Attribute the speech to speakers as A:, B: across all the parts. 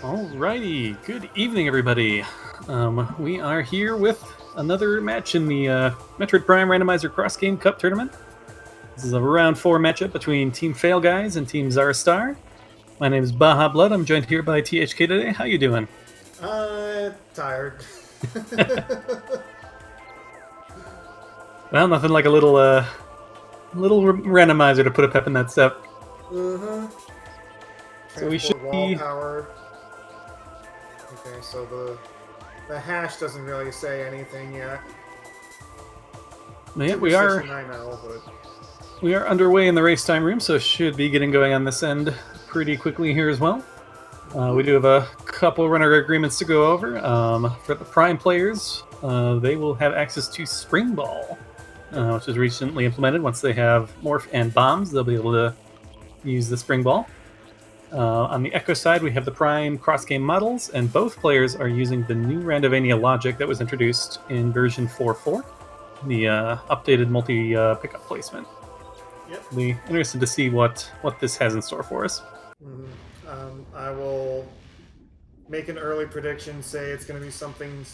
A: Alrighty, good evening, everybody. We are here with another match in the Metroid Prime Randomizer Cross Game Cup tournament. This is a round 4 matchup between Team PhailGuys and Team Zaristar. My name is Baja Blood. I'm joined here by THK today. How you doing?
B: Tired.
A: Well, nothing like a little randomizer to put a pep in that step. So we should be
B: power. Okay, so the hash doesn't really say anything yet.
A: Yeah, we are underway in the race time room, so should be getting going on this end pretty quickly here as well. We do have a couple runner agreements to go over. For the Prime players, they will have access to Spring Ball, which is recently implemented. Once they have Morph and Bombs, they'll be able to use the Spring Ball. On the Echo side, we have the Prime cross-game models, and both players are using the new Randovania logic that was introduced in version 4.4, the updated multi-pickup placement.
B: Yep.
A: I'll be interested to see what this has in store for us.
B: I will make an early prediction, say it's going to be something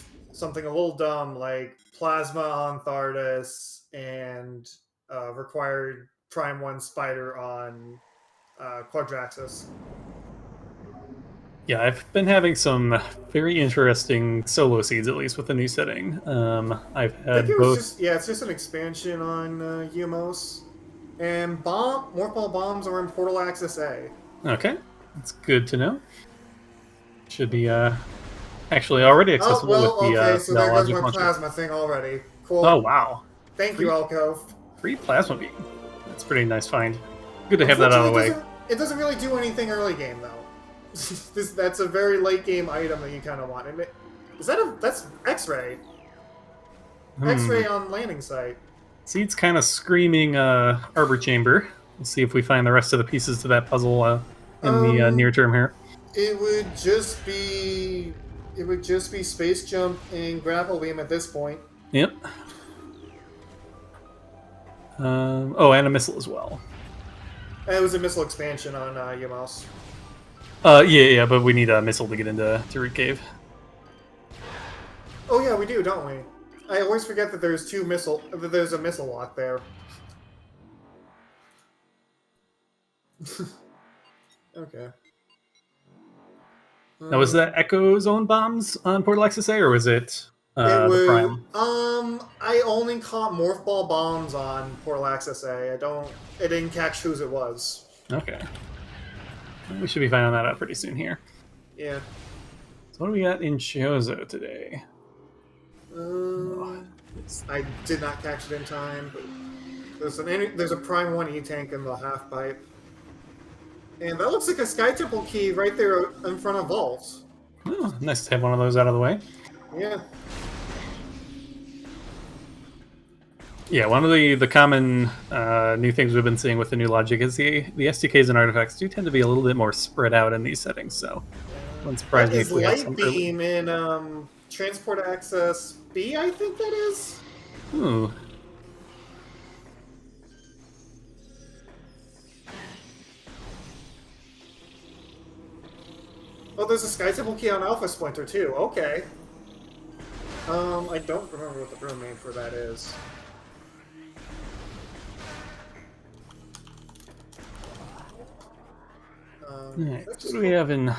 B: a little dumb, like Plasma on Thardus and required Prime 1 Spider on Quadraxis.
A: Yeah, I've been having some very interesting solo seeds, at least with the new setting. I've had both.
B: It's just an expansion on Umos, and Morph Ball Bombs are in Portal Access A.
A: Okay, that's good to know. Should be actually already accessible with the
B: so there goes my plasma thing already. Cool.
A: Oh wow!
B: Thank you, Alcove.
A: Free plasma beam. That's a pretty nice find. Good to have that out of the way.
B: It doesn't really do anything early game though. That's a very late game item that you kind of want. That's X-ray. X-ray on landing site.
A: Seed's kind of screaming Arbor Chamber. We'll see if we find the rest of the pieces to that puzzle in the near term here.
B: It would just be Space Jump and Grapple Beam at this point.
A: Yep. And a missile as well.
B: It was a missile expansion on Umos.
A: Yeah, but we need a missile to get into Root Cave.
B: Oh yeah, we do, don't we? I always forget that there's a missile lock there. Okay.
A: Now, was that Echo Zone bombs on Portal Access A, or was it the Prime?
B: I only caught Morph Ball Bombs on Portal Access A. I didn't catch whose it was.
A: Okay. We should be finding that out pretty soon here.
B: Yeah.
A: So what do we got in Chozo today?
B: I did not catch it in time, but there's a Prime 1 E-Tank in the half pipe. And that looks like a Sky Temple key right there in front of Vaults.
A: Oh, nice to have one of those out of the way.
B: Yeah.
A: Yeah, one of the common new things we've been seeing with the new logic is the SDKs and artifacts do tend to be a little bit more spread out in these settings, so wouldn't surprise me if we have some
B: Light Beam in Transport Access B, I think that is?
A: Ooh.
B: Oh, there's a Sky Temple key on Alpha Splinter too. Okay. I don't remember what the room name for that is.
A: Alright, what do we have in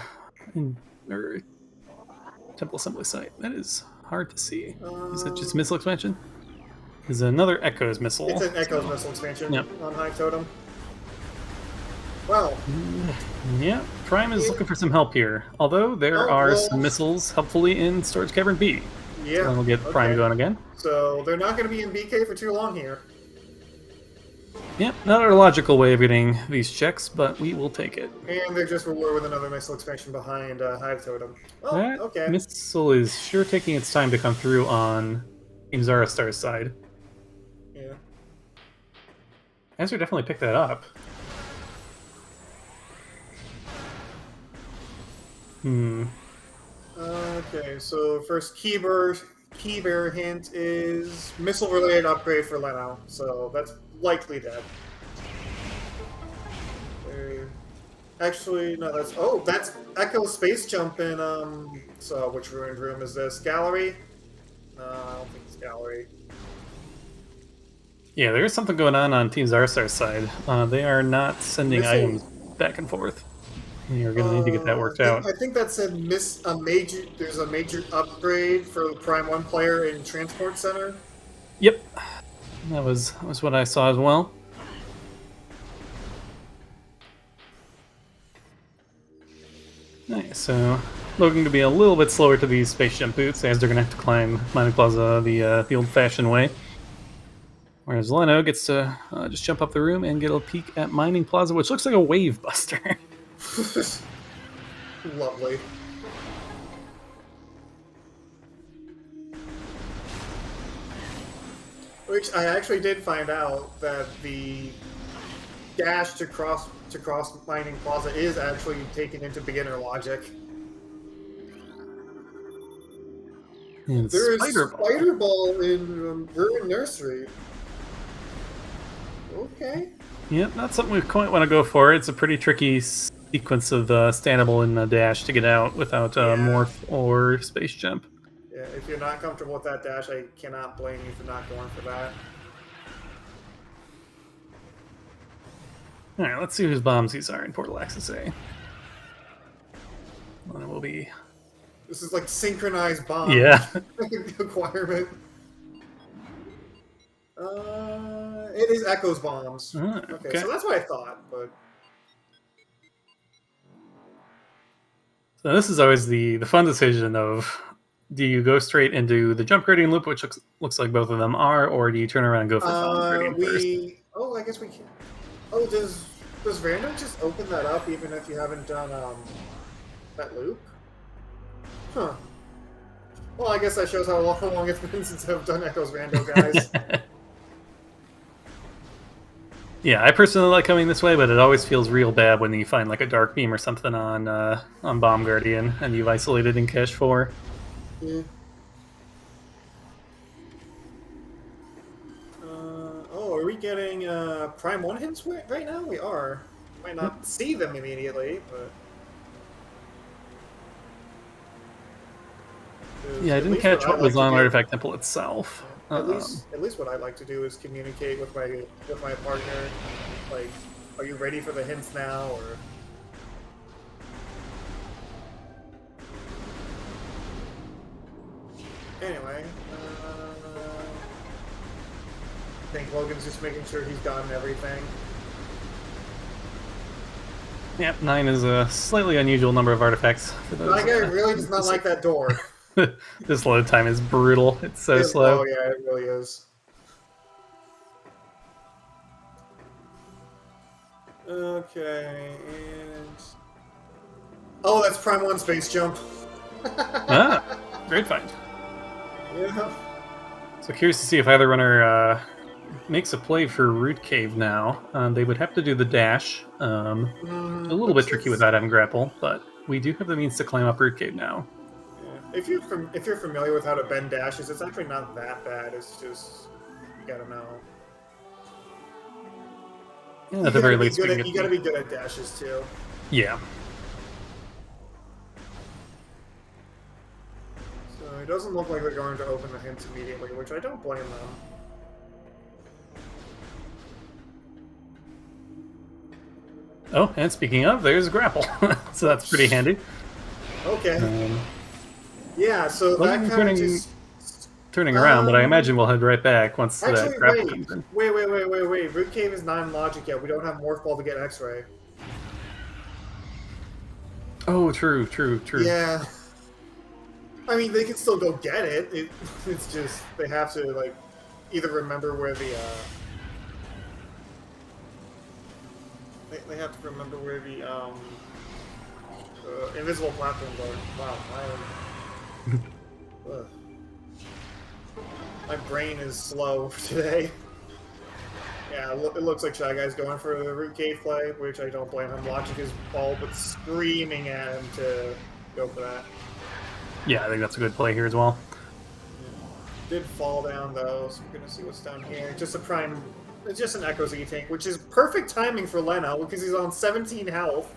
A: Temple Assembly site? That is hard to see. Is it just missile expansion? There's another Echo's missile.
B: It's an Echo's missile expansion on High Totem. Well.
A: Yeah, Prime is looking for some help here. Although there are some missiles, helpfully, in Storage Cavern B.
B: Yeah.
A: So we'll get Prime going again.
B: So they're not going to be in BK for too long here.
A: Yep, not a logical way of getting these checks, but we will take it.
B: And they're just rewarded with another missile expansion behind Hive Totem. Oh,
A: that
B: okay.
A: Missile is sure taking its time to come through on Team Zaristar's side.
B: Yeah.
A: Ezra definitely picked that up.
B: Okay, so first key bearer hint is missile-related upgrade for Leno, so that's likely dead. Actually, no, that's Echo Space Jump in, so which ruined room is this? Gallery? No, I don't think it's Gallery.
A: Yeah, there is something going on Team Zaristar's side. They are not sending
B: Missile.
A: items back and forth. You're going to need to get that worked out.
B: I think that said there's a major upgrade for the Prime 1 player in Transport Center.
A: Yep, that was what I saw as well. Nice, so looking to be a little bit slower to these space jump boots, as they're going to have to climb Mining Plaza the old-fashioned way. Whereas Leno gets to just jump up the room and get a peek at Mining Plaza, which looks like a wave buster.
B: Lovely. Which I actually did find out that the dash to cross Mining Plaza is actually taken into beginner logic.
A: And
B: There is
A: Spider Ball.
B: Spider Ball in Ruin Nursery. Okay.
A: Yep, not something we quite want to go for. It's a pretty tricky sequence of standable and dash to get out without morph or space jump.
B: Yeah, if you're not comfortable with that dash, I cannot blame you for not going for that.
A: Alright, let's see whose bombs these are in Portal Access A. Well, it will be...
B: This is like synchronized bomb
A: Yeah.
B: requirement. It is Echo's bombs. Okay, so that's what I thought, but...
A: So this is always the fun decision of, do you go straight into the jump gradient loop, which looks like both of them are, or do you turn around and go for bomb gradient first?
B: Oh, I guess we can. Oh, does random just open that up even if you haven't done that loop? Huh. Well, I guess that shows how long it's been since I've done Echo's Rando, guys.
A: Yeah, I personally like coming this way, but it always feels real bad when you find like a dark beam or something on Bomb Guardian and you've isolated in Cache 4.
B: Yeah. Are we getting Prime 1 hints right now? We are. Might not see them immediately, but...
A: Yeah, I didn't catch what was on Artifact Temple itself.
B: At least what I like to do is communicate with my partner. Like, are you ready for the hints now? Or anyway, I think Logan's just making sure he's gotten everything.
A: Yep, 9 is a slightly unusual number of artifacts for those.
B: That guy really does not like that door.
A: This load time is brutal. It's so slow.
B: Oh yeah, it really is. Okay, and... Oh, that's Prime 1 Space Jump.
A: Great find.
B: Yeah.
A: So curious to see if either runner makes a play for Root Cave now. They would have to do the dash. A little bit tricky without having grapple, but we do have the means to climb up Root Cave now.
B: Yeah. If you're familiar with how to bend dashes, it's actually not that bad. It's just you gotta know.
A: Yeah, at the very least,
B: you gotta be good at dashes too.
A: Yeah.
B: So it doesn't look like they're going to open the hints immediately, which I don't blame them.
A: Oh, and speaking of, there's grapple. So that's pretty handy.
B: Okay. Yeah, so that kind of just...
A: Turning around, but I imagine we'll head right back once that grapple comes in.
B: Wait. Root Cave is not in logic yet. We don't have Morph Ball to get X-Ray.
A: Oh, true.
B: Yeah. I mean, they can still go get it. It's just, they have to, like, either remember where the, They have to remember where the, invisible platforms are. Wow, ugh. My brain is slow today. Yeah, it looks like Shy Guy's going for the Root Cave play, which I don't blame him. Watching his ball, but screaming at him to go for that.
A: Yeah, I think that's a good play here as well.
B: Yeah. Did fall down though, so we're gonna see what's down here. Just a It's just an Echo Z tank, which is perfect timing for Leno because he's on 17 health.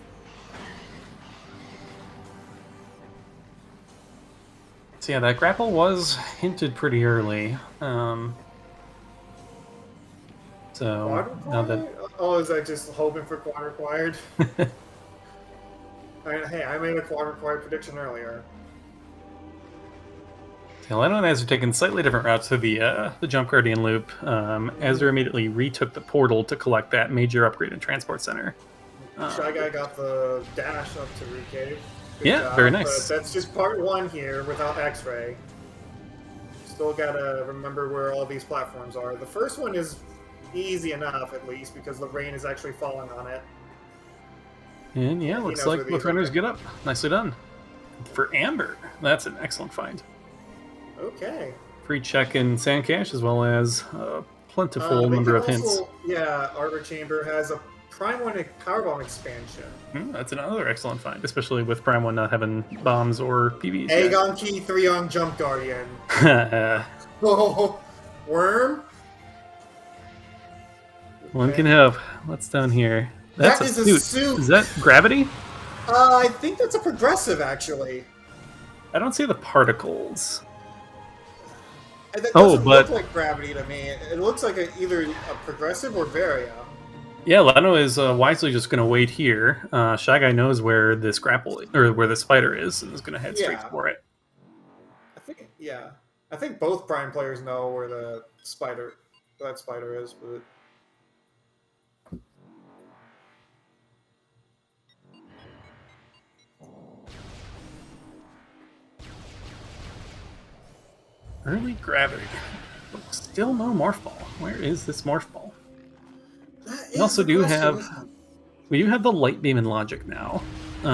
A: So yeah, that grapple was hinted pretty early. So now that
B: Quad-required? Oh, is that just hoping for quad-required? Hey, I made a quad-required prediction earlier.
A: Leno and Azure taking slightly different routes to the Jump Guardian loop. Azure immediately retook the portal to collect that major upgrade in Transport Center.
B: Shy Guy got the dash up to Recave. Good
A: Yeah,
B: job,
A: very nice.
B: But that's just part one here without X-Ray. Still gotta remember where all these platforms are. The first one is easy enough, at least, because the rain is actually falling on it.
A: And yeah, looks like both runners get up. Nicely done. For Amber, that's an excellent find.
B: Okay.
A: Free check in Sandcash, as well as a plentiful number of hints.
B: Yeah, Arbor Chamber has a Prime 1 Powerbomb expansion.
A: That's another excellent find, especially with Prime 1 not having bombs or PVs.
B: Egg on Key, 3 on Jump Guardian. Oh, Worm?
A: One can hope. What's down here? That's
B: a suit.
A: Is that gravity?
B: I think that's a progressive, actually.
A: I don't see the particles.
B: That doesn't look like gravity to me. It looks like either a progressive or Varia.
A: Yeah, Leno is wisely just going to wait here. Shy Guy knows where this grapple or where the spider is, and is going to head straight for it.
B: I think both Prime players know where that spider is, but.
A: Early gravity. Still no morph ball. Where is this morph ball? We also do have the light beam and logic now.
B: We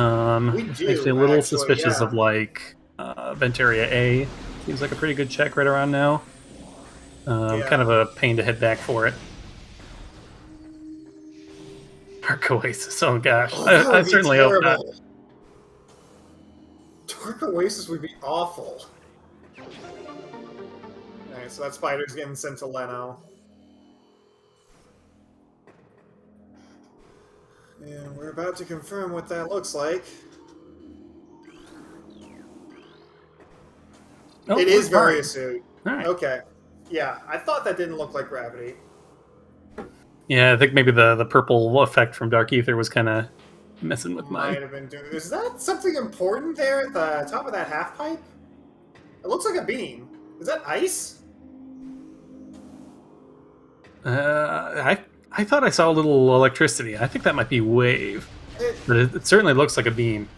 B: do.
A: Actually, a little suspicious of like Ventaria A. Seems like a pretty good check right around now. Kind of a pain to head back for it. Dark Oasis. Oh gosh, I certainly hope not.
B: Dark Oasis would be awful. Alright, so that spider's getting sent to Leno. And we're about to confirm what that looks like. Oh, it is Varia suit.
A: Right.
B: Okay. Yeah, I thought that didn't look like gravity.
A: Yeah, I think maybe the purple effect from Dark Ether was kind of messing with mine.
B: Might have been doing. Is that something important there at the top of that half pipe? It looks like a beam. Is that ice?
A: I thought I saw a little electricity. I think that might be wave, but it certainly looks like a beam.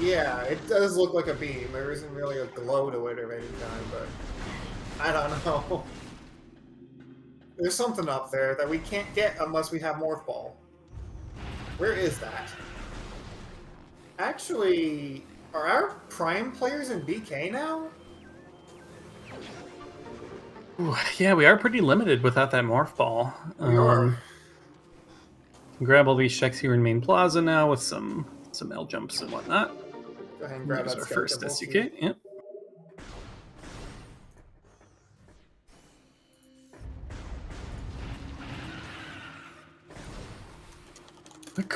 B: Yeah, it does look like a beam. There isn't really a glow to it of any kind, but I don't know. There's something up there that we can't get unless we have Morph Ball. Where is that? Actually, are our Prime players in BK now?
A: Ooh, yeah, we are pretty limited without that Morph Ball.
B: We are.
A: Grab all these checks here in Main Plaza now with some L jumps and whatnot.
B: Go ahead and grab that
A: our first SUK. Yep.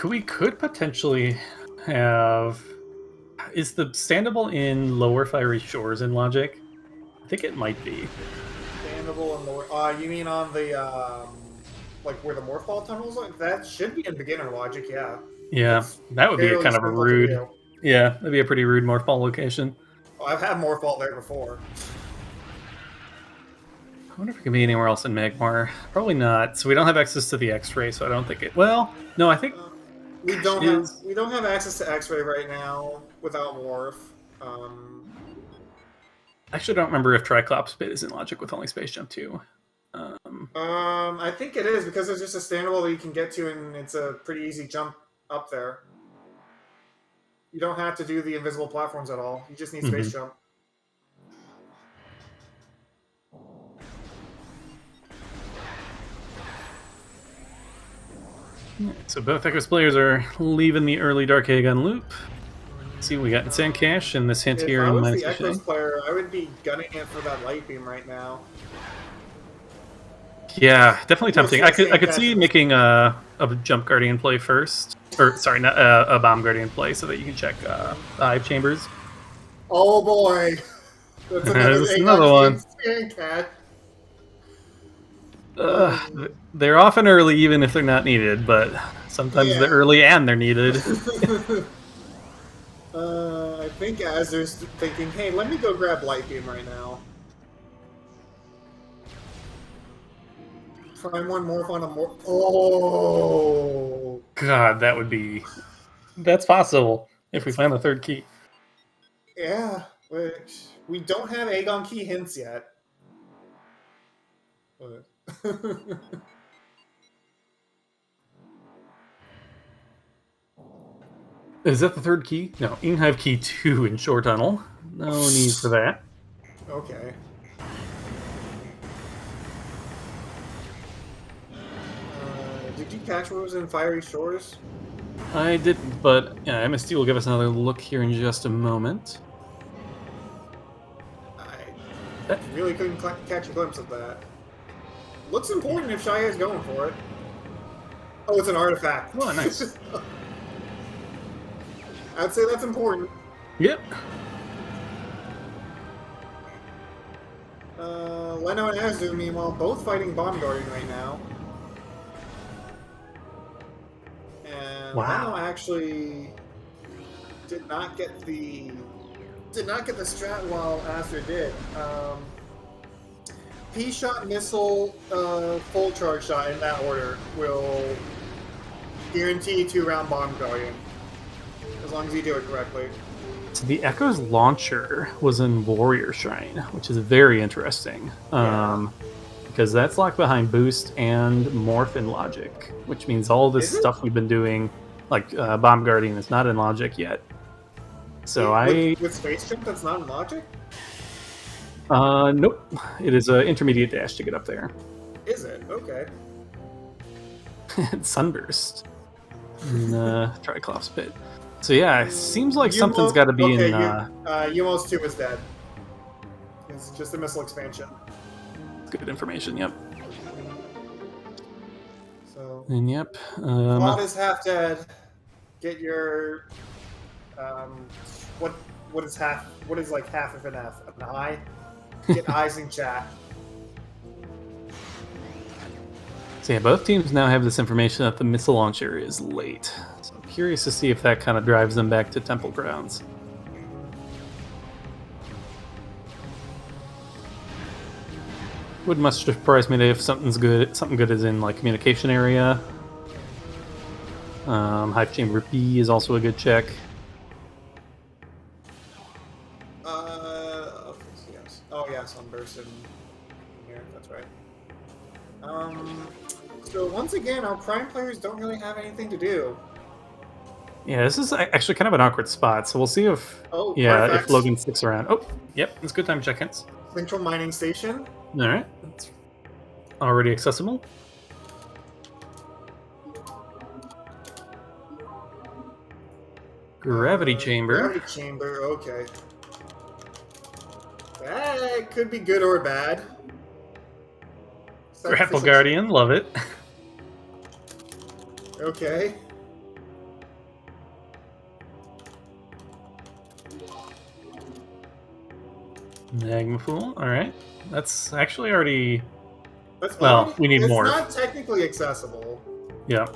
A: We could potentially have... Is the standable in Lower Fiery Shores in Logic? I think it might be.
B: Standable in Lower... you mean on the, like, where the Morph Ball tunnels are? That should be in Beginner Logic, yeah.
A: Yeah, that would be kind of a rude... Yeah, that'd be a pretty rude Morph Ball location.
B: Oh, I've had Morph Ball there before.
A: I wonder if it can be anywhere else in Magmar. Probably not. So we don't have access to the X-ray, so I don't think it... Well, no, I think...
B: We don't have access to X-ray right now without Morph.
A: Actually, I don't remember if Triclops Bit is in Logic with only Space Jump 2.
B: I think it is, because there's just a standable that you can get to, and it's a pretty easy jump up there. You don't have to do the invisible platforms at all. You just need Space Jump.
A: So both Echo's players are leaving the early Dark Aegon loop. Let's see what we got in Sandcash and this hint here in
B: Minus. If I was the Echo's player, I would be gunning it for that light beam right now.
A: Yeah, definitely tempting. I could see making a Jump Guardian play first, or sorry, not a Bomb Guardian play, so that you can check Hive Chambers.
B: Oh boy! That's another
A: There's
B: egg
A: another
B: on
A: one.
B: cat.
A: They're often early even if they're not needed, but sometimes they're
B: Yeah.
A: early and they're needed.
B: I think Azur's thinking, hey, let me go grab Light Beam right now. Try one more on a more. Oh!
A: God, that would be... That's possible if we find the third key.
B: Yeah, which we don't have Aegon Key hints yet. But
A: Is that the third key? No, Inghive key 2 in Shore Tunnel. No need for that.
B: okay. Did you catch what was in Fiery Shores?
A: I didn't, but yeah, MST will give us another look here in just a moment.
B: I really couldn't catch a glimpse of that. Looks important if Shia's going for it. Oh, it's an artifact.
A: Oh, nice.
B: I'd say that's important.
A: Yep.
B: Leno and Azu, meanwhile, both fighting Bomb Guardian right now. And
A: Wow.
B: Leno actually did not get the strat while Azu did. P-shot, missile, full charge shot in that order will guarantee 2-round Bomb Guardian. As long as you do it correctly.
A: So the Echo's launcher was in Warrior Shrine, which is very interesting. Because that's locked behind boost and morph in logic, which means all this stuff we've been doing, like Bomb Guardian, is not in logic yet. So
B: with space jump, that's not in logic.
A: Nope. It is an intermediate dash to get up there.
B: Is it? Okay.
A: Sunburst in Triclops pit. So yeah, it seems like something's got to be in.
B: Umos 2 is dead. It's just a missile expansion.
A: Good information. Yep.
B: So.
A: And yep.
B: Quad is half dead. Get your. What is half? What is like half of an F? An I? Get eyes in chat.
A: So yeah, both teams now have this information that the missile launcher is late. So I'm curious to see if that kind of drives them back to Temple Grounds. Wouldn't much surprise me if something good is in like communication area. Hive Chamber B is also a good check.
B: Yes. Oh yeah, Sunburst in here. That's right. So once again, our Prime players don't really have anything to do.
A: Yeah, this is actually kind of an awkward spot. So we'll see if
B: artifacts.
A: if Logan sticks around. Oh, yep, it's a good time to check hints.
B: Central Mining Station.
A: All right, that's already accessible. Gravity chamber.
B: Gravity chamber. Okay. That could be good or bad.
A: Grapple Guardian, love it.
B: Okay.
A: Magma Pool, alright. That's actually already... we need more.
B: It's not technically accessible.
A: Yeah.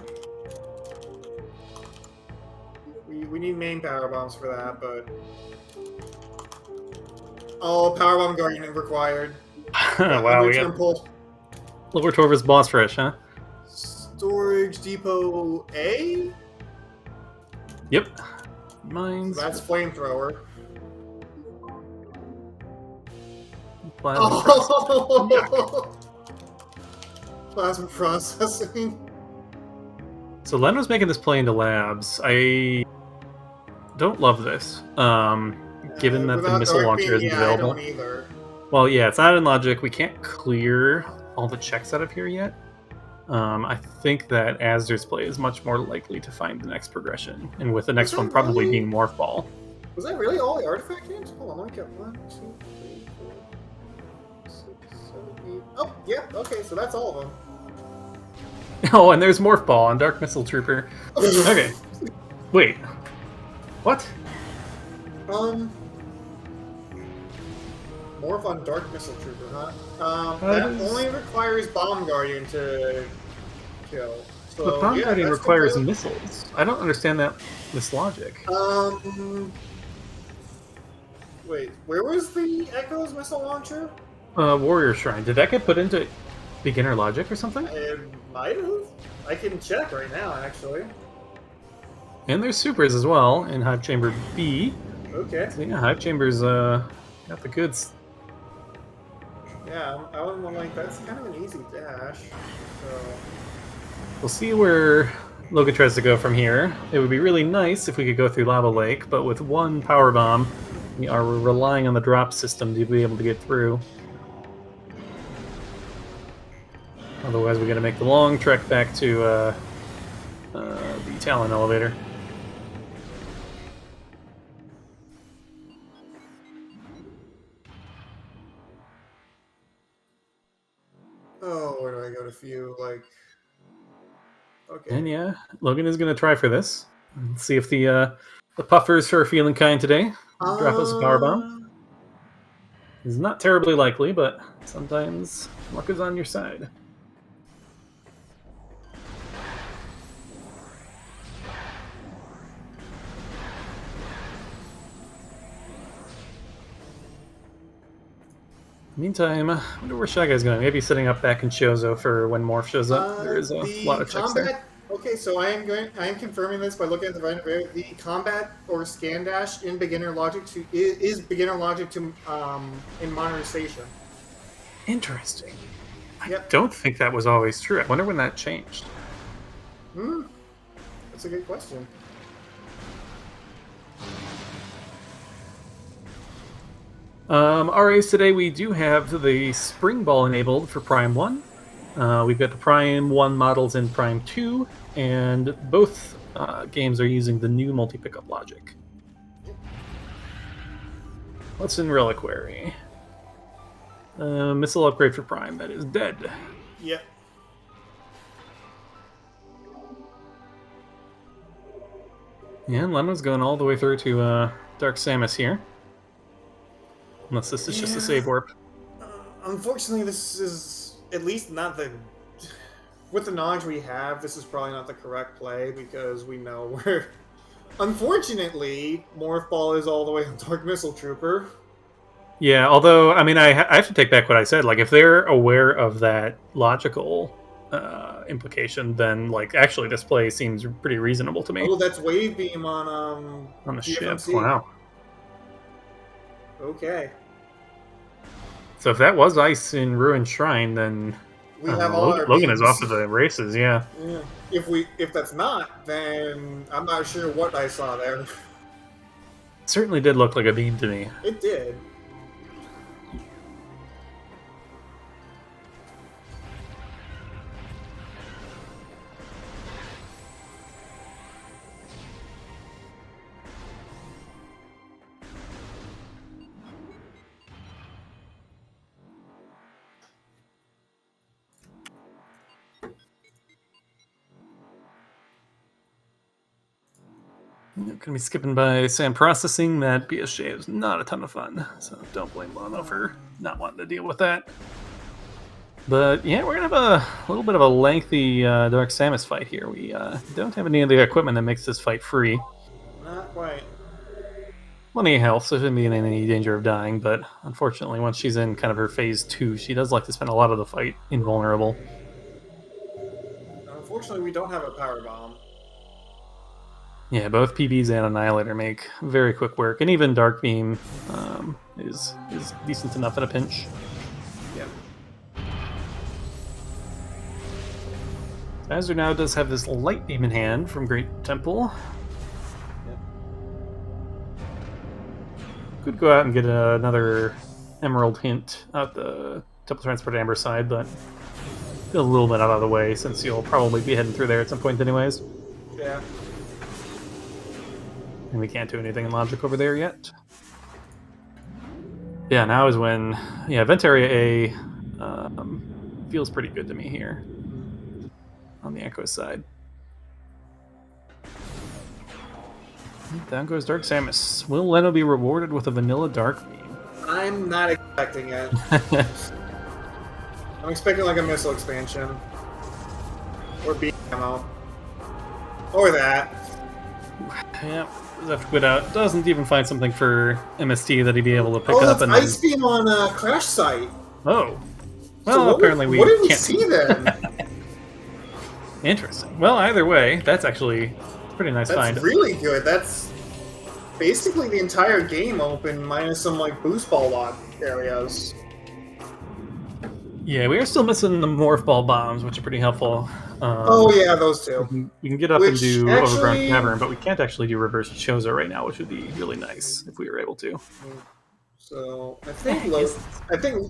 B: We need main power bombs for that, but... Oh, power bomb guardian required.
A: Wow, we got Lower Torva's boss rush, huh?
B: Storage Depot A?
A: Yep. Mines.
B: So that's flamethrower. Plasma processing.
A: So Len was making this play into labs. I don't love this. Given that the missile launcher isn't available.
B: I don't either.
A: Well, yeah, it's not in logic. We can't clear all the checks out of here yet. I think that Azur's play is much more likely to find the next progression, and with the next one probably being Morph Ball.
B: Was that really all the artifact games? Hold on, let me get 1, 2, 3, 4, 6, 7, 8. Oh, yeah, okay, so that's all of them.
A: Oh, and there's Morph Ball and Dark Missile Trooper. Okay. Wait. What?
B: More fun Dark Missile Trooper, huh?
A: It
B: That
A: is,
B: only requires Bomb Guardian to kill.
A: but
B: So
A: Bomb
B: yeah,
A: Guardian
B: that's
A: requires
B: completely.
A: missiles. I don't understand this logic.
B: Um, Wait, where was the Echo's missile launcher?
A: Warrior Shrine. Did that get put into beginner logic or something?
B: It might have. I can check right now, actually.
A: And there's supers as well in Hive Chamber B.
B: Okay.
A: So yeah, Hive Chamber's got the goods.
B: Yeah, I was like, that's kind of an easy dash. So.
A: We'll see where Logan tries to go from here. It would be really nice if we could go through Lava Lake, but with one power bomb, we are relying on the drop system to be able to get through. Otherwise, we're going to make the long trek back to the Talon elevator.
B: Oh, where do I go to view? Like. Okay.
A: And yeah, Logan is going to try for this. Let's see if the puffers are feeling kind today. Drop us a power bomb. It's not terribly likely, but sometimes luck is on your side. Meantime, I wonder where Shy Guy's going. Maybe setting up back in Chozo for when Morph shows up. There is a lot of checks there.
B: Okay, so I am confirming this by looking at the variant. The combat or scan dash in beginner logic is beginner logic to in modernization.
A: Interesting.
B: Yep.
A: I don't think that was always true. I wonder when that changed.
B: That's a good question.
A: Our race today, we do have the Spring Ball enabled for Prime 1. We've got the Prime 1 models in Prime 2, and both games are using the new multi-pickup logic. What's in Reliquary? Missile upgrade for Prime, that is dead.
B: Yep.
A: Yeah, and Lemma's going all the way through to Dark Samus here. Unless this is just a save warp.
B: Unfortunately, this is at least not the. With the knowledge we have, this is probably not the correct play because we know where. Unfortunately, Morph Ball is all the way on Dark Missile Trooper.
A: Yeah, although, I mean, I have to take back what I said. Like, if they're aware of that logical implication, then, like, actually this play seems pretty reasonable to me.
B: Oh, that's Wave Beam on
A: the
B: GFMC.
A: ship, wow.
B: Okay.
A: So if that was ice in Ruined Shrine, then
B: we have all our
A: Logan
B: beams.
A: is off to the races, yeah.
B: Yeah. If that's not, then I'm not sure what I saw there.
A: It certainly did look like a beam to me.
B: It did.
A: Going to be skipping by Sam processing. That BSJ is not a ton of fun, so don't blame Mono for not wanting to deal with that. But yeah, we're going to have a little bit of a lengthy Dark Samus fight here. We don't have any of the equipment that makes this fight free.
B: Not quite.
A: Plenty of health, so she shouldn't be in any danger of dying, but unfortunately, once she's in kind of her phase 2, she does like to spend a lot of the fight invulnerable.
B: Unfortunately, we don't have a power bomb.
A: Yeah, both PBs and Annihilator make very quick work, and even Dark Beam is decent enough in a pinch.
B: Yep.
A: Azure now does have this Light Beam in hand from Great Temple.
B: Yep.
A: Could go out and get another Emerald hint out the Temple Transport Amber side, but feel a little bit out of the way since you'll probably be heading through there at some point anyways.
B: Yeah.
A: And we can't do anything in logic over there yet. Yeah, now is when... Yeah, Vent Area A feels pretty good to me here. On the Echo side. And down goes Dark Samus. Will Leno be rewarded with a vanilla Dark Beam?
B: I'm not expecting it. I'm expecting like a missile expansion. Or beam ammo. Or that.
A: Yeah, have to quit out. Doesn't even find something for MST that he'd be able to pick
B: Oh,
A: up.
B: that's
A: And
B: Ice Beam on Crash Site.
A: Oh.
B: So
A: Well, apparently we
B: what did we
A: can't.
B: see then?
A: Interesting. Well, either way, that's actually a pretty nice
B: That's
A: find.
B: really good. That's basically the entire game open, minus some like boost ball lock areas.
A: Yeah, we are still missing the morph ball bombs, which are pretty helpful.
B: Oh yeah, those two.
A: We can get up and
B: Which
A: do
B: actually-
A: Overgrown Cavern, but we can't actually do Reverse Chozo right now, which would be really nice if we were able to.
B: So I think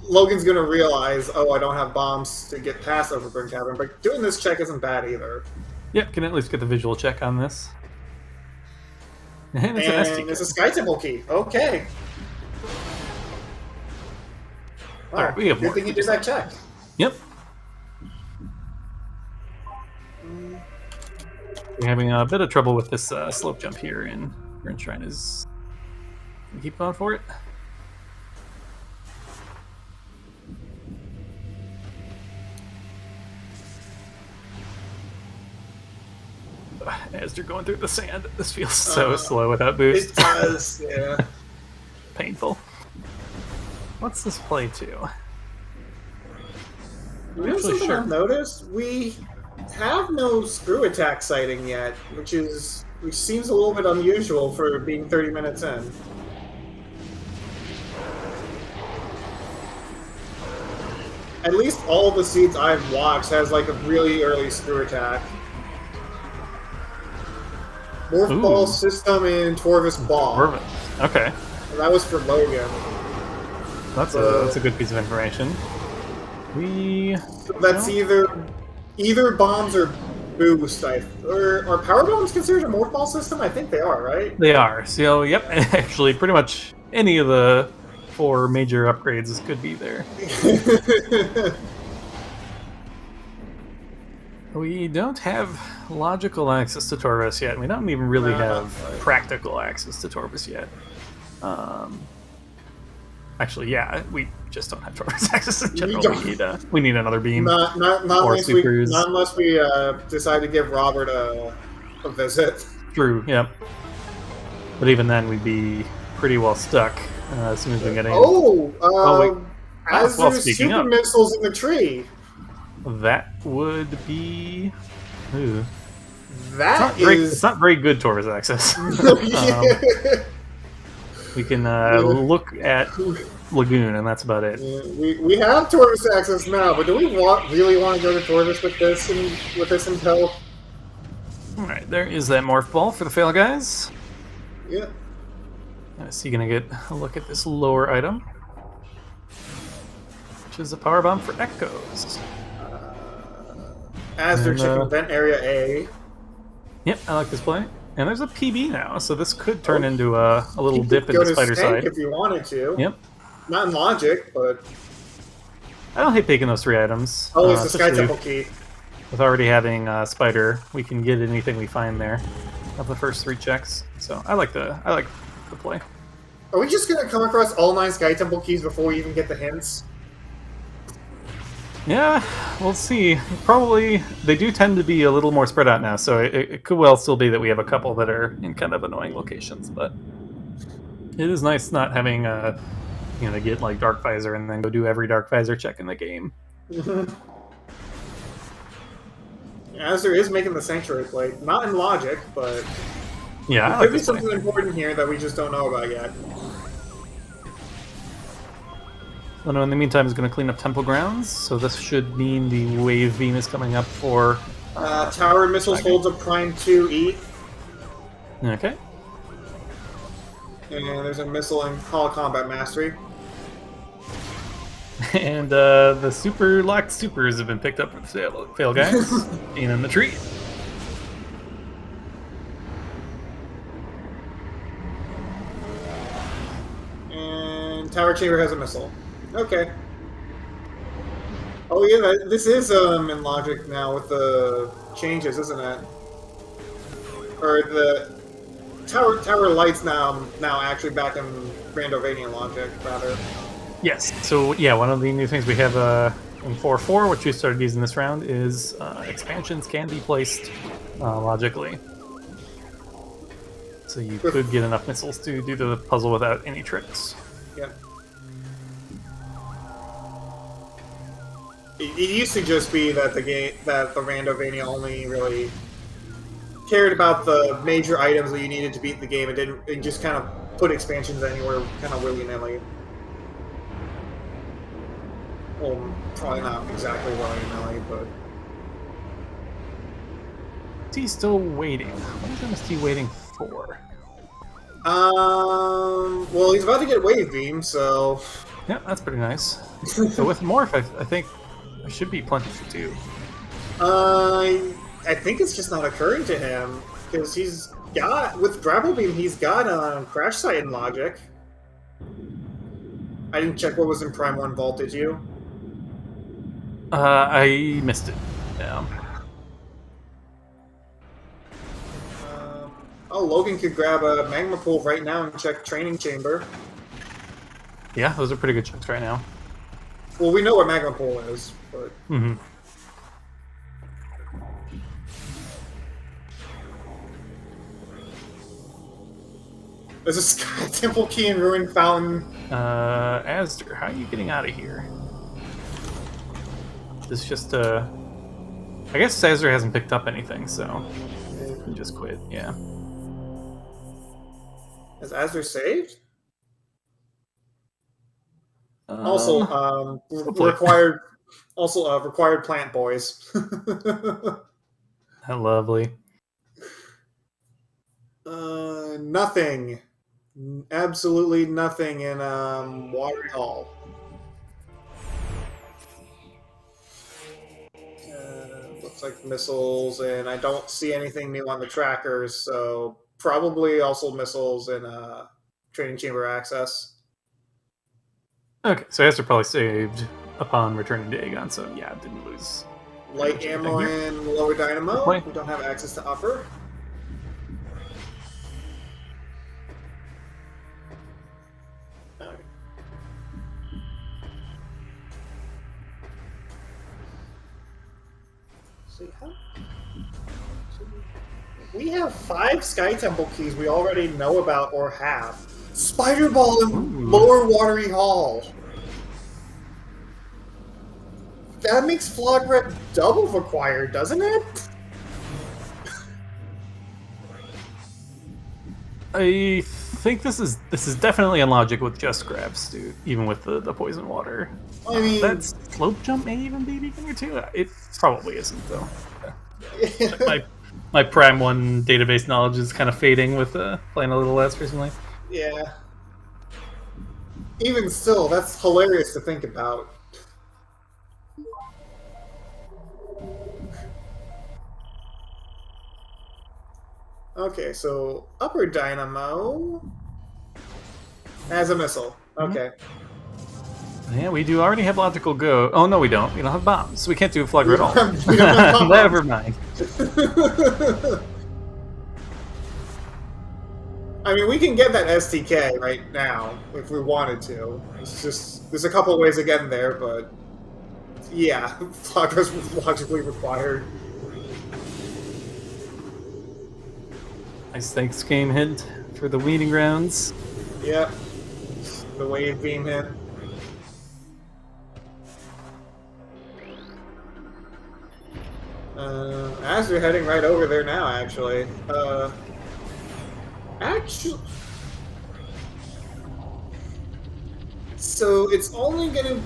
B: Logan's gonna realize, oh, I don't have bombs to get past Overburn Cavern, but doing this check isn't bad either.
A: Yep, can at least get the visual check on this. And it's an SD
B: And it's a
A: card.
B: Sky Temple key. Okay. Wow,
A: Alright, we have
B: good
A: more.
B: thing you did that check.
A: Yep. We're having a bit of trouble with this slope jump here, and Grand Shrine is... Keep going for it. As they're going through the sand, this feels so slow without boost.
B: It does, yeah.
A: Painful. What's this play to?
B: You know something I've noticed? We have no screw attack sighting yet, which seems a little bit unusual for being 30 minutes in. At least all the seeds I've watched has like a really early screw attack. Morph Ball system in Torvis Ball.
A: Torvis. Okay.
B: That was for Logan.
A: That's a good piece of information.
B: That's either bombs or boost. Are power bombs considered a morph ball system? I think they are, right?
A: They are. So, yep, actually, pretty much any of the 4 major upgrades could be there. We don't have logical access to Torvis yet. We don't even really have practical access to Torvis yet. Actually, yeah, we just don't have Torvis access in general. We need another beam.
B: Not unless we decide to give Robert a visit.
A: True, yep. But even then, we'd be pretty well stuck as soon as we get in.
B: As there's super missiles in the tree.
A: That would be... Ooh.
B: It's
A: not very good Torvis access. We can look at Lagoon, and that's about it.
B: We have Torvis access now, but do we really want to go to Torvis with this in tow?
A: Alright, there is that morph ball for the PhailGuys.
B: Yeah.
A: So you're going to get a look at this lower item, which is a power bomb for Echoes.
B: As they're checking vent area A.
A: Yep, I like this play. And there's a PB now, so this could turn into a little dip in the spider side.
B: If you wanted to.
A: Yep.
B: Not in logic, but...
A: I don't hate taking those 3 items.
B: Oh, it's the Sky Temple key.
A: With already having Spider, we can get anything we find there of the first 3 checks. So I like the play.
B: Are we just gonna come across all 9 Sky Temple keys before we even get the hints?
A: Yeah, we'll see. Probably, they do tend to be a little more spread out now, so it could well still be that we have a couple that are in kind of annoying locations, but it is nice not having, get like Dark Visor and then go do every Dark Visor check in the game.
B: Azure is making the Sanctuary play. Not in logic, but...
A: Yeah,
B: there could be something important here that we just don't know about yet.
A: Leno, in the meantime, is going to clean up Temple Grounds, so this should mean the Wave Beam is coming up for...
B: Tower and Missiles holds a Prime 2E.
A: Okay.
B: And there's a missile in Hall Combat Mastery.
A: And the super locked supers have been picked up for the PhailGuys. In the tree.
B: And Tower Chamber has a missile. Okay. Oh yeah, this is in logic now with the changes, isn't it? Or Tower Light's now actually back in Randovanian logic, rather.
A: Yes. So yeah, one of the new things we have in 4.4, which we started using this round, is expansions can be placed logically. So you could get enough missiles to do the puzzle without any tricks.
B: Yep. It used to just be that the Randovania only really cared about the major items that you needed to beat the game, and just kind of put expansions anywhere, kind of willy nilly. Well, probably not exactly willy nilly, but.
A: He's still waiting. What is MST waiting for?
B: Well, he's about to get Wave Beam, so.
A: Yeah, that's pretty nice. So with Morph, I think there should be plenty to do.
B: I think it's just not occurring to him because he's got with Grapple Beam. He's got Crash Site and Logic. I didn't check what was in Prime 1 Vault. Did you?
A: I missed it. Yeah.
B: Oh, Logan could grab a Magma Pool right now and check Training Chamber.
A: Yeah, those are pretty good checks right now.
B: Well, we know what Magma Pool is, but.
A: Mm-hmm.
B: There's a Sky Temple Key and Ruin Fountain.
A: Asder, how are you getting out of here? This just, I guess Asder hasn't picked up anything, so he just quit, yeah.
B: Is Asder saved? Also, required plant boys.
A: Lovely.
B: Nothing. Absolutely nothing in Watery Hall. Looks like missiles, and I don't see anything new on the trackers, so probably also missiles and Training Chamber access.
A: Okay, so Asder probably saved upon returning to Aegon, so yeah, didn't lose.
B: Light ammo and lower dynamo.
A: Okay.
B: We don't have access to upper. We have 5 Sky Temple keys we already know about or have. Spider Ball in Lower Watery Hall. That makes Flog Red double required, doesn't it?
A: I think this is definitely unlogic with just grabs, dude. Even with the poison water.
B: I mean,
A: that slope jump may even be beginner too. It probably isn't though. My Prime 1 database knowledge is kind of fading with playing a little less recently.
B: Yeah. Even still, that's hilarious to think about. Okay, so upper dynamo as a missile. Okay.
A: Yeah, we do already have logical go. Oh no, we don't. We don't have bombs. So we can't do a flugger at all. Never mind.
B: I mean, we can get that STK right now if we wanted to. It's just there's a couple of ways of getting there, but yeah, flugger's logically required.
A: Nice thanks game hint for the weeding rounds.
B: Yep. The wave beam hit. As you're heading right over there now, actually. So it's only gonna...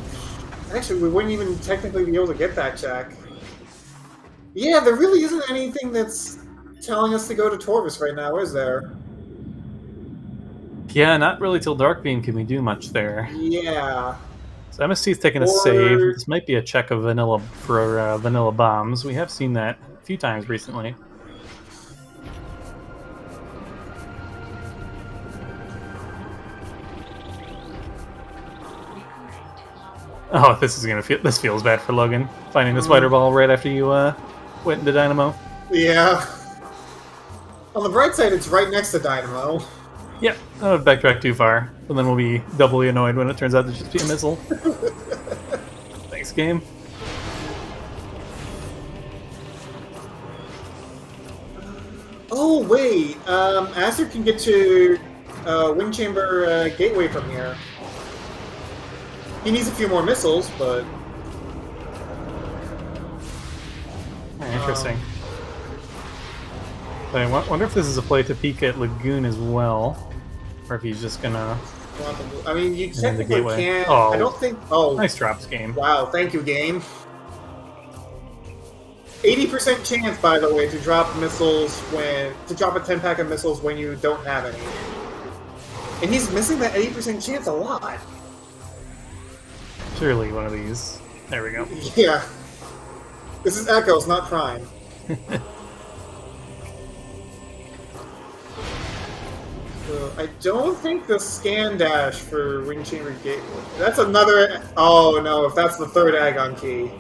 B: Actually, we wouldn't even technically be able to get that check. Yeah, there really isn't anything that's telling us to go to Torvis right now, is there?
A: Yeah, not really till Dark Beam can we do much there.
B: Yeah.
A: So MST's taking a save. This might be a check of vanilla for vanilla bombs. We have seen that a few times recently. Oh, this feels bad for Logan. Finding the spider ball right after you went into Dynamo.
B: Yeah. On the bright side, it's right next to Dynamo.
A: Yeah, I would backtrack too far, and then we'll be doubly annoyed when it turns out to just be a missile. Thanks, game.
B: Oh wait, Aster can get to Wind Chamber Gateway from here. He needs a few more missiles, but
A: Interesting. I wonder if this is a play to peek at Lagoon as well, or if he's just gonna.
B: I mean, you
A: the
B: technically
A: gateway.
B: can't.
A: Oh.
B: I don't think. Oh,
A: Nice drops, game.
B: wow! Thank you, game. 80% chance, by the way, to drop missiles to drop a 10-pack of missiles when you don't have any. And he's missing that 80% chance a lot.
A: Surely one of these. There we go.
B: Yeah. This is Echoes, not Prime. So I don't think the scan dash for Wind Chamber Gateway. That's another. Oh no! If that's the third Agon key.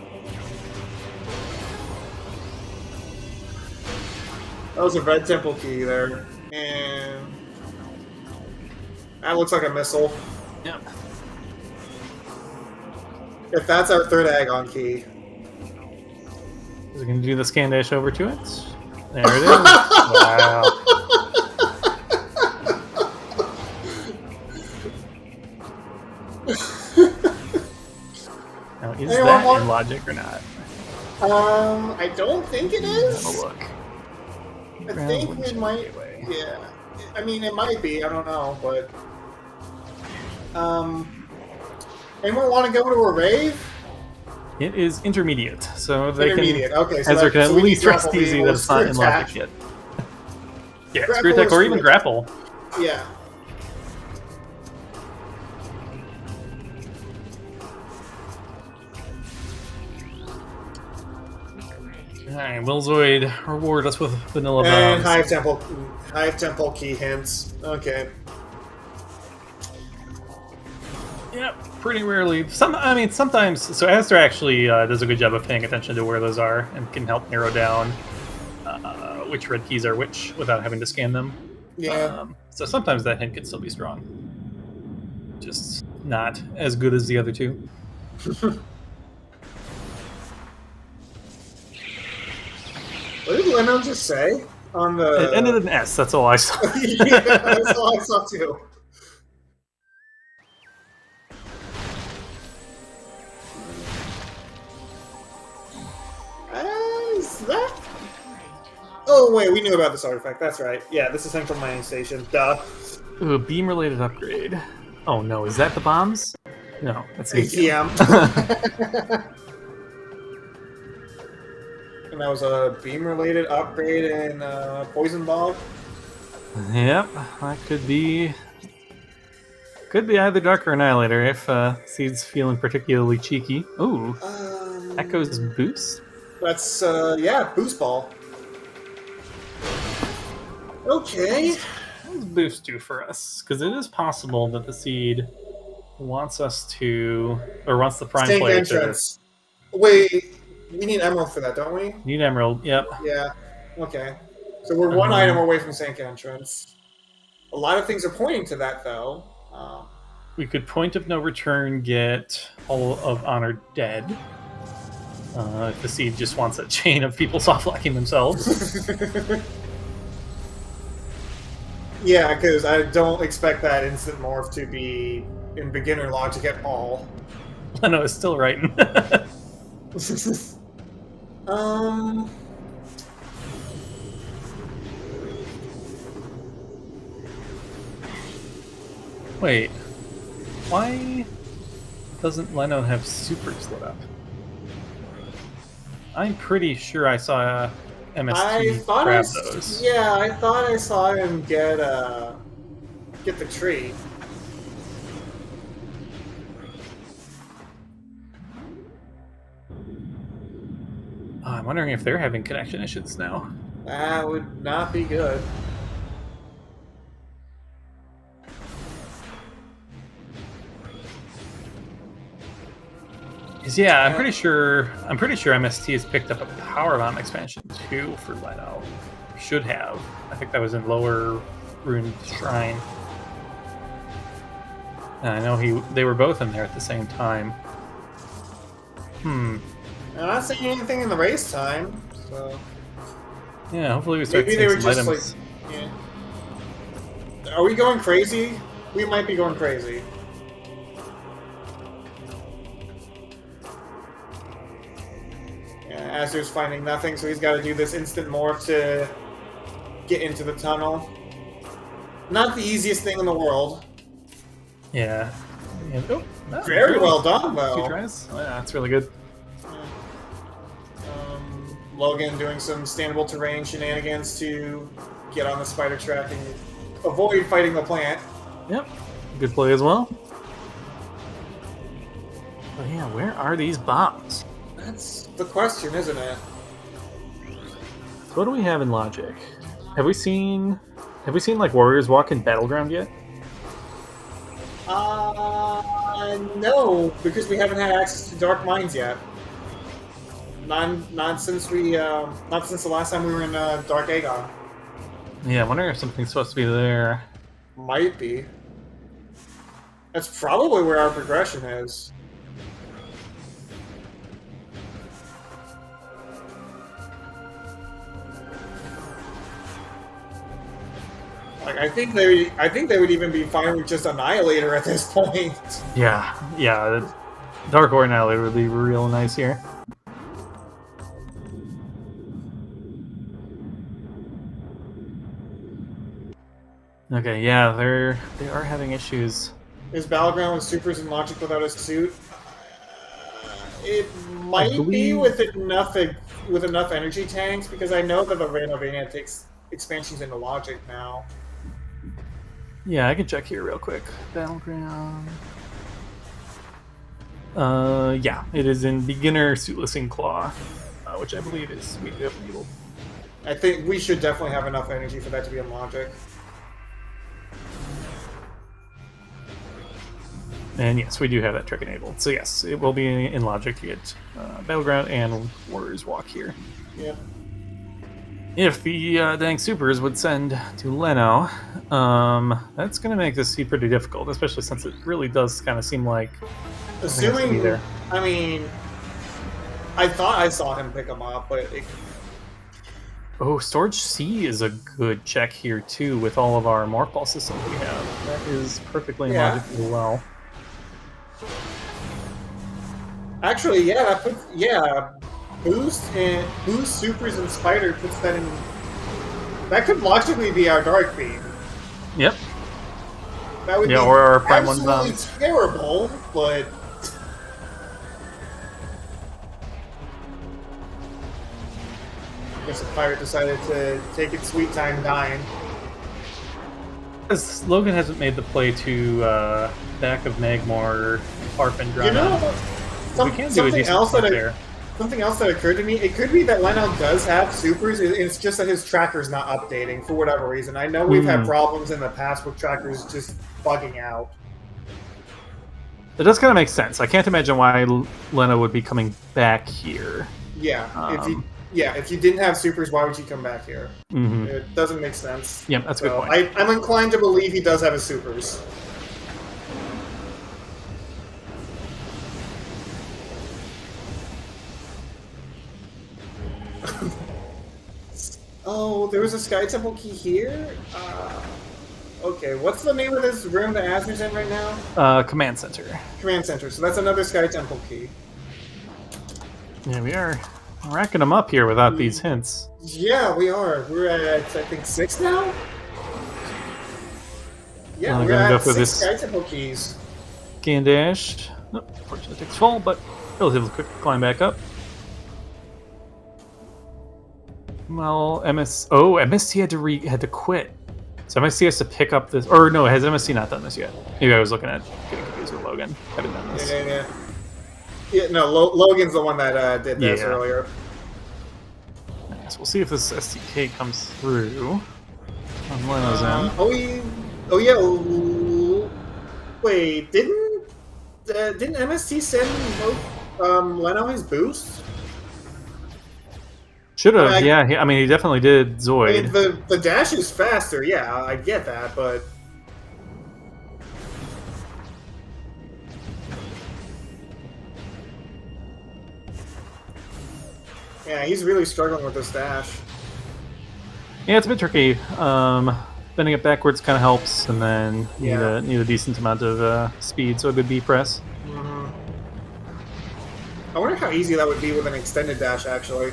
B: That was a Red Temple key there, and that looks like a missile.
A: Yep.
B: If that's our third Agon key.
A: Is it going to do the scan dash over to it? There it is. Wow. Now, is that in logic or not?
B: I don't think it is.
A: Have a look.
B: I think we might. Yeah. I mean, it might be. I don't know, but. Anyone want to go to a rave?
A: It is intermediate, so they
B: Intermediate.
A: can.
B: Okay, so
A: Ezra can at
B: we
A: least
B: need
A: rest
B: grapple
A: easy
B: beam
A: that
B: or
A: it's not in
B: screw
A: logic
B: attack.
A: yet. Yeah,
B: Grapple
A: screw attack
B: or
A: or even
B: screw
A: grapple.
B: Yeah.
A: Alright, will Zoid reward us with vanilla
B: And
A: bombs?
B: Hive Temple key hints. Okay.
A: Yep, pretty rarely. Sometimes. So Aster actually does a good job of paying attention to where those are and can help narrow down which red keys are which without having to scan them.
B: Yeah.
A: So sometimes that hint can still be strong. Just not as good as the other two.
B: What did Leno just say on the?
A: It ended in S. That's all I saw.
B: Yeah, that's all I saw too. Is that? Oh wait, we knew about this artifact. That's right. Yeah, this is Central Mining Station. Duh.
A: Ooh, beam-related upgrade. Oh no, is that the bombs? No, that's
B: ATM. And that was a beam-related upgrade in Poison Ball.
A: Yep, that could be. Could be either Dark or Annihilator if Seed's feeling particularly cheeky. Ooh, Echo's boost.
B: That's yeah, Boost Ball. Okay.
A: What does boost do for us? Because it is possible that the Seed wants us to, or wants the Prime
B: Stink
A: player
B: entrance. Wait, we need Emerald for that, don't we?
A: to need Emerald. Yep.
B: Yeah. Okay. So we're one item away from Sink Entrance. A lot of things are pointing to that, though.
A: We could Point of No Return get Hall of Honor dead. If the Seed just wants a chain of people soft-locking themselves.
B: Yeah, because I don't expect that instant morph to be in beginner logic at all.
A: Leno is still writing. Wait, why doesn't Leno have supers lit up? I'm pretty sure I saw MST grab those.
B: Yeah, I thought I saw him get the tree.
A: Oh, I'm wondering if they're having connection issues now.
B: That would not be good.
A: Because yeah, I'm pretty sure MST has picked up a power bomb expansion too for Leno. should have. I think that was in Lower Ruined Shrine. And I know they were both in there at the same time.
B: I'm not seeing anything in the race time, so
A: Yeah, hopefully we start
B: maybe they
A: seeing
B: were
A: some
B: just
A: items.
B: like, yeah. Are we going crazy? We might be going crazy. Yeah, Azur's finding nothing, so he's got to do this instant morph to get into the tunnel. Not the easiest thing in the world.
A: Yeah.
B: Very well done, though.
A: 2 tries? Oh, yeah, that's really good.
B: Logan doing some standable terrain shenanigans to get on the spider track and avoid fighting the plant.
A: Yep. Good play as well. But yeah, where are these bombs?
B: That's the question, isn't it?
A: So what do we have in Logic? Have we seen like Warriors Walk in Battleground yet?
B: No, because we haven't had access to Dark Mines yet. Not since the last time we were in Dark Aegon.
A: Yeah, I wonder if something's supposed to be there.
B: Might be. That's probably where our progression is. Like, I think they would even be fine with just Annihilator at this point.
A: Yeah, Dark or Annihilator would be real nice here. Okay, yeah, they are having issues.
B: Is Battleground with supers and logic without a suit? It might be with enough energy tanks, because I know that the Rainovania takes expansions into logic now.
A: Yeah, I can check here real quick. Battleground. Yeah, it is in beginner suitless in claw, which I believe is Sweet Evil.
B: I think we should definitely have enough energy for that to be in logic.
A: And yes, we do have that trick enabled. So yes, it will be in logic to get Battleground and Warriors Walk here.
B: Yeah.
A: If the dang supers would send to Leno, that's going to make this pretty difficult, especially since it really does kind of seem like
B: assuming there. I mean, I thought I saw him pick him up, but
A: oh, Storage C is a good check here too with all of our morph ball systems we have. That is perfectly in logic as well.
B: Actually, yeah, that puts boost supers and spider puts that in. That could logically be our Dark Beam.
A: Yep.
B: That would be
A: or our Prime
B: absolutely terrible, but I guess the pirate decided to take its sweet time dying.
A: Because Logan hasn't made the play to back of Magmar, Harp, and Drana.
B: You know, something else that occurred to me, it could be that Leno does have supers, it's just that his tracker's not updating for whatever reason. I know we've had problems in the past with trackers just bugging out.
A: It does kind of make sense. I can't imagine why Leno would be coming back here.
B: Yeah, if you didn't have supers, why would you come back here? It doesn't make sense.
A: Yeah, that's a good point.
B: I'm inclined to believe he does have his supers. Oh, there was a Sky Temple key here? Okay, what's the name of this room that Azur's in right now?
A: Command Center.
B: Command Center, so that's another Sky Temple key.
A: Yeah, we are racking them up here without these hints.
B: Yeah, we are. We're at, I think, 6 now? Yeah, we're at 6 Sky Temple keys.
A: Gain dash. Nope, unfortunately takes fall, but relatively quick climb back up. Well, MST had to quit. So MST has to pick up this, or no, has MST not done this yet? Maybe I was looking at getting confused with Logan. Haven't done this.
B: Yeah, no, Logan's the one that did this earlier.
A: Yes, we'll see if this SDK comes through on Leno's end.
B: Wait, didn't MST send Leno his boost?
A: Should have, yeah. I mean, he definitely did
B: I mean,
A: Zoid.
B: the dash is faster, yeah, I get that, but yeah, he's really struggling with this dash.
A: Yeah, it's a bit tricky. Bending it backwards kind of helps, and then
B: Yeah.
A: need a decent amount of speed, so a good B press.
B: Mhm. I wonder how easy that would be with an extended dash, actually.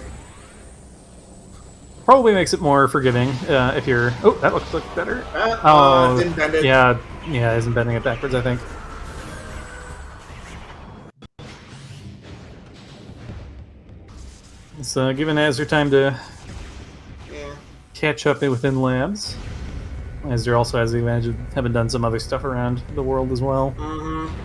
A: Probably makes it more forgiving if you're. Oh, that looks like better.
B: Didn't bend it.
A: Yeah, isn't bending it backwards, I think. So giving Azure time to catch up within labs. Azure also has the advantage of having done some other stuff around the world as well.
B: Mm-hmm.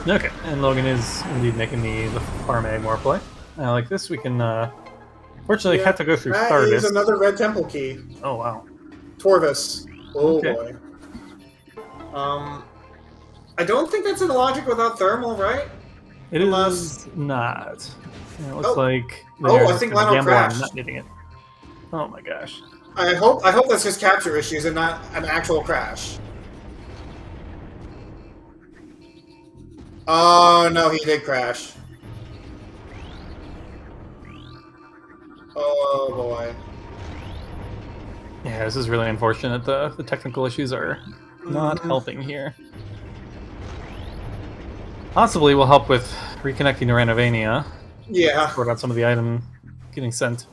A: Okay, and Logan is indeed making the farm egg more play. Like this, we can fortunately have to go through
B: That
A: Thardist.
B: is another red temple key.
A: Oh wow.
B: Torvis. Oh
A: Okay.
B: boy. I don't think that's in logic without thermal, right?
A: It is not. Yeah, it looks like
B: I think Leno crashed.
A: not needing it. Oh my gosh.
B: I hope that's just capture issues and not an actual crash. Oh no, he did crash. Oh boy.
A: Yeah, this is really unfortunate. The technical issues are not helping here. Possibly will help with reconnecting to Renovania.
B: Yeah.
A: Sort out some of the item getting sent.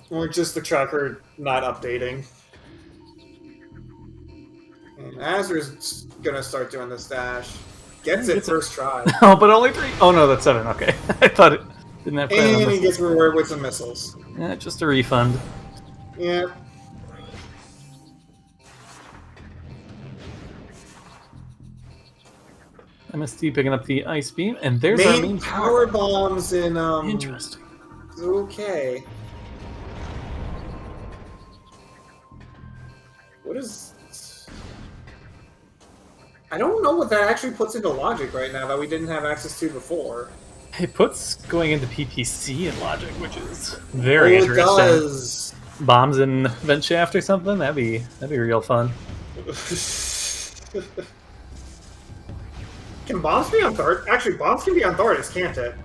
B: Or just the tracker not updating. And Azur's gonna start doing this dash. Gets it first try.
A: Oh, but only 3? Oh no, that's 7. Okay. I thought it didn't have
B: And he gets rewarded with some missiles.
A: Yeah, just a refund.
B: Yeah.
A: MST picking up the ice beam, and there's our main
B: power bombs in
A: Interesting.
B: Okay. What is... I don't know what that actually puts into logic right now that we didn't have access to before.
A: It puts going into PPC in logic, which is very interesting.
B: It does.
A: Bombs in vent shaft or something? That'd be real fun.
B: Can bombs be on Thard? Actually, bombs can be on Thardist, can't it?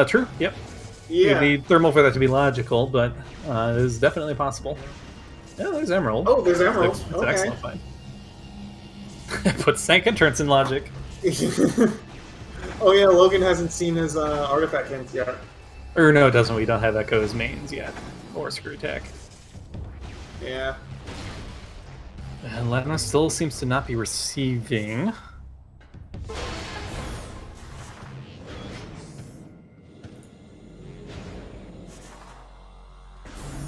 A: True. Yep.
B: Yeah.
A: You need thermal for that to be logical, but it is definitely possible. Yeah, there's Emerald.
B: Oh, there's Emerald.
A: That's an excellent find. Put Sank entrance in logic.
B: Oh yeah, Logan hasn't seen his artifact hints yet.
A: Or no, it doesn't. We don't have Echo's mains yet. Or Screw Attack.
B: Yeah.
A: And Lena still seems to not be receiving.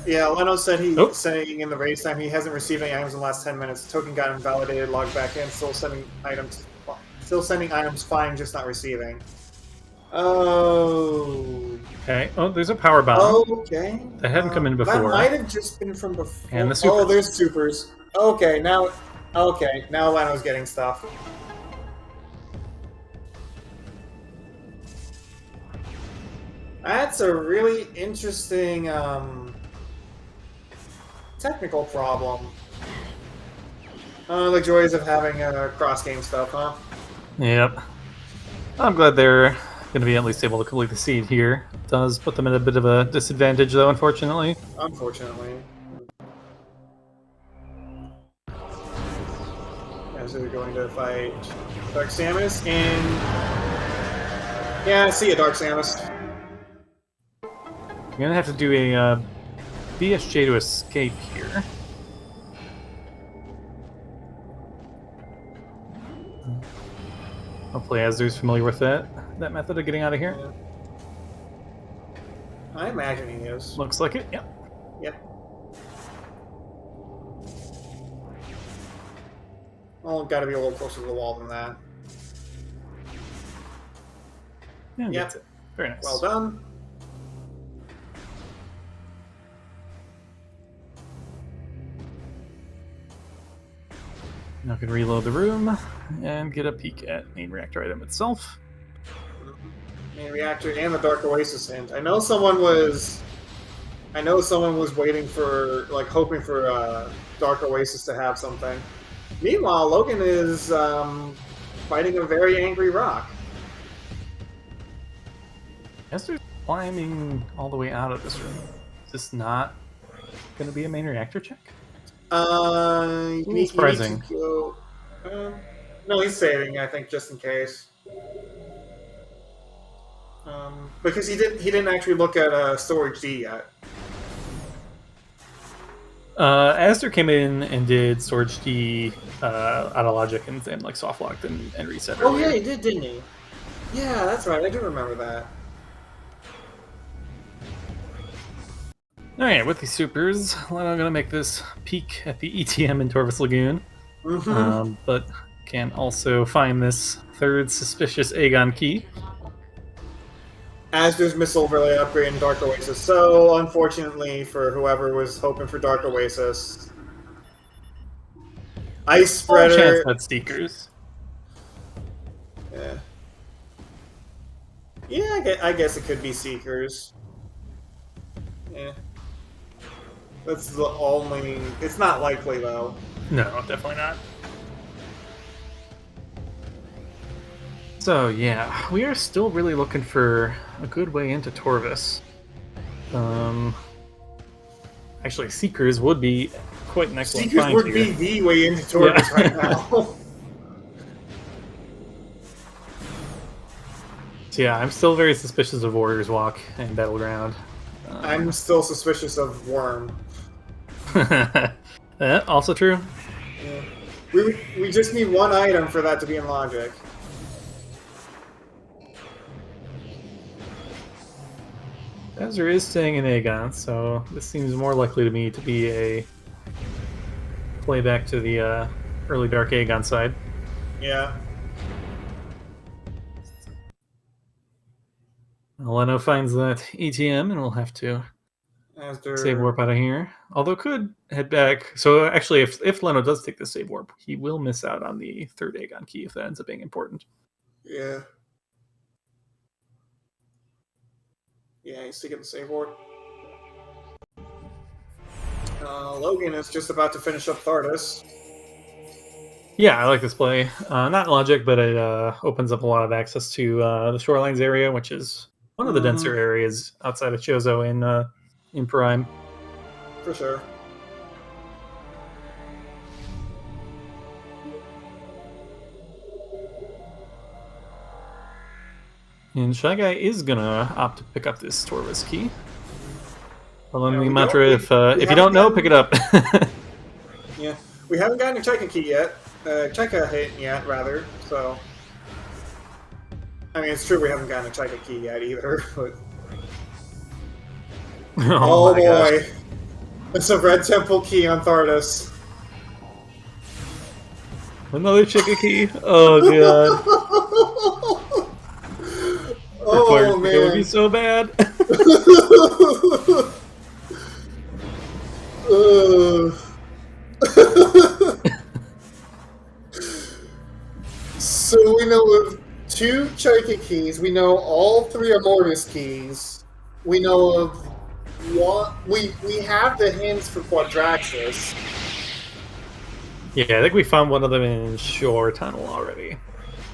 B: Yeah, Leno said saying in the race time he hasn't received any items in the last 10 minutes. Token got invalidated, logged back in, still sending items fine, just not receiving. Oh.
A: Okay. Oh, there's a power bomb.
B: Okay.
A: That hadn't come in before.
B: That might have just been from before.
A: And the supers.
B: Oh, there's supers. Okay, now Leno's getting stuff. That's a really interesting technical problem. The joys of having cross-game stuff, huh?
A: Yep. I'm glad they're going to be at least able to complete the seed here. It does put them at a bit of a disadvantage, though, unfortunately.
B: Unfortunately. Yeah, so they're going to fight Dark Samus, and... Yeah, see ya, Dark Samus.
A: You're going to have to do a BSJ to escape here. Hopefully Azur's familiar with that method of getting out of here.
B: Yeah. I imagine he is.
A: Looks like it, yep.
B: Yep. Well, gotta be a little closer to the wall than that.
A: Yeah, that's it. Very nice.
B: Well done.
A: Now I can reload the room and get a peek at main reactor item itself.
B: Main reactor and the Dark Oasis hint. I know someone was waiting for, like, hoping for Dark Oasis to have something. Meanwhile, Logan is fighting a very angry rock.
A: Esther's climbing all the way out of this room. Is this not going to be a main reactor check?
B: Surprising. No, he's saving, I think, just in case. Because he didn't actually look at storage D yet.
A: Aster came in and did storage D out of logic and like soft locked and reset.
B: Oh yeah, he did, didn't he? Yeah, that's right. I do remember that.
A: Alright, with these supers, I'm gonna make this peek at the ETM in Torvus Lagoon. But can also find this third suspicious Aegon key.
B: Aster's missile overlay upgrade in Dark Oasis. So, unfortunately for whoever was hoping for Dark Oasis, Ice Spreader.
A: Chance that's Seekers.
B: Yeah. Yeah, I guess it could be Seekers. Yeah. That's the only. It's not likely though.
A: No, definitely not. So yeah, we are still really looking for a good way into Torvus. Actually, Seekers would be quite an excellent
B: Seekers
A: find
B: would
A: here.
B: be the way into Torvus right now.
A: So yeah, I'm still very suspicious of Warrior's Walk and Battleground.
B: I'm still suspicious of Worm.
A: Also true.
B: Yeah. We just need one item for that to be in logic.
A: Azure is staying in Aegon, so this seems more likely to me to be a playback to the early Dark Aegon side.
B: Yeah.
A: Leno finds that ETM, and we'll have to save warp out of here. Although could head back. So actually, if Leno does take the save warp, he will miss out on the third Aegon key if that ends up being important.
B: Yeah. Yeah, he's taking the save warp. Logan is just about to finish up Thardus.
A: Yeah, I like this play. Not logic, but it opens up a lot of access to the Shorelines area, which is one of the denser areas outside of Chozo in Prime.
B: For sure.
A: And Shy Guy is gonna opt to pick up this Torvus key. Following the mantra, if you don't know, pick it up.
B: Yeah, we haven't gotten a Cheka key yet. Cheka hit yet, rather. So, I mean, it's true we haven't gotten a Cheka key yet either. But oh boy, gosh. It's a Red Temple key on Thardus.
A: Another Cheka key. Oh god.
B: Oh man,
A: it would be so bad.
B: So we know of 2 Cheka keys. We know all 3 Immortus keys. We know of one. We have the hints for Quadraxis.
A: Yeah, I think we found one of them in Shore Tunnel already.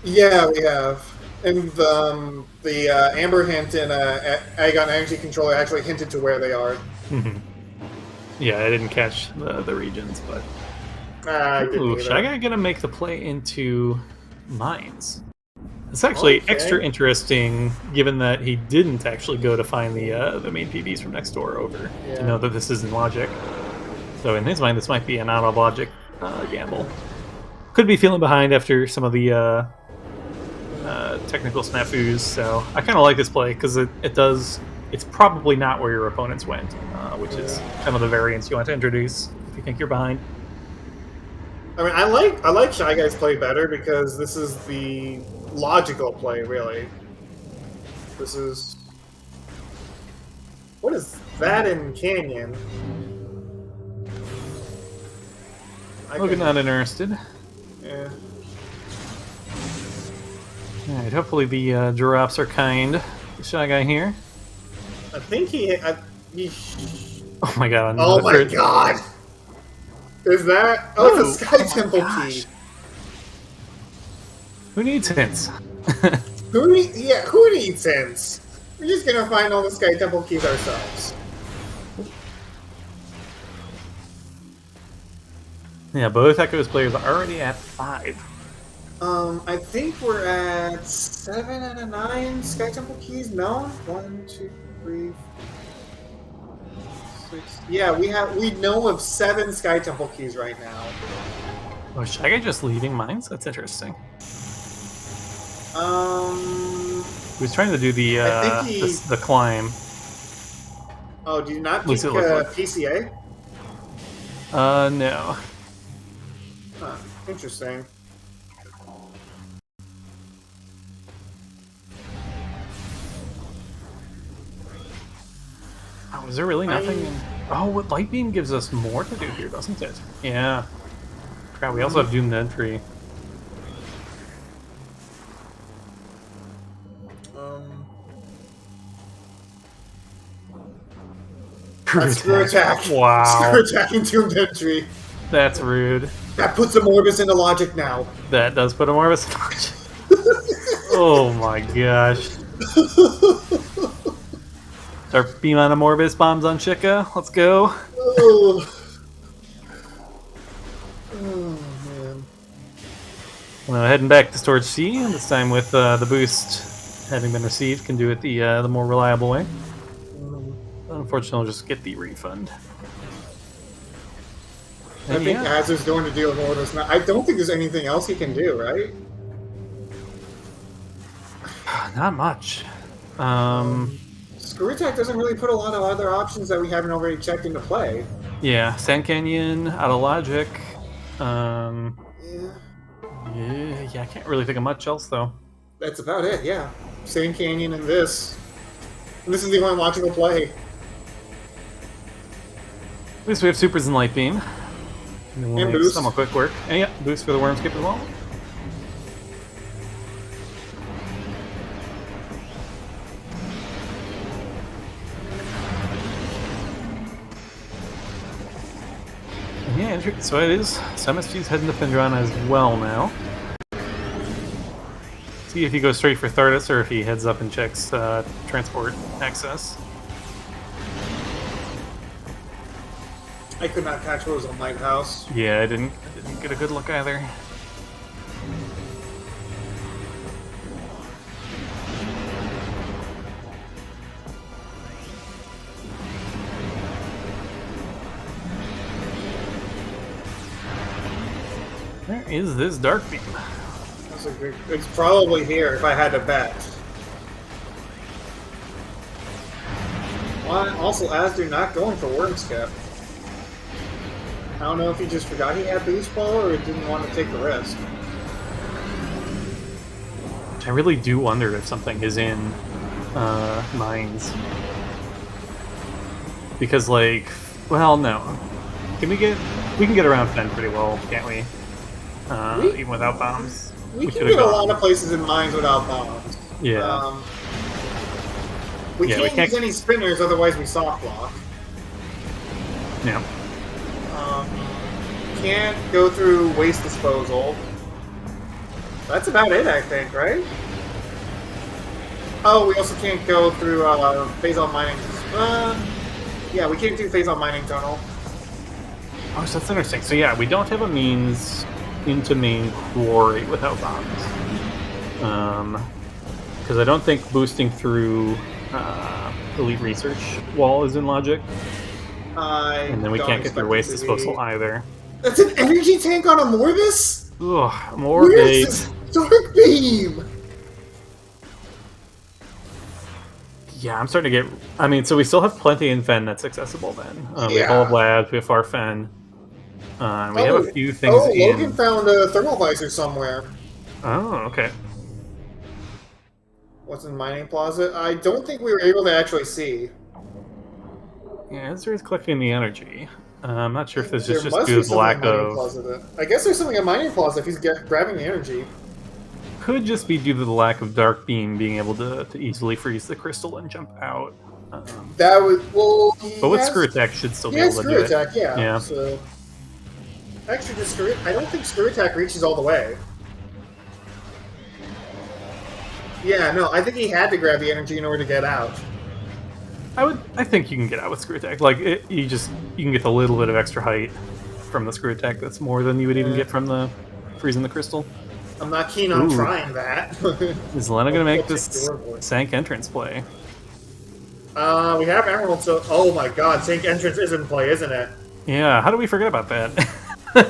B: Yeah, we have. And the Amber hint in Aegon Energy Controller actually hinted to where they are.
A: Yeah, I didn't catch the regions, but...
B: Ooh,
A: Shy Guy gonna make the play into Mines. It's actually extra interesting, given that he didn't actually go to find the main PBs from next door over to know that this is in logic. So in his mind, this might be an out of logic gamble. Could be feeling behind after some of the technical snafus, so I kind of like this play because it's probably not where your opponents went, which is kind of the variance you want to introduce if you think you're behind.
B: I mean, I like Shy Guy's play better because this is the logical play, really. This is... What is that in Canyon?
A: Logan not interested.
B: Yeah.
A: Alright, hopefully the drops are kind. The Shy Guy here.
B: I think he.
A: Oh my god,
B: Oh
A: another
B: my
A: third.
B: god! Is that? Oh, it's a Sky
A: Oh my
B: Temple
A: gosh.
B: key.
A: Who needs hints?
B: Who needs hints? We're just gonna find all the Sky Temple keys ourselves.
A: Yeah, both Echoes players are already at 5.
B: I think we're at 7 out of 9 Sky Temple keys. No, 1, 2, 3, 6. Yeah, we know of 7 Sky Temple keys right now.
A: Oh, Shy Guy just leaving mines? That's interesting. He was trying to do the
B: I think he.
A: the climb.
B: Oh, do you not
A: At least
B: think
A: it looked like.
B: PCA?
A: No.
B: Huh, interesting.
A: Oh, is there really nothing? Oh, what Light Beam gives us more to do here, doesn't it? Yeah. Crap, we also have Doomed Entry.
B: Screw attack.
A: Wow.
B: Screw attacking Doomed Entry.
A: That's rude.
B: That puts a Morbus into logic now.
A: That does put a Morbus in logic. Oh my gosh. Start beam on a Morbus, bombs on Chica. Let's go.
B: Oh. Oh, man.
A: Well, heading back to Storage C, and this time with the boost having been received, can do it the more reliable way. Unfortunately, I'll just get the refund.
B: I think Azur's going to deal with Morbus now. I don't think there's anything else he can do, right?
A: Not much.
B: Screw attack doesn't really put a lot of other options that we haven't already checked into play.
A: Yeah, Sand Canyon, out of logic.
B: Yeah.
A: Yeah, I can't really think of much else though.
B: That's about it, yeah. Sand Canyon and this. And this is the only logical play.
A: At least we have supers and light beam. And we'll make
B: boost.
A: some more quick work. And yeah, boost for the worm skip as well. And yeah, so it is. So MSG's heading to Findron as well now. See if he goes straight for Thardus or if he heads up and checks transport access.
B: I could not catch what was on Lighthouse.
A: Yeah, I didn't get a good look either. Where is this Dark Beam?
B: That's a good, it's probably here if I had to bet. Why? Also, Azdur not going for Worm Skip. I don't know if he just forgot he had boost ball or didn't want to take the risk.
A: I really do wonder if something is in mines. Because, like, well, no. We can get around Fen pretty well, can't we? Even without bombs.
B: We can get a lot of places in mines without bombs.
A: Yeah.
B: We can't use any spinners, otherwise we soft block.
A: Yeah.
B: Can't go through waste disposal. That's about it, I think, right? Oh, we also can't go through Phazon mining. Yeah, we can't do Phazon mining tunnel.
A: Oh, so that's interesting. So yeah, we don't have a means into main quarry without bombs. Because I don't think boosting through elite research wall is in logic. And then we can't get through waste disposal either.
B: That's an energy tank on a Morbus?
A: Ugh, more bait.
B: Dark Beam!
A: Yeah, I'm starting to get... I mean, so we still have plenty in Fen that's accessible then. We have all of Labs, we have Far Fen. We have a few things in...
B: Logan found a thermal visor somewhere.
A: Oh, okay.
B: What's in Mining Plaza? I don't think we were able to actually see.
A: Yeah, Ezra's collecting the energy. I'm not sure if this
B: There
A: is just
B: must
A: due
B: be
A: to the
B: something in
A: lack
B: Mining
A: of.
B: Plaza then. I guess there's something in Mining Plaza if he's grabbing the energy.
A: Could just be due to the lack of Dark Beam being able to easily freeze the crystal and jump out.
B: That would
A: But with Screw Attack, should still
B: he
A: be
B: has
A: able to
B: Screw
A: do it.
B: Attack, yeah.
A: Yeah.
B: So actually, I don't think Screw Attack reaches all the way. Yeah, no, I think he had to grab the energy in order to get out.
A: I think you can get out with Screw Attack. Like you can get a little bit of extra height from the Screw Attack. That's more than you would even get from the freezing the crystal.
B: I'm not keen on trying that.
A: Is Lena gonna make this Sank entrance play?
B: We have Emerald, so oh my god, Sank entrance is in play, isn't it?
A: Yeah. How do we forget about that?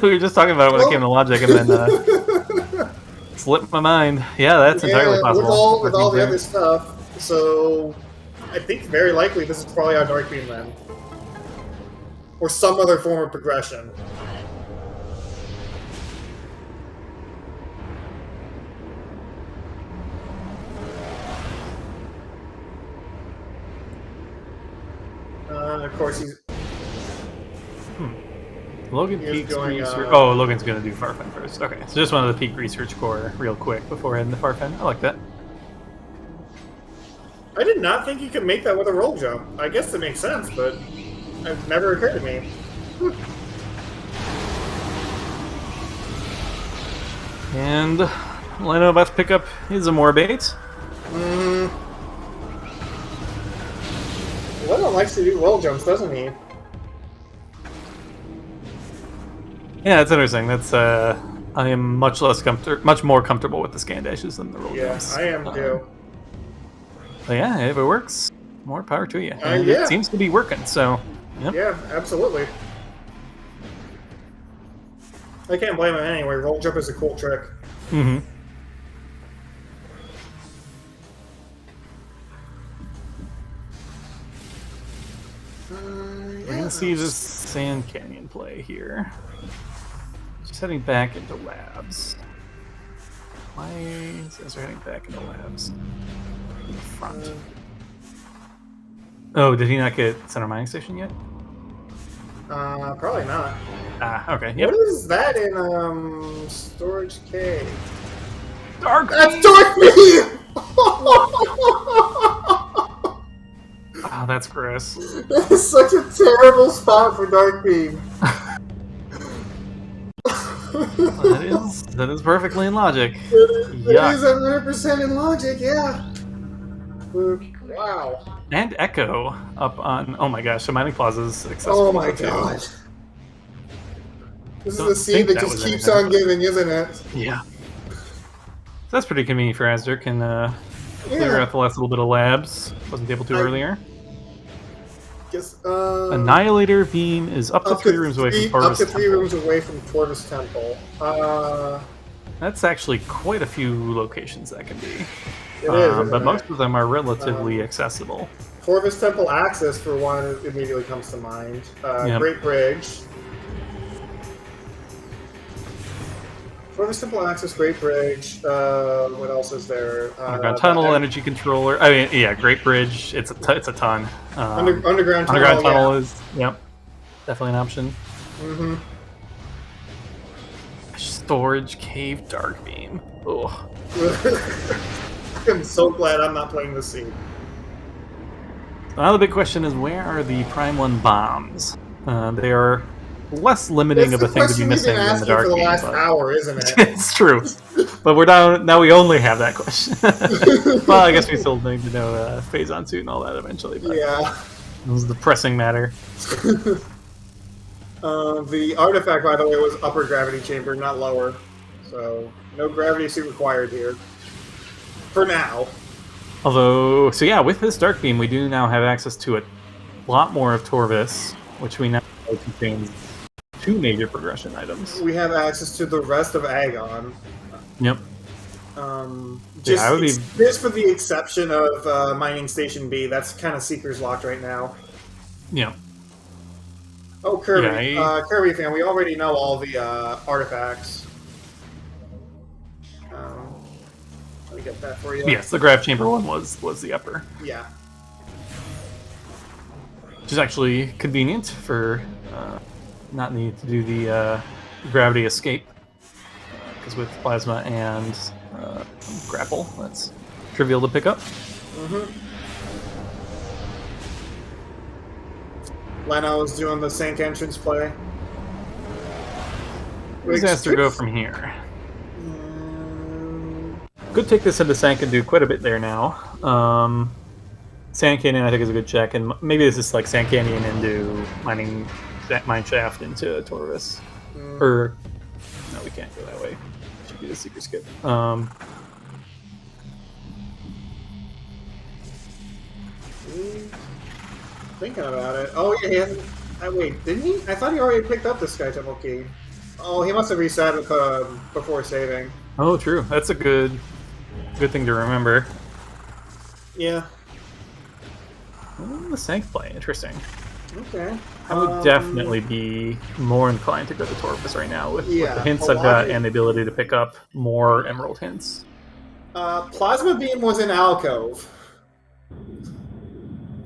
A: We were just talking about it when it came to logic, and then slipped my mind. Yeah, that's entirely possible.
B: With all the other stuff. So I think very likely this is probably our Dark Beam then, or some other form of progression. Of course, he's.
A: Logan peaks research. Oh, Logan's gonna do Farfen first. Okay, so just wanted to peek research core real quick before heading to Farfen. I like that.
B: I did not think you could make that with a roll jump. I guess that makes sense, but it never occurred to me.
A: And Leno about to pick up his Amore bait.
B: Leno likes to do roll jumps, doesn't he?
A: Yeah, that's interesting. That's I am much more comfortable with the scan dashes than the roll jumps.
B: Yeah, I am too.
A: But yeah, if it works, more power to you. And
B: yeah.
A: It seems to be working. So yep.
B: Yeah, absolutely. I can't blame him anyway. Roll jump is a cool trick.
A: Mm-hmm. We're gonna see this Sand Canyon play here. Just heading back into labs. Why is this heading back into labs? In the front. Oh, did he not get Center Mining Station yet?
B: Probably not.
A: Ah, okay. Yep.
B: What is that in Storage Cave?
A: Dark Beam!
B: That's Dark Beam!
A: Oh, that's gross.
B: That is such a terrible spot for Dark Beam.
A: That is perfectly in logic.
B: It is 100% in logic, yeah. Wow.
A: And Echo up on. Oh my gosh, the Mining Plaza is accessible.
B: Oh my god. This is a seed that just keeps on giving, isn't it?
A: Yeah. So that's pretty convenient for Azure. Can clear out the last little bit of labs. Wasn't able to earlier.
B: Guess,
A: Annihilator Beam is up to 3 rooms away from Torvis
B: Up to 3 rooms away from Torvis Temple.
A: That's actually quite a few locations that can be.
B: It is,
A: but most of them are relatively accessible.
B: Torvis Temple access, for one, immediately comes to mind. Great Bridge. Torvis Temple access, Great Bridge. What else is there?
A: Underground Tunnel, Energy Controller. I mean, yeah, Great Bridge. It's a ton.
B: Underground Tunnel.
A: Underground Tunnel is definitely an option.
B: Mm-hmm.
A: Storage Cave Dark Beam. Ugh.
B: I'm so glad I'm not playing this scene.
A: Now the big question is, where are the Prime 1 bombs? They are less limiting of a thing to be missing than the Dark Beam.
B: For the last hour, isn't it?
A: It's true. But we're down now. We only have that question. Well, I guess we still need to know phase-on suit and all that eventually. But
B: yeah.
A: This is the pressing matter.
B: The artifact, by the way, was upper gravity chamber, not lower. So no gravity suit required here. For now.
A: Although, so yeah, with this Dark Beam, we do now have access to a lot more of Torvis, which we now know contains 2 major progression items.
B: We have access to the rest of Agon.
A: Yep.
B: Just for the exception of Mining Station B, that's kind of Seeker's locked right now.
A: Yeah.
B: Oh, Kirby. Kirby fan, we already know all the artifacts. Let me get that for you.
A: Yes, the Grav Chamber one was the upper.
B: Yeah.
A: Which is actually convenient for not need to do the gravity escape. Because with plasma and grapple, that's trivial to pick up.
B: Leno's doing the sink entrance play.
A: Where does Aster go from here? Could take this into Sank and do quite a bit there now. Sand Canyon, I think, is a good check, and maybe this is like Sand Canyon into mine shaft into Torvis. Or no, we can't go that way. Should be the secret skip.
B: Thinking about it. Oh yeah, he hasn't. Wait, didn't he? I thought he already picked up the Sky Temple key. Oh, he must have reset it before saving.
A: Oh, true. That's a good thing to remember.
B: Yeah.
A: The Sank play, interesting.
B: Okay.
A: I would definitely be more inclined to go to Torvis right now with the hints
B: Oh,
A: I've got and the ability to pick up more Emerald hints.
B: Plasma Beam was in Alcove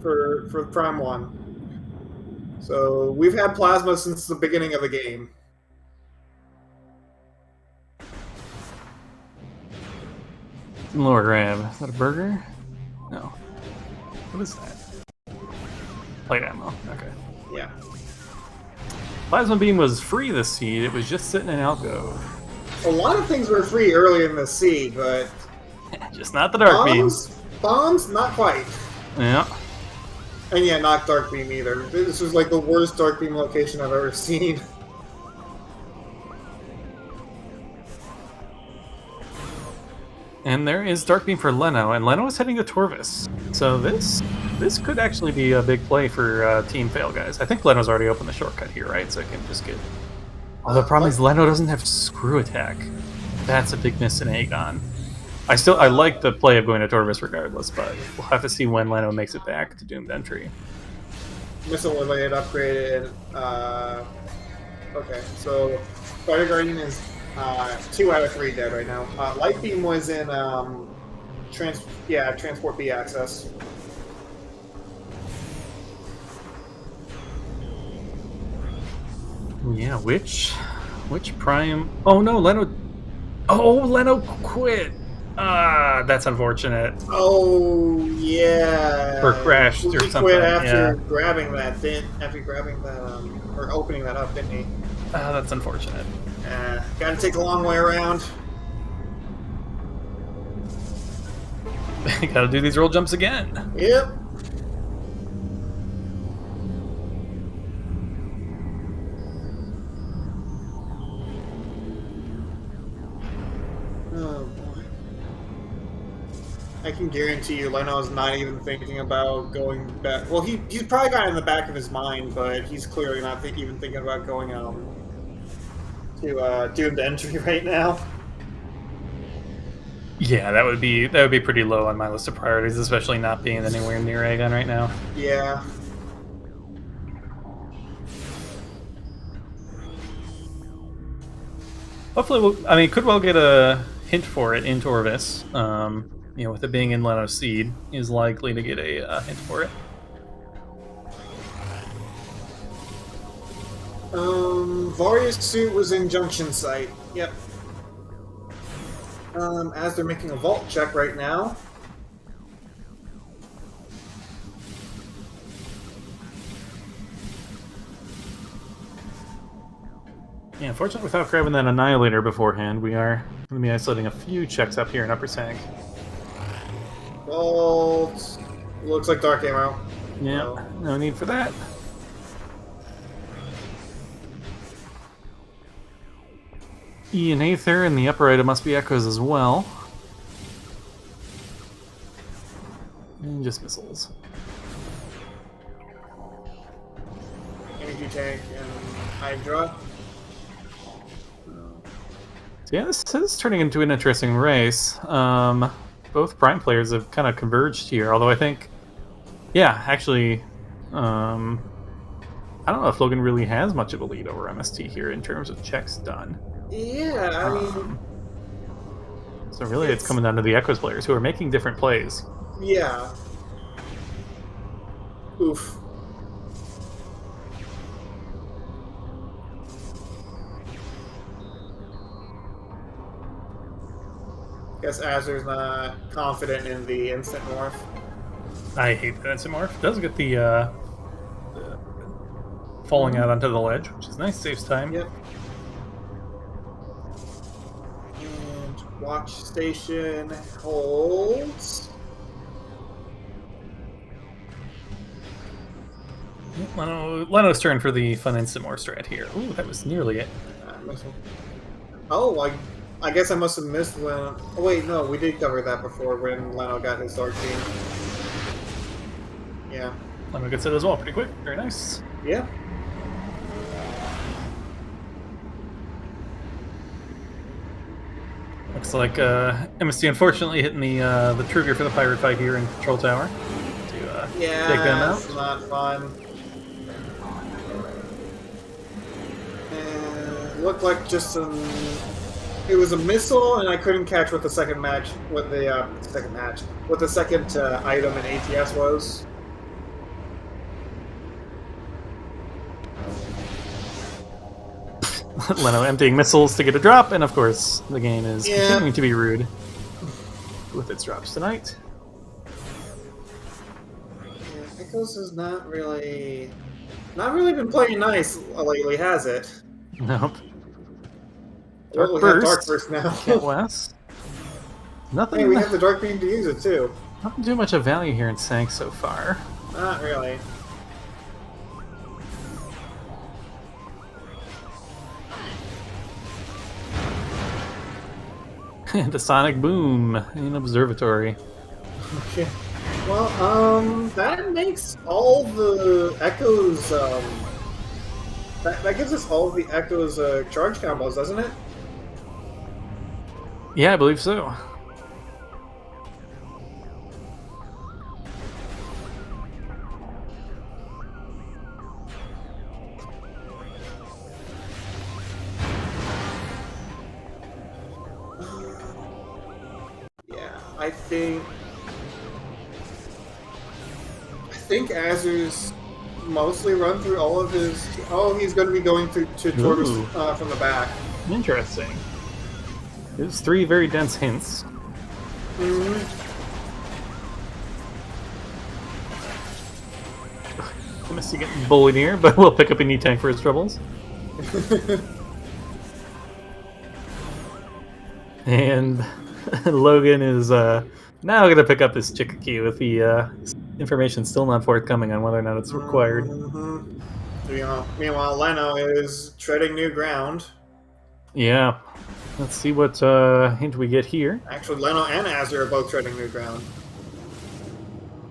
B: for Prime 1. So we've had Plasma since the beginning of the game.
A: Lower grab. Is that a burger? No. What is that? Plate ammo. Okay.
B: Yeah.
A: Plasma Beam was free this seed. It was just sitting in Alcove.
B: A lot of things were free early in the seed, but
A: just not the Dark
B: Beams. Bombs, not quite.
A: Yeah.
B: And yeah, not Dark Beam either. This was like the worst Dark Beam location I've ever seen.
A: And there is Dark Beam for Leno, and Leno is heading to Torvis. So this could actually be a big play for Team FhailGuys. I think Leno's already opened the shortcut here, right? So I can just get... Although the problem is Leno doesn't have Screw Attack. That's a big miss in Aegon. I like the play of going to Torvis regardless, but we'll have to see when Leno makes it back to Doomed Entry.
B: Missile related upgraded. Okay, so Fire Guardian is 2 out of 3 dead right now. Light Beam was in Transport B access.
A: Yeah, which Prime? Oh no, Leno. Oh, Leno quit. That's unfortunate.
B: Oh yeah.
A: Or crashed or something.
B: He quit after grabbing that. Or opening that up, didn't he?
A: That's unfortunate.
B: Gotta take a long way around.
A: Gotta do these roll jumps again.
B: Yep. Oh boy. I can guarantee you Leno's not even thinking about going back. Well, he's probably got it in the back of his mind, but he's clearly not even thinking about going to Doomed Entry right now.
A: Yeah, that would be pretty low on my list of priorities, especially not being anywhere near Aegon right now.
B: Yeah.
A: Hopefully, could well get a hint for it in Torvis. With it being in Leno's Seed, is likely to get a hint for it.
B: Various suit was in Junction Site. Yep. As they're making a vault check right now.
A: Yeah, unfortunately, without grabbing that Annihilator beforehand, we are going to be isolating a few checks up here in Upper Sank.
B: Vault. Looks like Dark Ammo.
A: Yeah, no need for that. E and Aether, and the upper item must be Echoes as well. And just missiles.
B: Energy tank and Hydra.
A: So yeah, this is turning into an interesting race. Both Prime players have kind of converged here, although I think... Yeah, actually... I don't know if Logan really has much of a lead over MST here in terms of checks done.
B: Yeah, I mean...
A: So really it's coming down to the Echoes players who are making different plays.
B: Yeah. Oof. Guess Azur's not confident in the instant morph.
A: I hate that instant morph. It does get the falling out onto the ledge, which is nice. Saves time.
B: Yep. And watch station holds.
A: Leno's turn for the fun instant morph strat here. Ooh, that was nearly it.
B: Oh, I guess I must have missed when. Oh wait, no, we did cover that before when Leno got his Dark Beam. Yeah.
A: Leno gets it as well, pretty quick. Very nice.
B: Yeah.
A: Looks like MST unfortunately hitting the trigger for the pirate fight here in Control Tower to take them out.
B: It's not fun. And looked like just some. It was a missile, and I couldn't catch what the second match, what the second item in ATS was.
A: Leno emptying missiles to get a drop, and of course the game is continuing to be rude with its drops tonight.
B: Yeah, Echoes has not really been playing nice lately, has it?
A: Nope.
B: Well, we have Dark Burst now.
A: Can't West. Nothing.
B: Hey, we have the Dark Beam to use it too.
A: Nothing too much of value here in Sank so far.
B: Not really.
A: The Sonic Boom in Observatory.
B: Okay. Well, that makes all the Echoes, that gives us all the Echoes, charge combos, doesn't it?
A: Yeah, I believe so.
B: Yeah, I think Azur's mostly run through all of his. Oh, he's going to be going to Torvus from the back.
A: Interesting. There's 3 very dense hints. I must be getting bullied here, but we'll pick up any tank for his troubles. And Logan is now going to pick up this Chikaki with the information still not forthcoming on whether or not it's required.
B: Meanwhile, Leno is treading new ground.
A: Yeah. Let's see what hint we get here.
B: Actually, Leno and Azur are both treading new ground.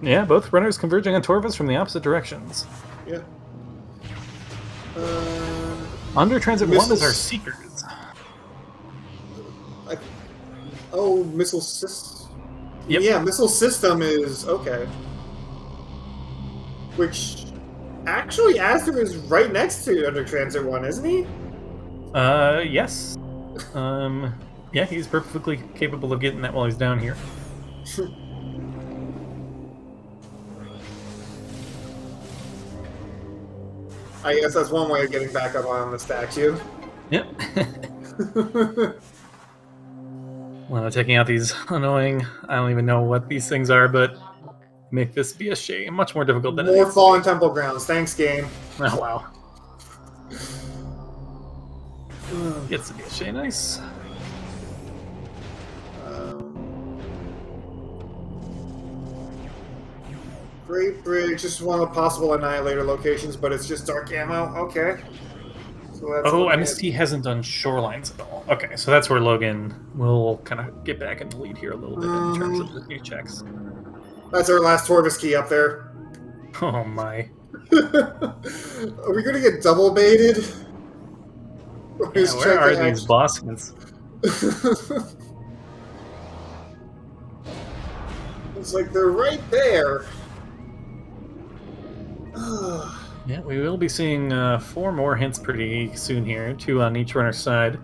A: Yeah, both runners converging on Torvus from the opposite directions.
B: Yeah.
A: Under Transit 1 is our Seekers.
B: Missile system.
A: Yep.
B: Yeah, missile system is okay. Which, actually, Azur is right next to Under Transit 1, isn't he?
A: Yes. Yeah, he's perfectly capable of getting that while he's down here.
B: I guess that's one way of getting back up on the statue.
A: Yep. Well, taking out these annoying, I don't even know what these things are, but make this be a shame. Much more difficult than
B: More Fallen Temple Grounds. Thanks, game.
A: Oh, wow. Gets to be a shame. Nice.
B: Great Bridge is one of the possible Annihilator locations, but it's just dark ammo. Okay. So that's
A: MST hasn't done shorelines at all. Okay, so that's where Logan will kind of get back in the lead here a little bit in terms of the new checks.
B: That's our last Torvus key up there.
A: Oh my.
B: Are we going to get double baited?
A: Yeah, where are these boss hints?
B: It's like they're right there.
A: Yeah, we will be seeing 4 more hints pretty soon here, 2 on each runner's side.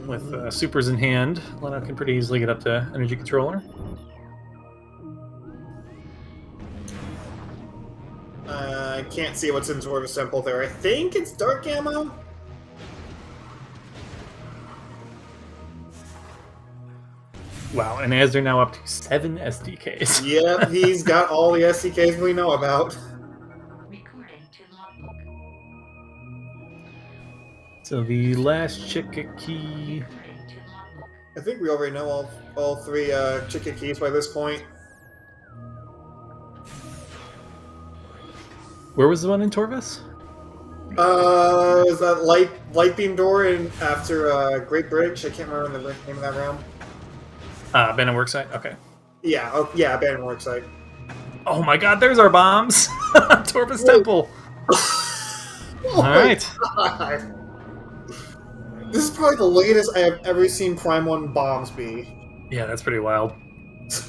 A: With supers in hand, Leno can pretty easily get up to Energy Controller.
B: I can't see what's in Torvus Temple there. I think it's dark ammo.
A: Wow, and as they're now up to 7 SDKs.
B: Yep, he's got all the SDKs we know about.
A: So the last Chica key.
B: I think we already know all three Chica keys by this point.
A: Where was the one in Torvis?
B: Is that light beam door in after Great Bridge? I can't remember the name of that realm.
A: Abandoned Worksite? Okay.
B: Yeah, oh, yeah, abandoned worksite.
A: Oh my god, there's our bombs! Torvis Temple!
B: Oh
A: Alright.
B: God. This is probably the latest I have ever seen Prime 1 bombs be.
A: Yeah, that's pretty wild. So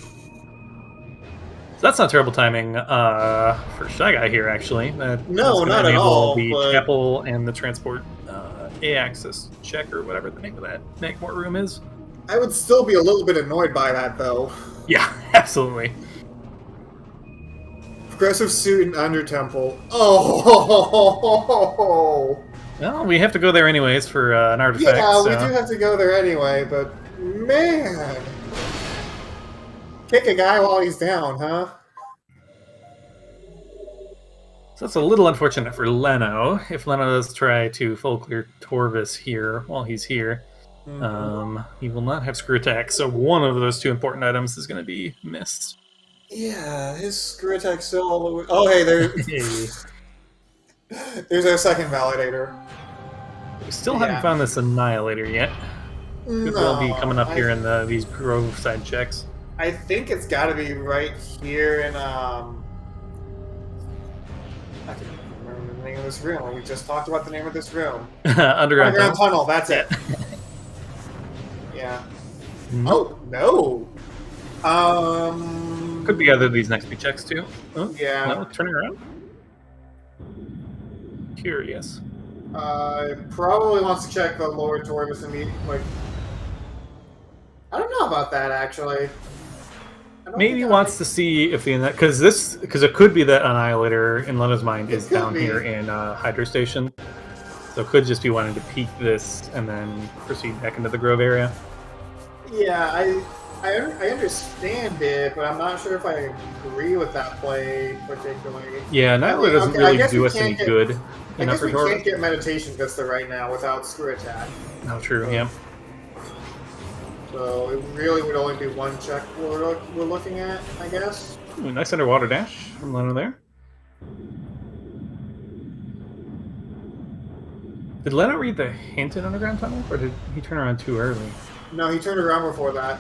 A: that's not terrible timing for Shy Guy here, actually.
B: No,
A: that's
B: not at
A: enable
B: all,
A: the
B: but-
A: chapel and the transport A-access check, or whatever the name of that Magmort room is.
B: I would still be a little bit annoyed by that, though.
A: Yeah, absolutely.
B: Progressive suit in Under Temple. Oh!
A: Well, we have to go there anyways for an artifact.
B: Yeah,
A: so.
B: we do have to go there anyway, but man, kick a guy while he's down, huh?
A: So that's a little unfortunate for Leno. If Leno does try to full clear Torvis here while he's here, he will not have screw attack. So one of those two important items is going to be missed.
B: Yeah, his screw attack's still all the way. Oh, hey, there's our second validator.
A: We still haven't found this annihilator yet. Could well be coming up here in these Grove side checks.
B: I think it's got to be right here in I can't remember the name of this room. We just talked about the name of this room.
A: Underground
B: tunnel. That's it. Yeah.
A: Nope.
B: Oh no.
A: Could be either of these next few checks too. Oh,
B: yeah.
A: No, turning around. Curious.
B: Probably wants to check the lower Torvis and like. I don't know about that actually.
A: Maybe wants to see if the because it could be that Annihilator in Lena's mind is down here in Hydro Station, so it could just be wanting to peek this and then proceed back into the Grove area.
B: Yeah, I understand it, but I'm not sure if I agree with that play particularly.
A: Yeah, Annihilator doesn't really do us any good.
B: I guess we can't get Meditation Vista right now without Screw Attack.
A: Oh, true. Yeah.
B: So it really would only be one check we're looking at, I guess.
A: Ooh, nice underwater dash from Leno there. Did Leno read the hint in Underground Tunnel, or did he turn around too early?
B: No, he turned around before that.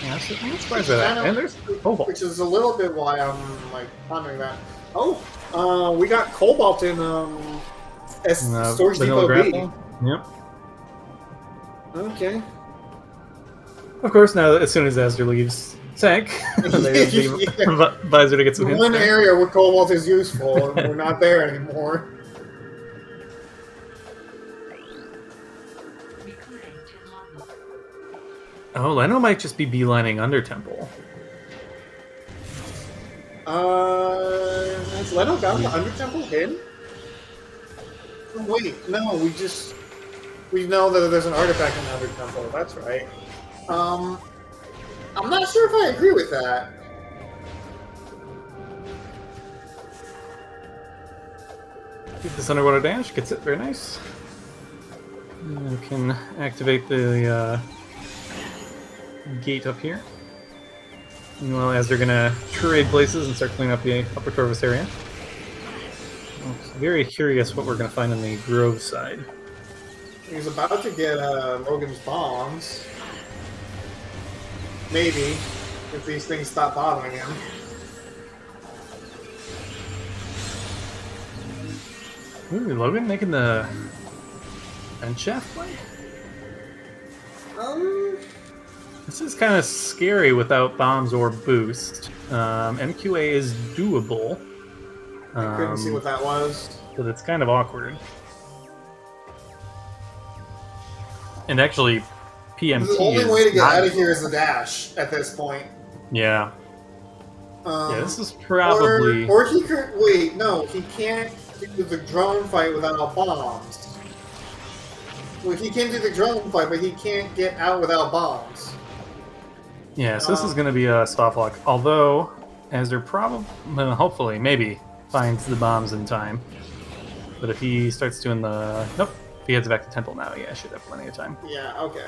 A: Yeah, I'm surprised by that. And there's Cobalt.
B: Which is a little bit why I'm like pondering that. Oh, we got Cobalt in Storage Depot B.
A: Yep.
B: Okay.
A: Of course, now as soon as Astor leaves Tank, they the visor to get some hints.
B: One area where Cobalt is useful, and we're not there anymore.
A: Oh, Leno might just be beelining Under Temple.
B: Has Leno gotten the Under Temple hidden? Wait, no, we know that there's an artifact in the Under Temple. That's right. I'm not sure if I agree with that.
A: Keep this underwater dash, gets it very nice. And we can activate the gate up here. Meanwhile, as they're gonna trade places and start cleaning up the upper Torvis area. I'm very curious what we're gonna find on the Grove side.
B: He's about to get Logan's bombs. Maybe, if these things stop bothering him.
A: Ooh, Logan making the vent shaft play? This is kind of scary without bombs or boost. MQA is doable.
B: I couldn't see what that was.
A: But it's kind of awkward. And actually, PMT
B: The only way to get out of here is the dash at this point.
A: Yeah. Yeah, this is probably...
B: Or he could... Wait, no, he can't do the drone fight without bombs. Well, he can do the drone fight, but he can't get out without bombs.
A: Yeah, so this is going to be a soft lock. Although, as they're probably, hopefully, maybe finds the bombs in time. But if he starts doing the nope, if he heads back to temple now, yeah, should have plenty of time.
B: Yeah. Okay.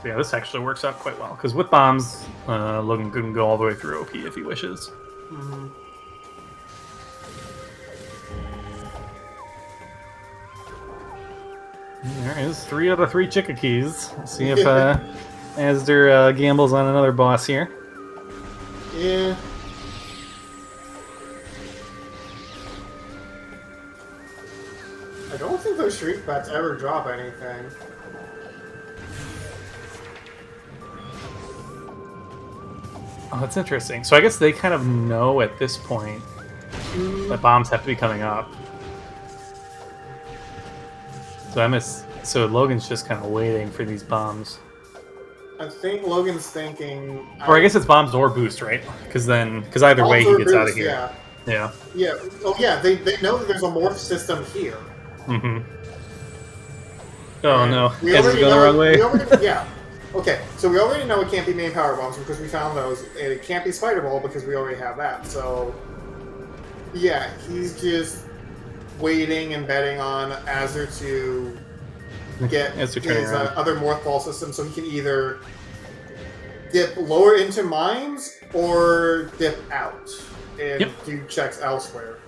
A: So yeah, this actually works out quite well because with bombs, Logan can go all the way through OP if he wishes.
B: Mm-hmm.
A: There is 3 out of 3 Chickakees. Let's see if Asder gambles on another boss here.
B: Yeah. I don't think those shriek bats ever drop anything.
A: Oh, that's interesting. So I guess they kind of know at this point that bombs have to be coming up. So Logan's just kind of waiting for these bombs.
B: I think Logan's thinking...
A: Or I guess it's bombs or boost, right? Because either way he gets out of here.
B: Yeah.
A: Yeah.
B: Yeah. Oh, yeah. They know that there's a morph system here.
A: Mm-hmm. Oh,
B: And
A: no.
B: We
A: Guess it's
B: already
A: going
B: know,
A: the wrong way.
B: Yeah. Okay, so we already know it can't be main power bombs because we found those. It can't be spider ball because we already have that. So, yeah, he's just waiting and betting on Azur to get his other morph ball system so he can either dip lower into mines or dip out and do checks elsewhere.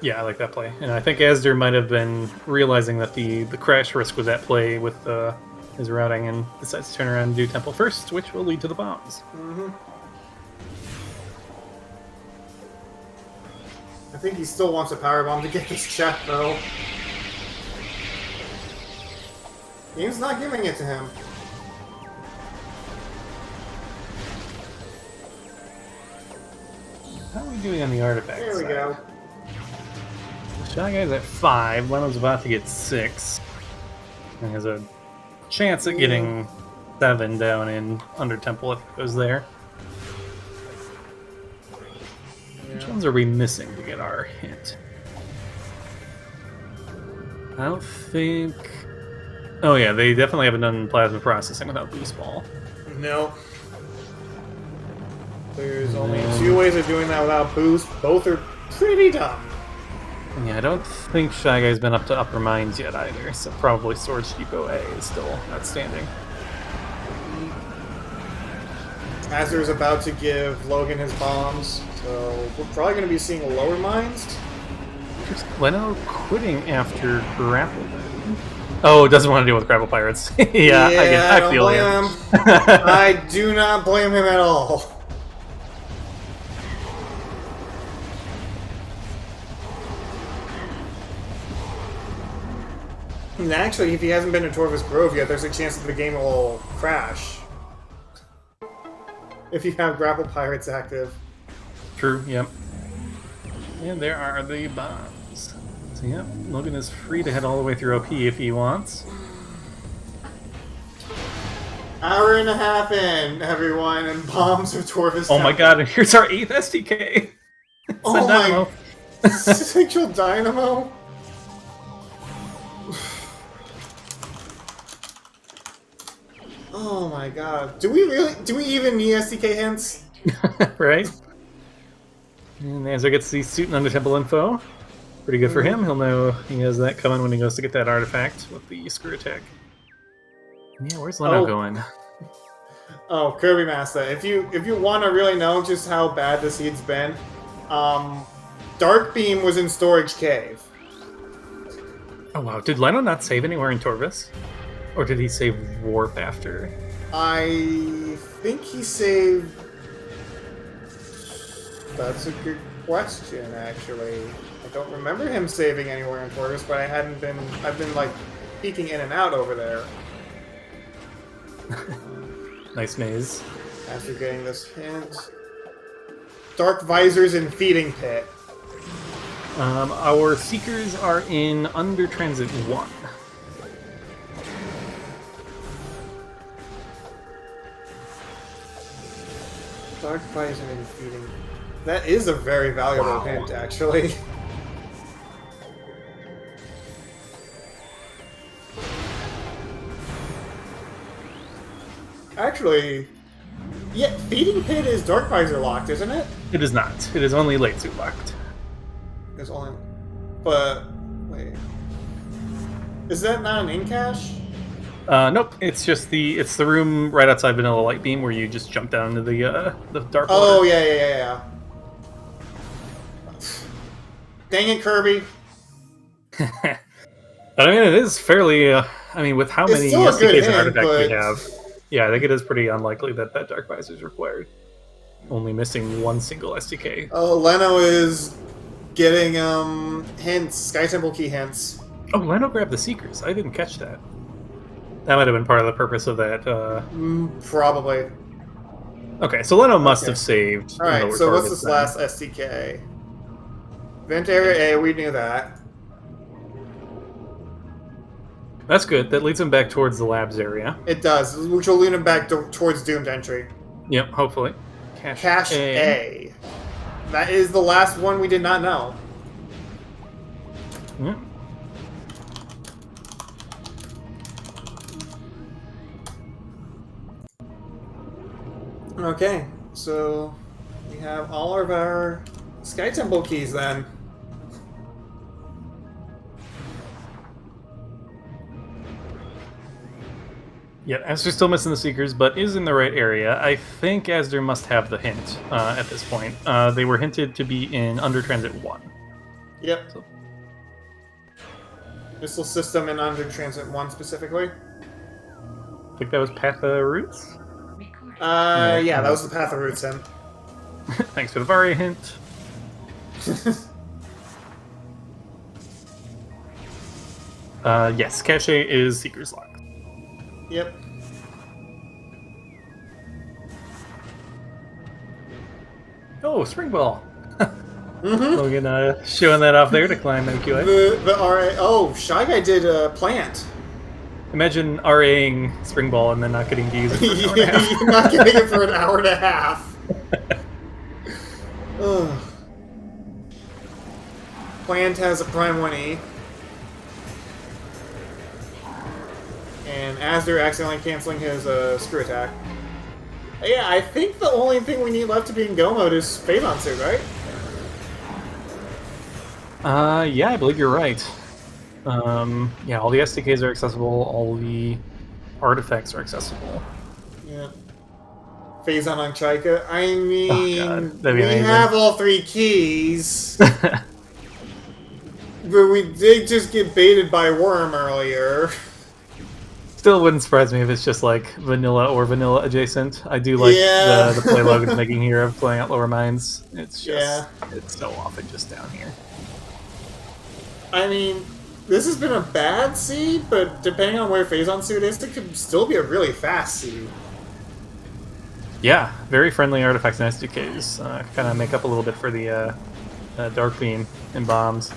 A: Yeah, I like that play. And I think Asder might have been realizing that the crash risk was at play with his routing and decides to turn around and do temple first, which will lead to the bombs.
B: Mm-hmm. I think he still wants a power bomb to get this check, though. Game's not giving it to him.
A: How are we doing on the artifact
B: There we go.
A: Shy Guy's at 5. Leno's about to get 6. And has a chance at getting 7 down in under temple if it goes there. Which ones are we missing to get our hit? I don't think... Oh yeah, they definitely haven't done plasma processing without boost ball.
B: No. There's only 2 ways of doing that without boost. Both are pretty dumb.
A: Yeah, I don't think Shy Guy's been up to upper mines yet either, so probably Storage Depot A is still outstanding.
B: Azur's about to give Logan his bombs, so we're probably going to be seeing lower mines.
A: Leno quitting after grapple. Oh, doesn't want to deal with grapple pirates. Yeah, I feel him.
B: I do not blame him at all. And actually, if he hasn't been to Torvus Grove yet, there's a chance that the game will crash. If you have grapple pirates active.
A: True, yep. And there are the bombs. So yep, Logan is free to head all the way through OP if he wants.
B: Hour and a half in, everyone, and bombs of Torvus.
A: Oh my god, and here's our 8th SDK!
B: Oh my... Central Dynamo? Oh my god. Do we even need SDK hints?
A: Right? And Azur gets the suit and under temple info. Pretty good for him. He'll know he has that coming when he goes to get that artifact with the screw attack. Yeah, where's Leno going?
B: Oh, Kirby Master. If you want to really know just how bad the seed's been, Dark Beam was in Storage Cave.
A: Oh wow, did Leno not save anywhere in Torvus? Or did he save Warp after?
B: I think he saved... That's a good question, actually. I don't remember him saving anywhere in Torvus, but I've been, like, peeking in and out over there.
A: Nice maze.
B: After getting this hint... Dark Visors and Feeding Pit.
A: Our Seekers are in Under Transit 1.
B: Dark Visor and Feeding... That is a very valuable hint, actually. actually... Yeah, Feeding Pit is Dark Visor locked, isn't it?
A: It is not. It is only late suit locked.
B: There's only... But... Wait... Is that not an in-cache?
A: Nope. It's just the room right outside Vanilla Light Beam where you just jump down into the dark
B: Oh,
A: water.
B: yeah. Dang it, Kirby.
A: But I mean, it is fairly. I mean, with how many
B: still a good
A: SDKs and
B: hint,
A: artifacts
B: but-
A: we have, yeah, I think it is pretty unlikely that Dark Visor is required. Only missing one single SDK.
B: Oh, Leno is getting hints, Sky Temple key hints.
A: Oh, Leno grabbed the Seekers. I didn't catch that. That might have been part of the purpose of that.
B: Probably.
A: Okay, so Leno must have saved.
B: All right.
A: lower
B: So what's
A: targets
B: this
A: then.
B: last SDK? Vent Area A. We knew that.
A: That's good. That leads him back towards the labs area.
B: It does, which will lead him back towards Doomed Entry.
A: Yep, hopefully.
B: Cache A. That is the last one we did not know.
A: Yep.
B: Okay, so we have all of our Sky Temple keys then.
A: Yeah, Astor's still missing the Seekers, but is in the right area. I think Astor must have the hint at this point. They were hinted to be in Under Transit 1.
B: Yep.
A: So-
B: Missile system in Under Transit 1 specifically.
A: I think that was Path of Roots.
B: Yeah, that was the Path of Roots hint.
A: Thanks for the Varia hint. Yes, Cache is Seekers locked.
B: Yep.
A: Oh, Spring Ball. Logan showing that off there to climb MQA.
B: The RA. Oh, Shy Guy did Plant.
A: Imagine RAing Spring Ball and then not getting to use it for an hour and a half.
B: You're not getting it for an hour and a half. Ugh. Plant has a Prime 1E. And Asder accidentally canceling his screw attack. Yeah, I think the only thing we need left to be in go mode is Phazon Suit, right?
A: Yeah, I believe you're right. Yeah, all the SDKs are accessible, all the artifacts are accessible.
B: Yeah. Phazon on Chika. I mean,
A: God, that'd be
B: we
A: amazing.
B: have all three keys. But we did just get baited by Worm earlier.
A: Still wouldn't surprise me if it's just like vanilla or vanilla adjacent. I do like the play Logan's making here of playing out lower mines. It's just, it's so often just down here.
B: I mean, this has been a bad seed, but depending on where Phazon Suit is, it could still be a really fast seed.
A: Yeah, very friendly artifacts and SDKs. Kind of make up a little bit for the Dark Beam and bombs.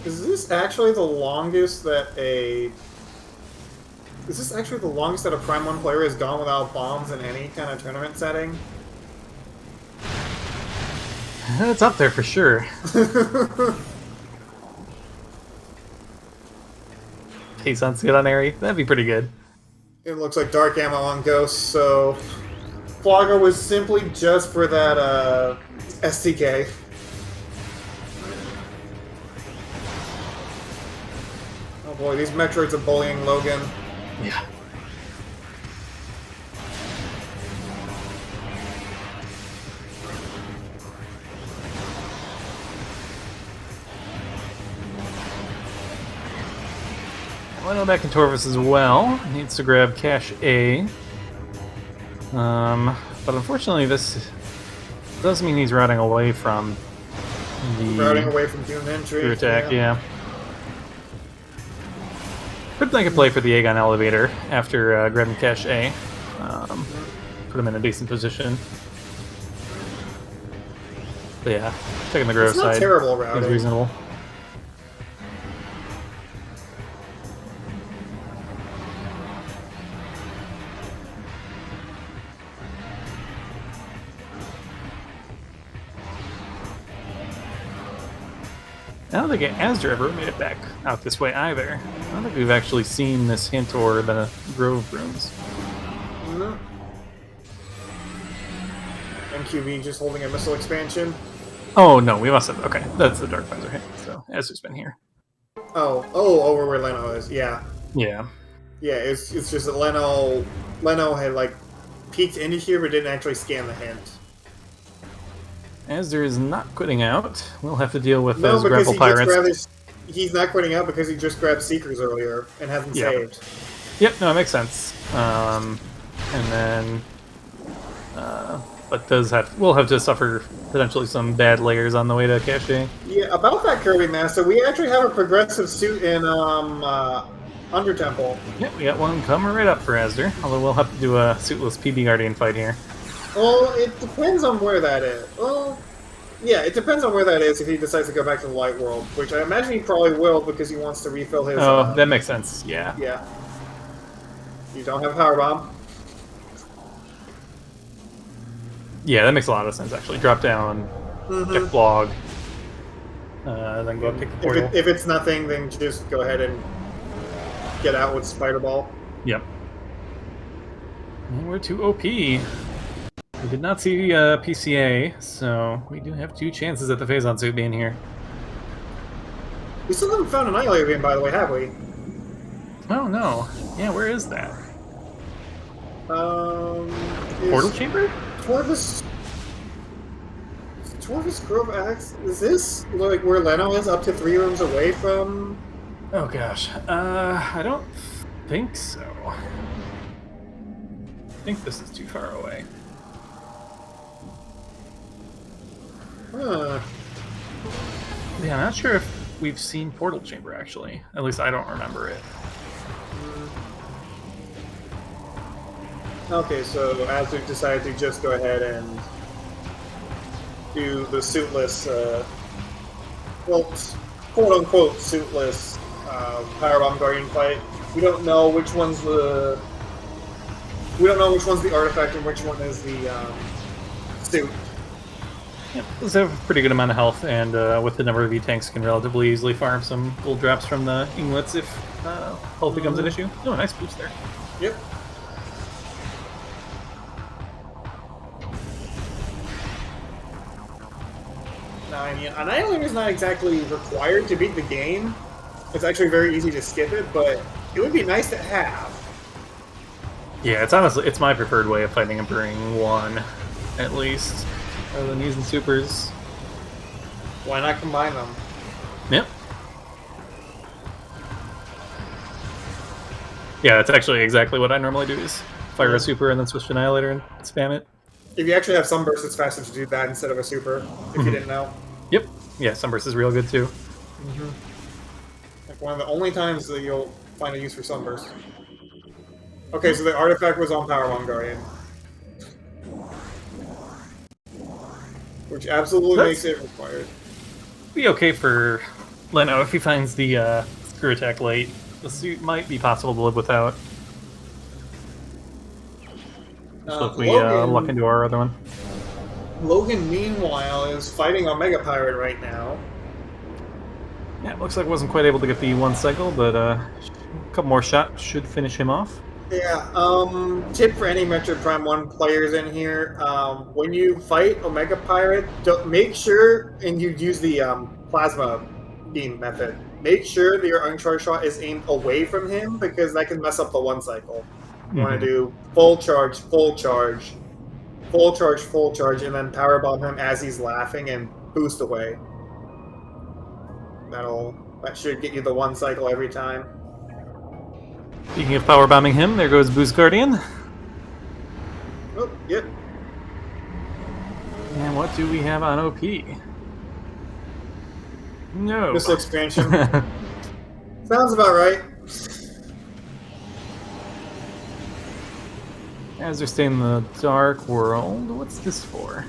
B: Is this actually the longest that a... Is this actually the longest that a Prime 1 player has gone without bombs in any kind of tournament setting?
A: It's up there for sure. Phazon Suit on Airy, that'd be pretty good.
B: It looks like Dark Ammo on Ghost, so... Flogger was simply just for that STK. Oh boy, these Metroids are bullying Logan.
A: Yeah. Leno back in Torvis as well. Needs to grab Cache A. But unfortunately this does mean he's routing away from the
B: Routing away from Doom Entry.
A: crew attack, yeah. Could make a play for the Aegon elevator after grabbing Cache A. Put him in a decent position. But yeah, taking the Grove
B: It's not
A: side
B: terrible
A: seems
B: routing.
A: reasonable. don't think Asdra ever made it back out this way either. I don't think we've actually seen this hint or the Grove rooms.
B: No. MQV just holding a missile expansion.
A: Oh no, we must have. Okay, that's the Dark Visor hint. So Asdra's been here.
B: Oh, over where Leno is. Yeah.
A: Yeah.
B: Yeah, it's just that Leno had like peeked into here but didn't actually scan the hint.
A: Asdra is not quitting out. We'll have to deal with
B: No,
A: those
B: because
A: grapple pirates.
B: he's not quitting out because he just grabbed Seekers earlier and hasn't saved.
A: Yep, no, it makes sense. And then, but we'll have to suffer potentially some bad layers on the way to Cache.
B: Yeah, about that Kirby Master, we actually have a progressive suit in Undertemple.
A: Yep, we got one coming right up for Asdra. Although we'll have to do a suitless PB Guardian fight here.
B: Well, it depends on where that is. Well, yeah, it depends on where that is if he decides to go back to the Light World, which I imagine he probably will because he wants to refill his...
A: Oh, that makes sense, yeah.
B: Yeah. You don't have a Power Bomb.
A: Yeah, that makes a lot of sense, actually. Drop down, check blog, then go up pick the portal.
B: If it's nothing, then just go ahead and get out with Spider Ball.
A: Yep. And we're too OP. We did not see PCA, so we do have 2 chances at the Phazon suit being here.
B: We still haven't found an Annihilator game, by the way, have we?
A: Oh, no. Yeah, where is that? Portal Chamber?
B: Torvis Grove Axe? Is this like where Leno is, up to 3 rooms away from?
A: Oh gosh, I don't think so. I think this is too far away.
B: Huh.
A: Yeah, I'm not sure if we've seen Portal Chamber actually. At least I don't remember it.
B: Okay, so as we've decided to just go ahead and do the suitless, well, quote-unquote suitless Powerbomb Guardian fight. We don't know which one's the... We don't know which one's the artifact and which one is the suit.
A: Yep, those have a pretty good amount of health, and with the number of V-Tanks can relatively easily farm some gold drops from the inglets if health becomes an issue. Oh, nice boost there.
B: Yep. I mean, Annihilator is not exactly required to beat the game. It's actually very easy to skip it, but it would be nice to have.
A: Yeah, it's my preferred way of fighting and bringing 1, at least, rather than using supers.
B: Why not combine them?
A: Yep. Yeah, that's actually exactly what I normally do, is fire a super and then switch to Annihilator and spam it.
B: If you actually have Sunburst, it's faster to do that instead of a super, if you didn't know.
A: Yep. Yeah, Sunburst is real good too.
B: Like one of the only times that you'll find a use for Sunburst. Okay, so the artifact was on Powerbomb Guardian. Which absolutely makes it required.
A: Be okay for Leno if he finds the screw attack late. The suit might be possible to live without. So if we luck into our other one.
B: Logan, meanwhile, is fighting Omega Pirate right now.
A: Yeah, it looks like I wasn't quite able to get the 1 cycle, but a couple more shots should finish him off.
B: Yeah, tip for any Metroid Prime 1 players in here, when you fight Omega Pirate, make sure, and you use the plasma beam method, make sure that your uncharged shot is aimed away from him, because that can mess up the 1 cycle. You want to do full charge, full charge, full charge, full charge, and then power bomb him as he's laughing and boost away. That should get you the 1 cycle every time.
A: Speaking of power bombing him, there goes Boost Guardian.
B: Oh, yep.
A: And what do we have on OP? No.
B: Missile expansion. Sounds about right.
A: As they're staying in the Dark World, what's this for?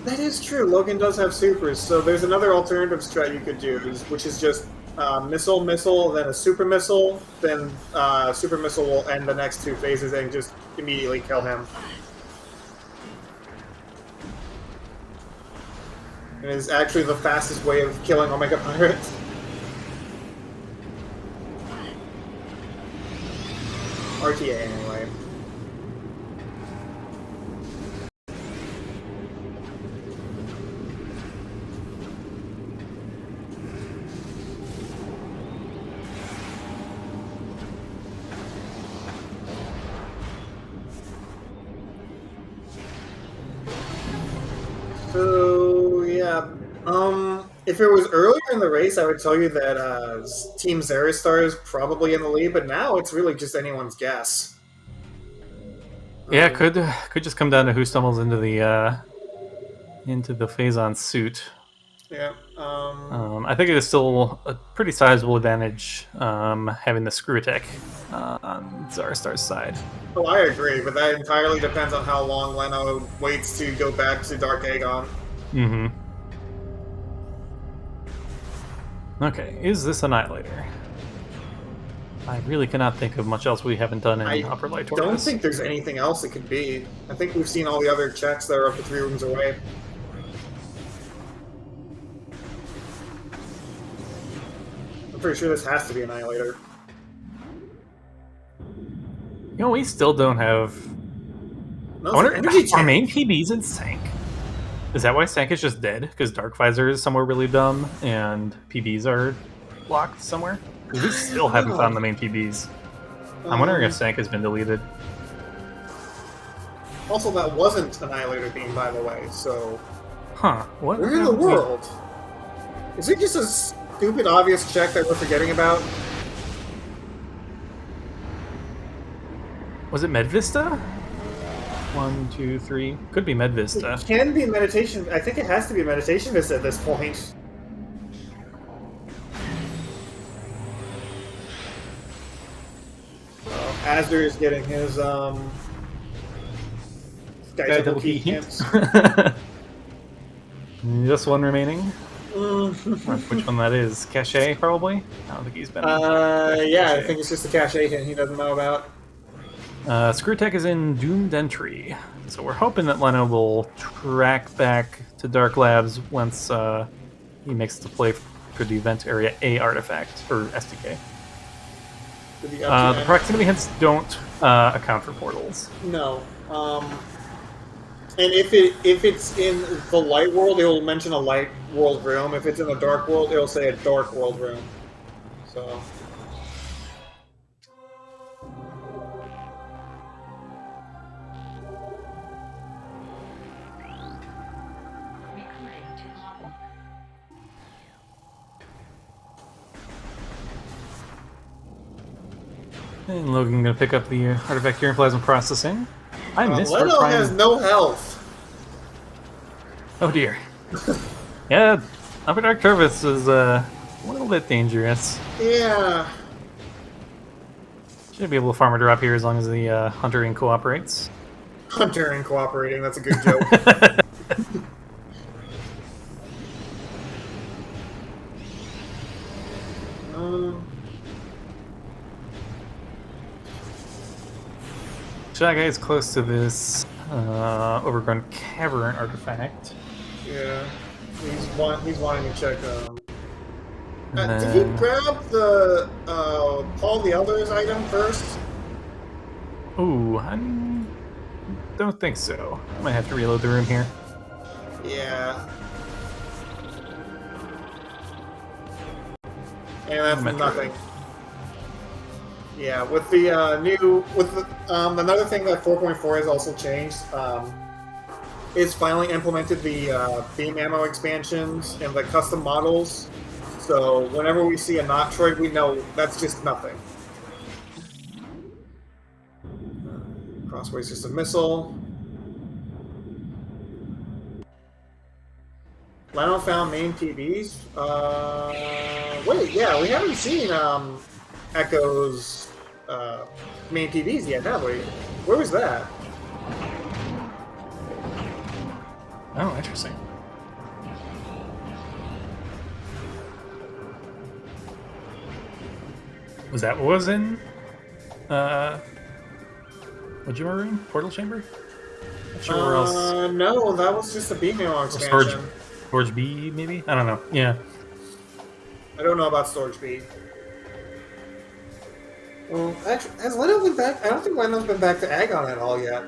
B: That is true. Logan does have supers, so there's another alternative strat you could do, which is just missile, then a super missile, then super missile will end the next 2 phases and just immediately kill him. and is actually the fastest way of killing Omega Pirates. RTA, anyway. So yeah, if it was earlier in the race, I would tell you that Team Zaristar is probably in the lead, but now it's really just anyone's guess.
A: Yeah, could just come down to who stumbles into the Phazon suit.
B: Yeah.
A: I think it is still a pretty sizable advantage having the screw attack on Zaristar's side.
B: Oh, I agree, but that entirely depends on how long Leno waits to go back to Dark Aegon.
A: Mm-hmm. Okay, is this Annihilator? I really cannot think of much else we haven't done in Upper Light Tortoise.
B: I don't think there's anything else it could be. I think we've seen all the other checks that are up to 3 rooms away. I'm pretty sure this has to be Annihilator.
A: You know, we still don't have...
B: No,
A: I wonder,
B: energy
A: our main PB's in Sank. Is that why Sank is just dead? Because Dark Visor is somewhere really dumb, and PBs are blocked somewhere? Because we still haven't found the main PBs. I'm wondering if Sank has been deleted.
B: Also, that wasn't Annihilator Beam, by the way, so...
A: Huh. What?
B: Where in the world? Is it just a stupid, obvious check that we're forgetting about?
A: Was it Medvista? 1, 2, 3. Could be Medvista.
B: It can be Meditation. I think it has to be Meditation Vista at this point. Azure is getting his Sky Double Key hints.
A: Just one remaining. Which one that is? Cache, probably? I don't think he's been.
B: Yeah, I think it's just a Cache hint he doesn't know about.
A: Screw Tech is in Doomed Entry, so we're hoping that Leno will track back to Dark Labs once he makes the play for the Event Area A artifact, or SDK. The proximity hints don't account for portals.
B: No. And if it's in the light world, it will mention a light world room. If it's in the dark world, it'll say a dark world room. So.
A: And Logan gonna pick up the artifact here in plasma processing. I missed
B: Leno has no health.
A: Oh dear. Yeah, Upper Dark Tortoise is a little bit dangerous.
B: Yeah.
A: Should be able to farm a drop here as long as the Hunter Inn cooperates.
B: Hunter Inn cooperating, that's a good joke.
A: Shy Guy is close to this overgrown cavern artifact.
B: Yeah, he's wanting to check.
A: And
B: Did he grab the Paul the Elder's item first?
A: Ooh, I don't think so. I might have to reload the room here.
B: Yeah. And that's
A: Metroid.
B: nothing. Yeah, with the another thing that 4.4 has also changed, is finally implemented the beam ammo expansions and the custom models. So whenever we see a Metroid, we know that's just nothing. Crossway's just a missile. Leno found main PBs. Wait, yeah, we haven't seen Echo's main PBs yet, have we? Where was that?
A: Oh, interesting. Was that what was in Majima room? Portal chamber? Not sure where else.
B: No, that was just a beam ammo expansion.
A: Storage. Storage B, maybe? I don't know. Yeah.
B: I don't know about Storage B. Well, actually, has Leno been back? I don't think Leno's been back to Agon at all yet.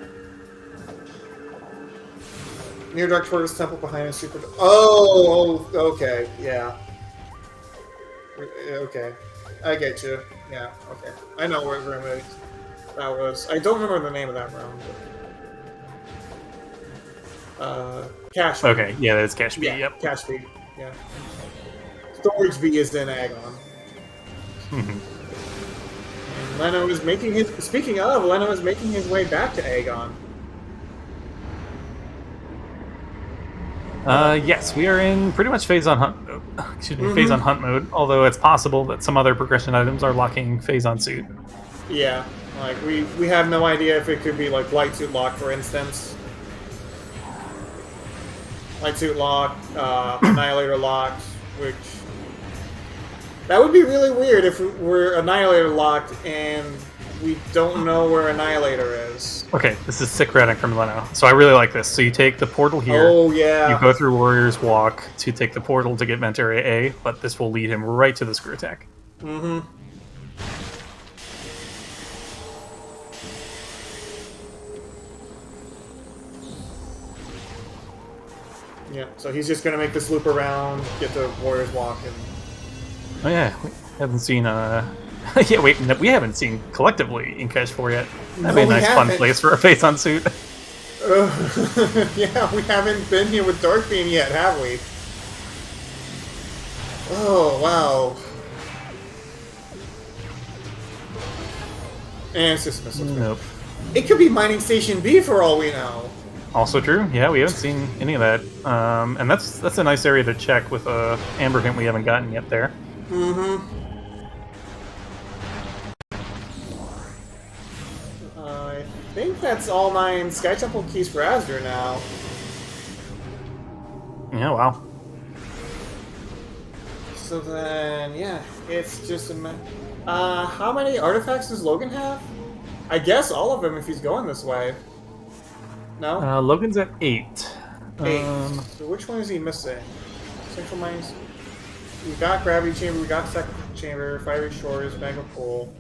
B: Near Dark Tortoise Temple behind a super... Oh, okay, yeah. Okay. I get you. Yeah, okay. I know what room that was. I don't remember the name of that room. Cash B.
A: Okay, yeah, that's Cash B,
B: Yeah,
A: yep.
B: Cash B. Yeah. Storage B is in Agon. And Leno is making his... Speaking of, Leno is making his way back to Agon.
A: Yes, we are in pretty much phase on hunt mode. Excuse me, phase on hunt mode. Although it's possible that some other progression items are locking phase on suit.
B: Yeah, like we have no idea if it could be like light suit lock, for instance. Light suit lock, annihilator lock, which that would be really weird if we're annihilator locked and we don't know where annihilator is.
A: Okay, this is sick writing from Leno. So I really like this. So you take the portal here.
B: Oh yeah.
A: You go through Warrior's Walk to take the portal to get Vent Area A, but this will lead him right to the screw attack.
B: Mm-hmm. Yeah, so he's just gonna make this loop around, get the Warrior's Walk, and...
A: Oh yeah, we haven't seen, yeah, wait, we haven't seen collectively in Cash 4 yet. That'd be a nice fun place for a face on suit.
B: Yeah, we haven't been here with Dark Beam yet, have we? Oh, wow. And it's just missile.
A: Nope.
B: It could be Mining Station B for all we know.
A: Also true. Yeah, we haven't seen any of that. And that's a nice area to check with a Amber hint we haven't gotten yet there.
B: Mm-hmm. I think that's all 9 Sky Temple keys for Asdor now.
A: Yeah, wow.
B: So then, yeah, it's just a... how many artifacts does Logan have? I guess all of them if he's going this way. No?
A: Logan's at 8.
B: 8. So which one is he missing? Central Mines. We got Gravity Chamber, we got Second Chamber, Fiery Shores, Magma Pool.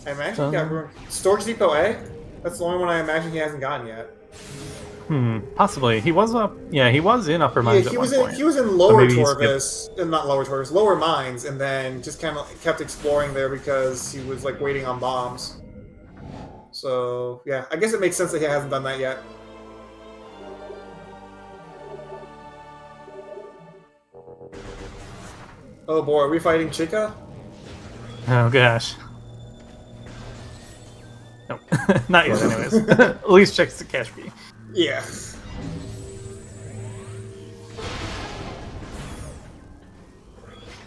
B: I imagine he got Storage Depot A? That's the only one I imagine he hasn't gotten yet.
A: Possibly. He was up. Yeah, he was in Upper Mines.
B: Yeah,
A: at one point.
B: He was in Lower Torvis, not Lower Torvis, Lower Mines, and then just kind of kept exploring there because he was like waiting on bombs. So yeah, I guess it makes sense that he hasn't done that yet. Oh boy, are we fighting Chica?
A: Oh gosh. Nope. Not yet, anyways. At least checks the Cash B.
B: Yeah.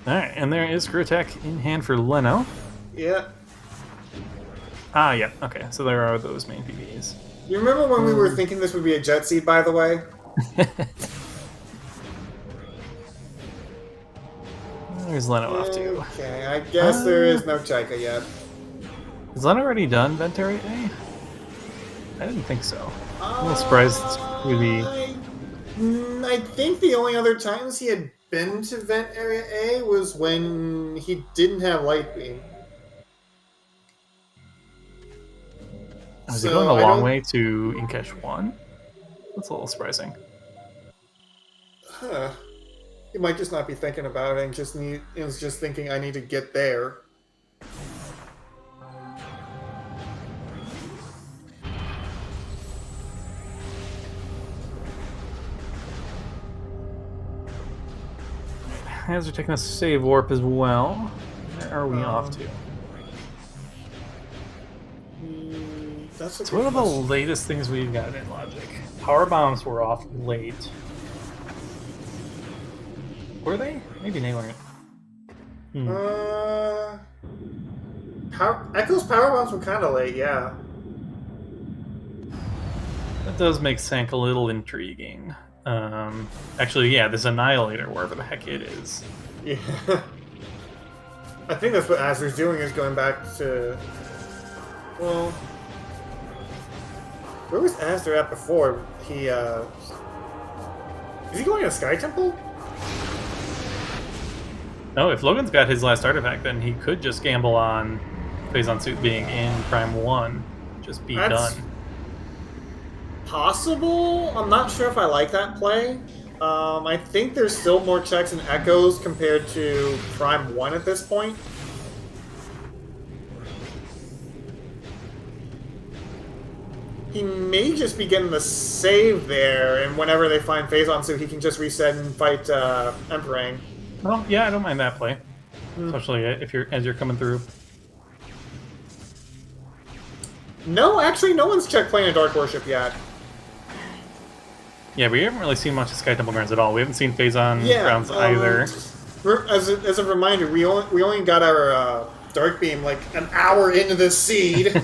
A: Alright, and there is Screw Attack in hand for Leno.
B: Yeah.
A: Ah, yeah. Okay, so there are those main PvEs.
B: You remember when we were thinking this would be a Jet Seed, by the way?
A: There's Leno off too.
B: Okay, I guess there is no Chica yet.
A: Has Leno already done Vent Area A? I didn't think so. I'm a little surprised we'd be...
B: I think the only other times he had been to Vent Area A was when he didn't have Light Beam.
A: Was he going a long way to Inkesh 1? That's a little surprising.
B: Huh. He might just not be thinking about it and is just thinking, I need to get there.
A: As we're taking a save warp as well. Where are we off to?
B: That's
A: So what are the latest things we've got in Logic? Power bombs were off late. Were they? Maybe they weren't.
B: Echo's power bombs were kind of late, yeah.
A: That does make Sank a little intriguing. Actually, yeah, this Annihilator, wherever the heck it is.
B: Yeah. I think that's what Azur's doing, is going back to... Well... Where was Azur at before he Is he going to Sky Temple?
A: No, if Logan's got his last artifact, then he could just gamble on Phazon Suit being in Prime 1. Just be
B: That's
A: done.
B: possible. I'm not sure if I like that play. I think there's still more checks and echoes compared to Prime 1 at this point. He may just be getting the save there, and whenever they find Phazon Suit, he can just reset and fight Emperang.
A: Well, yeah, I don't mind that play, especially if as you're coming through.
B: No, actually, no one's checked playing a Dark Worship yet.
A: Yeah, we haven't really seen much of Sky Temple grounds at all. We haven't seen Phazon grounds either.
B: As a reminder, we only got our Dark Beam like an hour into this seed.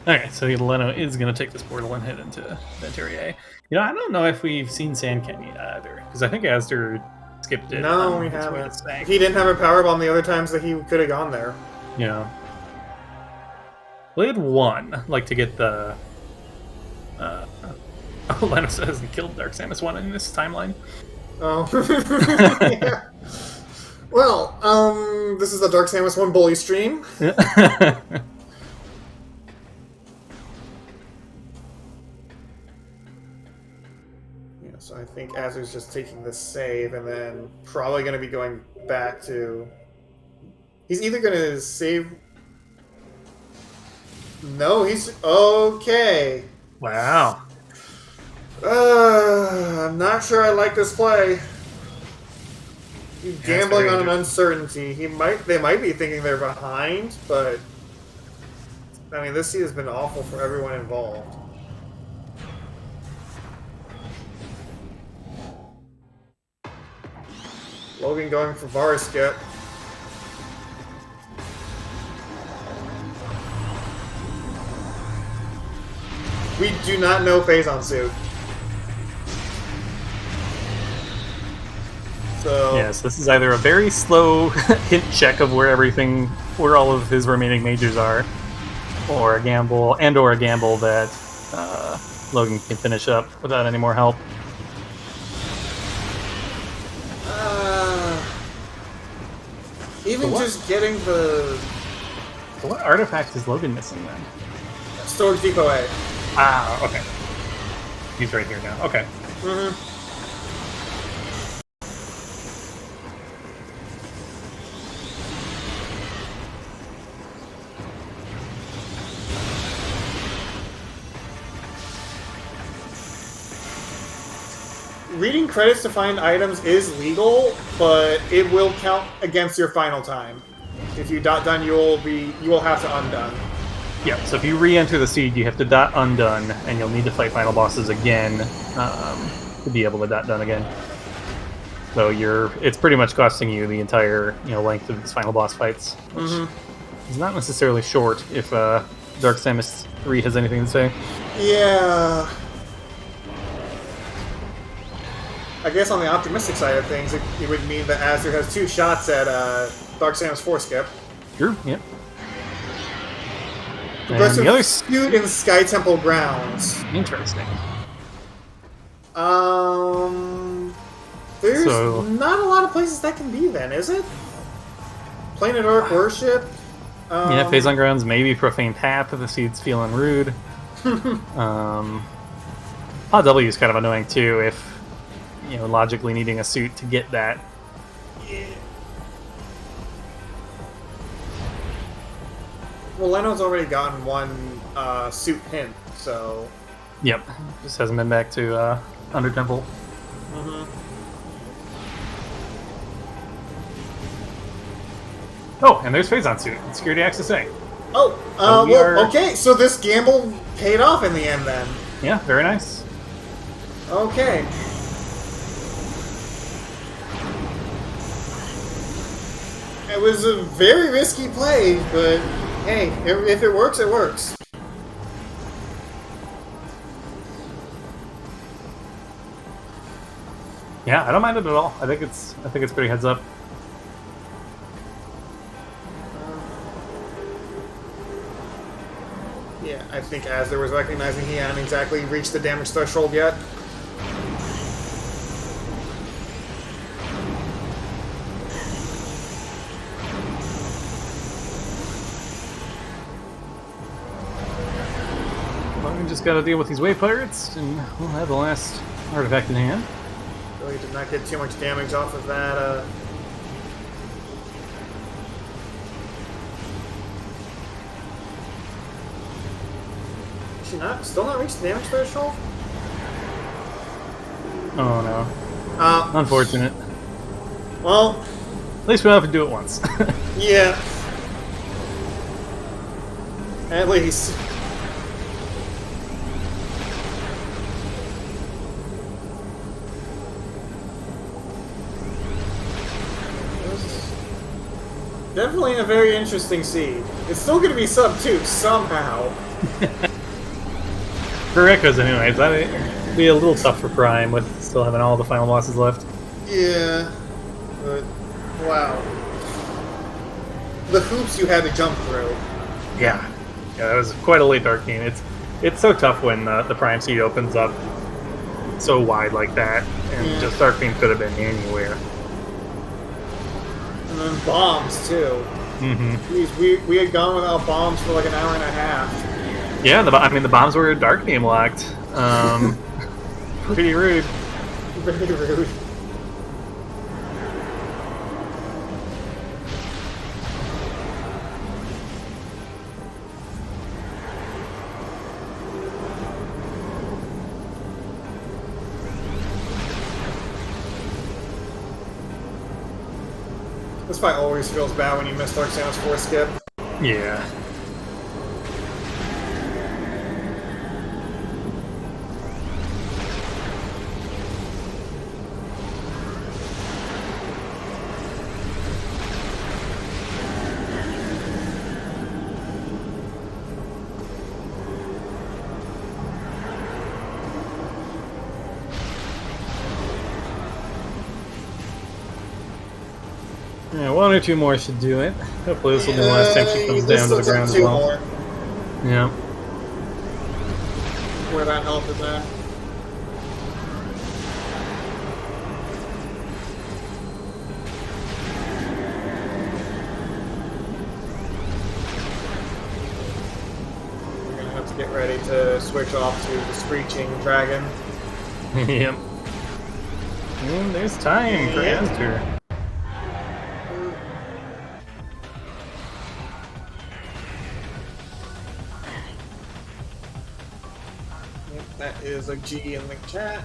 A: Okay, so Leno is going to take this portal and head into Venturier. You know, I don't know if we've seen Sand Canyon either, because I think Astor skipped it.
B: No, we haven't. He didn't have a power bomb the other times that he could have gone there.
A: Yeah. We had one, like, to get the... Leno hasn't killed Dark Samus 1 in this timeline.
B: Oh. Yeah. Well, this is the Dark Samus 1 bully stream.
A: Yeah.
B: So I think Azur's just taking the save and then probably going to be going back to... He's either going to save... No, he's... Okay.
A: Wow.
B: I'm not sure I like this play. He's gambling on an uncertainty. They might be thinking they're behind, but... I mean, this seed has been awful for everyone involved. Logan going for Variskip. We do not know Phazon Suit. So
A: yes, this is either a very slow hint check of where all of his remaining majors are, or a gamble that Logan can finish up without any more help.
B: Even just getting the...
A: What artifact is Logan missing then?
B: Storage Depot A.
A: Ah, okay. He's right here now. Okay.
B: Mm-hmm. Reading credits to find items is legal, but it will count against your final time. If you done, you will have to undone.
A: Yeah, so if you re-enter the seed, you have to dot undone, and you'll need to fight final bosses again to be able to dot done again. So it's pretty much costing you the entire length of these final boss fights, which is not necessarily short if Dark Samus 3 has anything to say.
B: Yeah. I guess on the optimistic side of things, it would mean that Azur has 2 shots at Dark Samus 4 skip.
A: Sure, yep.
B: Progressive the other Suit in Sky Temple grounds.
A: Interesting.
B: There's not a lot of places that can be then, is it? Planet Dark Worship.
A: Yeah, Phazon grounds, maybe Profane Path if the seed's feeling rude. Pod W is kind of annoying too if logically needing a suit to get that.
B: Yeah. Well, Leno's already gotten one suit hint, so...
A: Yep, just hasn't been back to Under Temple. Oh, and there's Phazon suit. Security access A.
B: Oh, okay, so this gamble paid off in the end then.
A: Yeah, very nice.
B: Okay. It was a very risky play, but hey, if it works, it works.
A: Yeah, I don't mind it at all. I think it's pretty heads up.
B: Yeah, I think Azur was recognizing he hadn't exactly reached the damage threshold yet.
A: just got to deal with these wave pirates, and we'll have the last artifact in hand.
B: Really did not get too much damage off of that. She still not reached the damage threshold?
A: Oh no. Unfortunate.
B: Well,
A: at least we don't have to do it once.
B: Yeah. At least. Definitely a very interesting seed. It's still going to be sub 2 somehow.
A: For Echoes, anyways, that'd be a little tough for Prime with still having all the final bosses left.
B: Yeah. But, wow. The hoops you had to jump through.
A: Yeah. Yeah, that was quite a late dark game. It's so tough when the Prime seed opens up so wide like that, and just Dark Beam could have been anywhere.
B: And then bombs, too.
A: Mm-hmm.
B: Jeez, we had gone without bombs for like an hour and a half.
A: Yeah, the bombs were Dark Beam locked. Pretty rude.
B: Very rude. This fight always feels bad when you miss Dark Samus 4 skip.
A: Yeah. Yeah, one or two more should do it. Hopefully this will be the last time she comes down to the ground as well.
B: More.
A: Yeah.
B: Where that health is at. We're gonna have to get ready to switch off to the Screeching Dragon.
A: Yep. And there's time for Astor.
B: That is a G in the chat.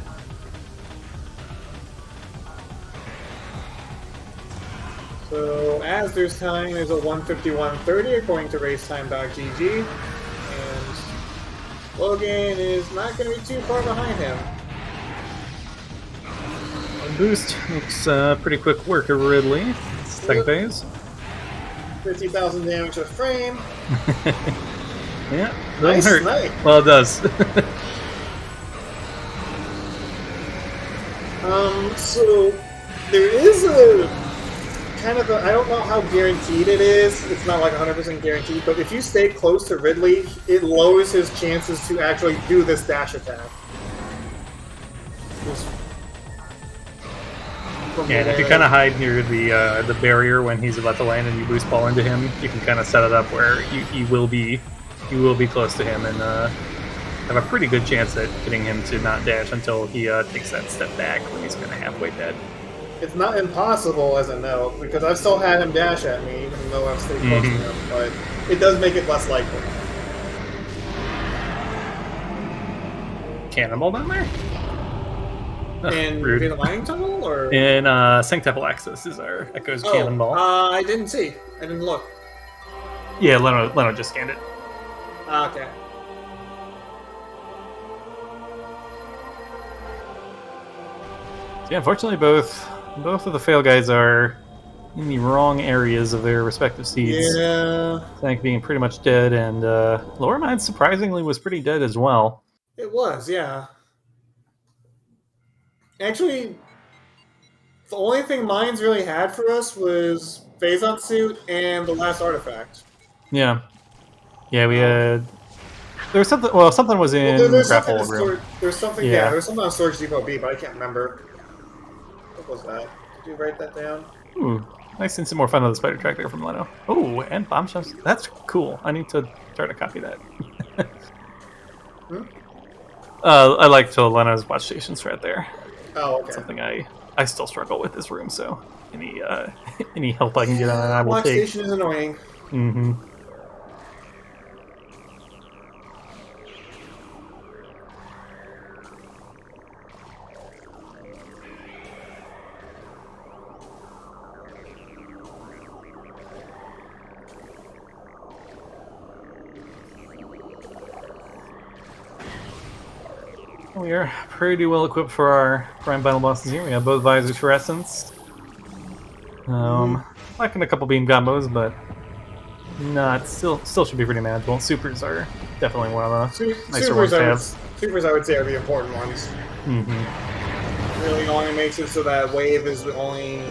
B: So Asder's time is a 1:51:30 according to racetime.gg, and Logan is not going to be too far behind him.
A: Boost looks pretty quick work of Ridley. Second phase.
B: 50,000 damage a frame.
A: Yeah, doesn't
B: Nice
A: hurt.
B: snipe.
A: Well, it does.
B: So there is a kind of I don't know how guaranteed it is. It's not like 100% guaranteed, but if you stay close to Ridley, it lowers his chances to actually do this dash attack.
A: Yeah, and if you kind of hide near the barrier when he's about to land and you boost ball into him, you can kind of set it up where you will be close to him and have a pretty good chance at getting him to not dash until he takes that step back when he's kind of halfway dead.
B: It's not impossible as a note, because I've still had him dash at me, even though I've stayed close to him, but it does make it less likely.
A: Cannonball down there?
B: In the mining tunnel, or
A: in Sanctemple Access is our Echo's Cannonball.
B: I didn't see. I didn't look.
A: Yeah, Leno just scanned it.
B: Okay.
A: So yeah, unfortunately, both of the PhailGuys are in the wrong areas of their respective seeds.
B: Yeah.
A: Tank being pretty much dead, and Lower Mine surprisingly was pretty dead as well.
B: It was, yeah. Actually, the only thing Mines really had for us was Phazon Suit and the last artifact.
A: Yeah. Yeah, we had... There was something... Well, something was in Grapple Room.
B: There's something, yeah, there's something on Storage Depot B, but I can't remember. What was that? Did you write that down?
A: Ooh, nice and some more fun of the spider track there from Leno. Oh, and bomb shells. That's cool. I need to try to copy that.
B: Hmm?
A: I like to Lena's watch station strat there.
B: Oh, okay.
A: Something I still struggle with this room, so any any help I can get on that,
B: Yeah,
A: I will
B: watch
A: take.
B: station is annoying.
A: Mm-hmm. We are pretty well equipped for our prime battle bosses here. We have both visors for essence. Lacking a couple beam combos, but not still should be pretty manageable. Supers are definitely one of the nicer ones to have.
B: Supers, I would say, are the important ones. Really only makes it so that wave is the only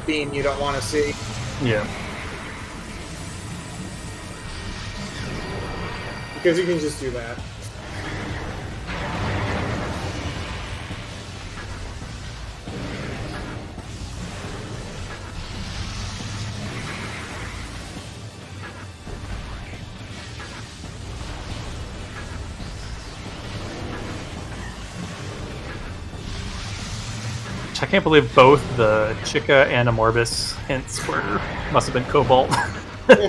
B: beam you don't want to see.
A: Yeah.
B: Because you can just do that.
A: I can't believe both the Chica and Amorbis hints must have been Cobalt.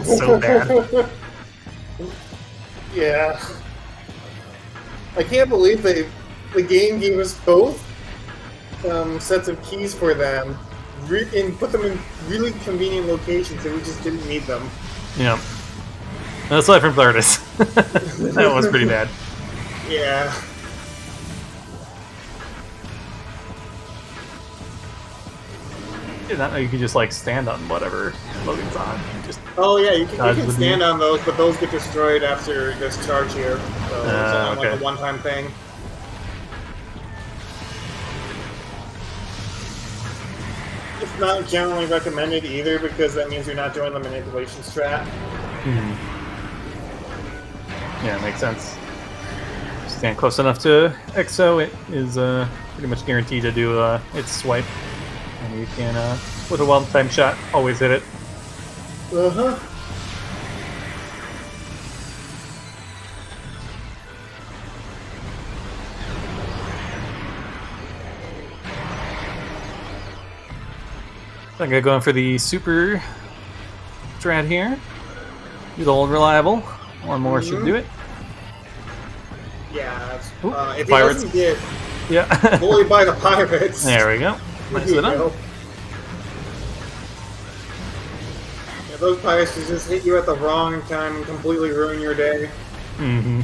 A: So bad.
B: Yeah. I can't believe the game gave us both sets of keys for them and put them in really convenient locations and we just didn't need them.
A: Yeah. Aside from Thardis. That was pretty bad.
B: Yeah.
A: Did not know you could just like stand on whatever Logan's on.
B: Oh yeah, you can stand on those, but those get destroyed after this charge here. So it's only like a one-time thing. It's not generally recommended either because that means you're not doing the manipulation strat.
A: Yeah, makes sense. Stand close enough to Exo, it is pretty much guaranteed to do its swipe. And you can, with a one-time shot, always hit it.
B: Uh-huh.
A: I'm gonna go in for the super strat here. Do the old reliable. One more should do it.
B: Yeah, that's,
A: Ooh,
B: if he
A: pirates.
B: doesn't get bullied by the pirates.
A: There we go. Nicely done.
B: Yeah, those pirates just hit you at the wrong time and completely ruin your day.
A: Mm-hmm.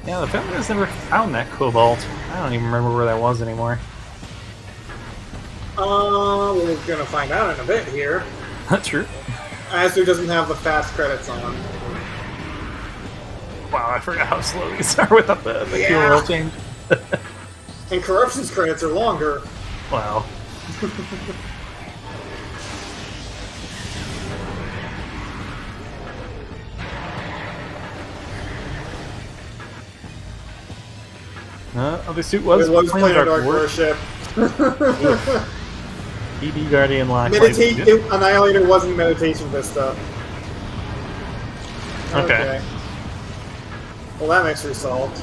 A: Yeah, the FailGuys never found that Cobalt. I don't even remember where that was anymore.
B: We're gonna find out in a bit here.
A: That's true.
B: Azure doesn't have the fast credits on.
A: Wow, I forgot how slow these are without the fuel oil change.
B: And Corruption's credits are longer.
A: Wow. Other suit was
B: Planar Dark Worship.
A: ED Guardian Lock.
B: Annihilator wasn't Meditation Vista.
A: Okay.
B: Well, that makes her solved.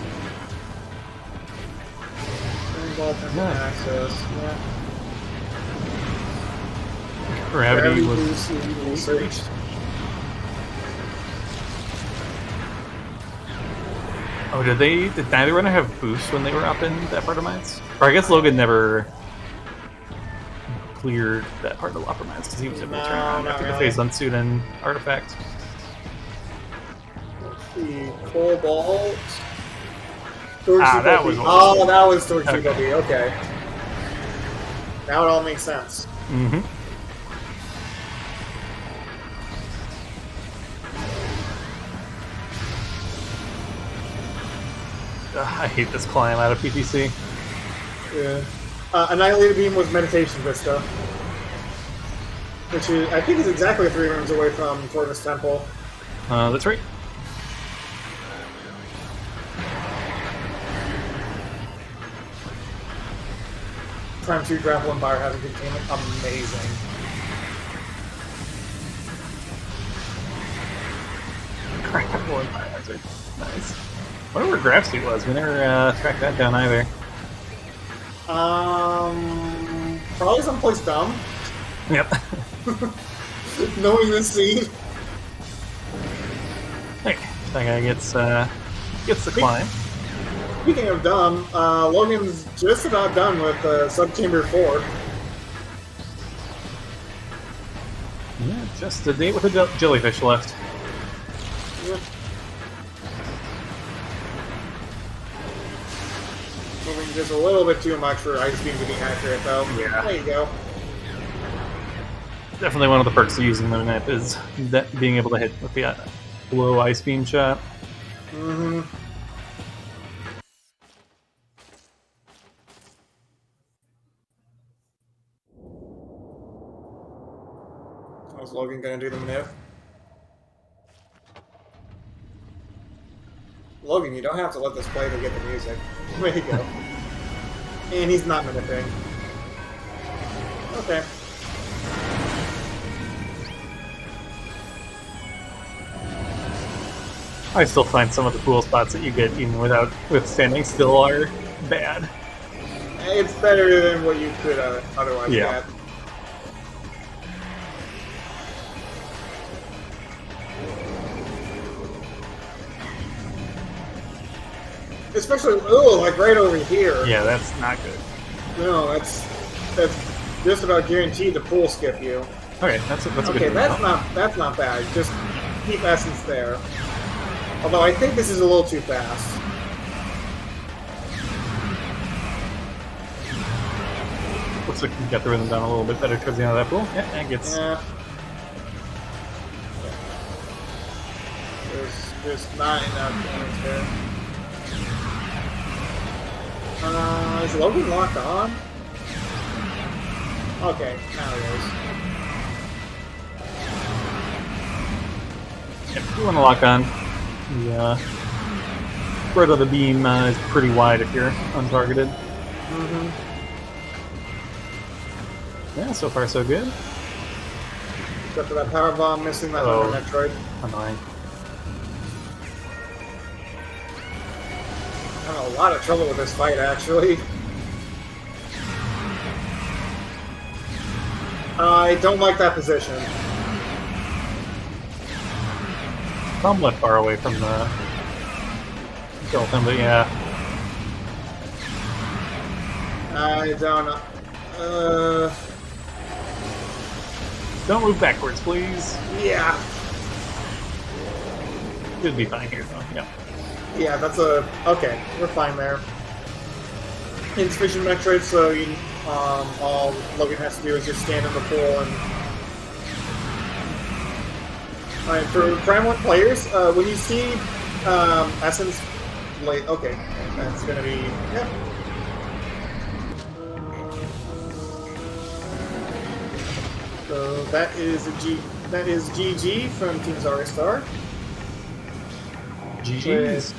B: Access. Yeah.
A: Gravity was
B: researched.
A: Oh, did neither runner have boost when they were up in that part of mines? Or I guess Logan never cleared that part of the upper mines because he was able to turn around after the phase unsuit and artifact.
B: Let's see, Cobalt.
A: That was
B: that was Torch okay. Now it all makes sense.
A: Mm-hmm. I hate this climb out of PTC.
B: Yeah. Annihilator Beam was Meditation Vista. Which is, I think is exactly 3 rooms away from Tortoise Temple.
A: That's right.
B: Prime 2 grapple and biohazard containment, amazing.
A: Grapple and biohazard. Nice. I wonder where Grab Suit was. We never tracked that down either.
B: Probably someplace dumb.
A: Yep.
B: Knowing this scene.
A: Hey, that guy gets the climb.
B: Speaking of dumb, Logan's just about done with Subchamber 4.
A: Yeah, just a date with a jellyfish left.
B: Yeah. Moving just a little bit too much for Ice Beam to be accurate, though.
A: Yeah.
B: There you go.
A: Definitely one of the perks of using the map is that being able to hit with the low Ice Beam shot.
B: Mm-hmm. How's Logan gonna do the manip? Logan, you don't have to let this play to get the music. There you go. And he's not manipulating. Okay.
A: I still find some of the cool spots that you get even with standing still are bad.
B: It's better than what you could otherwise
A: Yeah.
B: get. Especially, like right over here.
A: Yeah, that's not good.
B: No, that's just about guaranteed to pool skip you.
A: Okay, that's a good
B: Okay,
A: move.
B: that's not bad. Just keep essence there. Although I think this is a little too fast.
A: Looks like we got the rhythm down a little bit better towards the end of that pool. Yeah, that gets.
B: Yeah. There's just not enough points there. Is Logan locked on? Okay, now he is.
A: Yep, you want to lock on. The spread of the beam is pretty wide if you're untargeted.
B: Mm-hmm.
A: Yeah, so far so good.
B: Except for that power bomb missing that
A: Oh.
B: other Metroid.
A: Annoying.
B: I'm having a lot of trouble with this fight, actually. I don't like that position.
A: Somewhat far away from the skeleton, but yeah.
B: I don't know.
A: Don't move backwards, please.
B: Yeah.
A: Should be fine here, though. Yeah.
B: Yeah, that's a... Okay, we're fine there. Insufficient Metroid, so you, all Logan has to do is just stand in the pool and... Alright, for Prime 1 players, when you see Essence... Okay, that's gonna be... Yeah. So that is GG from Team Zaristar.
A: GG's.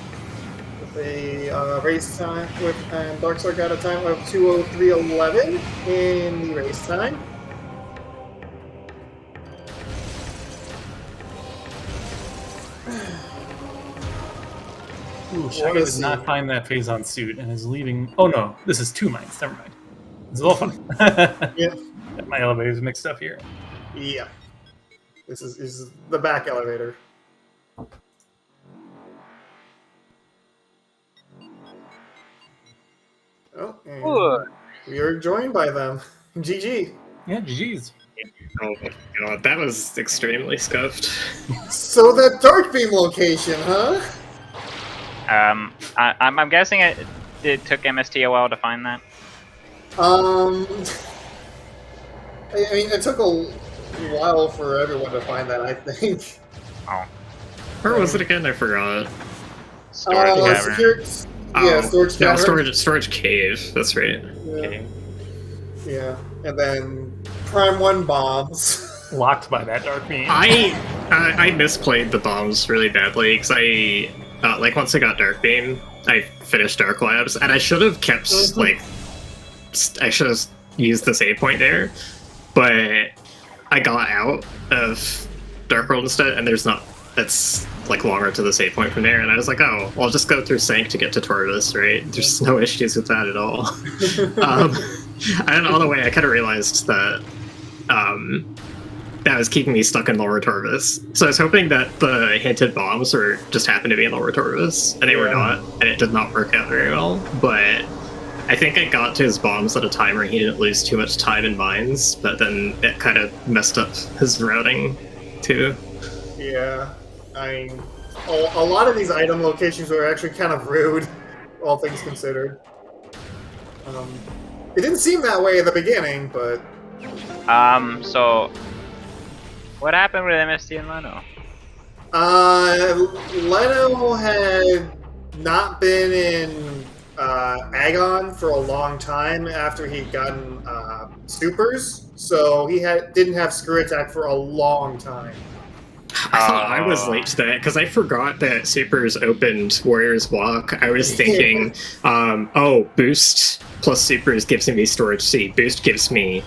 B: With a race time and Darkstar got a time of 2:03:11 in the race time.
A: Ooh, Shaggy did not find that phase on suit and is leaving. Oh no, this is 2 mines. Never mind. It's a little fun.
B: Yeah.
A: My elevator's mixed up here.
B: Yeah. This is the back elevator. Oh, and we are joined by them. GG.
A: Yeah, GG's.
C: Oh my god, that was extremely scuffed.
B: So that Dark Beam location, huh?
D: I'm guessing it took MST a while to find that.
B: I mean, it took a while for everyone to find that, I think.
D: Oh,
C: Where was it again? I forgot.
D: storage cavern.
B: Storage cavern.
C: Storage cave. That's right.
B: Yeah.
D: Okay.
B: Yeah, and then Prime 1 bombs.
A: Locked by that dark beam.
C: I misplayed the bombs really badly because like once I got Dark Beam, I finished Dark Labs, and I should have kept I should have use the save point there, but I got out of Dark World instead, and that's like longer to the save point from there, and I was like, oh, well, I'll just go through Sank to get to Torvus, right? There's no issues with that at all. And on the way, I kind of realized that that was keeping me stuck in Lower Torvus. So I was hoping that the hinted bombs were just happened to be in Lower Torvus, and they were not, and it did not work out very well. But I think I got to his bombs at a time where he didn't lose too much time in mines, but then it kind of messed up his routing too.
B: Yeah, I mean, a lot of these item locations were actually kind of rude, all things considered. It didn't seem that way at the beginning, but...
D: So... What happened with MST and Leno?
B: Leno had not been in Agon for a long time after he'd gotten supers, so he didn't have screw attack for a long time.
C: I thought I was late to that because I forgot that supers opened Warrior's Walk. I was thinking, oh, boost plus supers gives me storage C. Boost gives me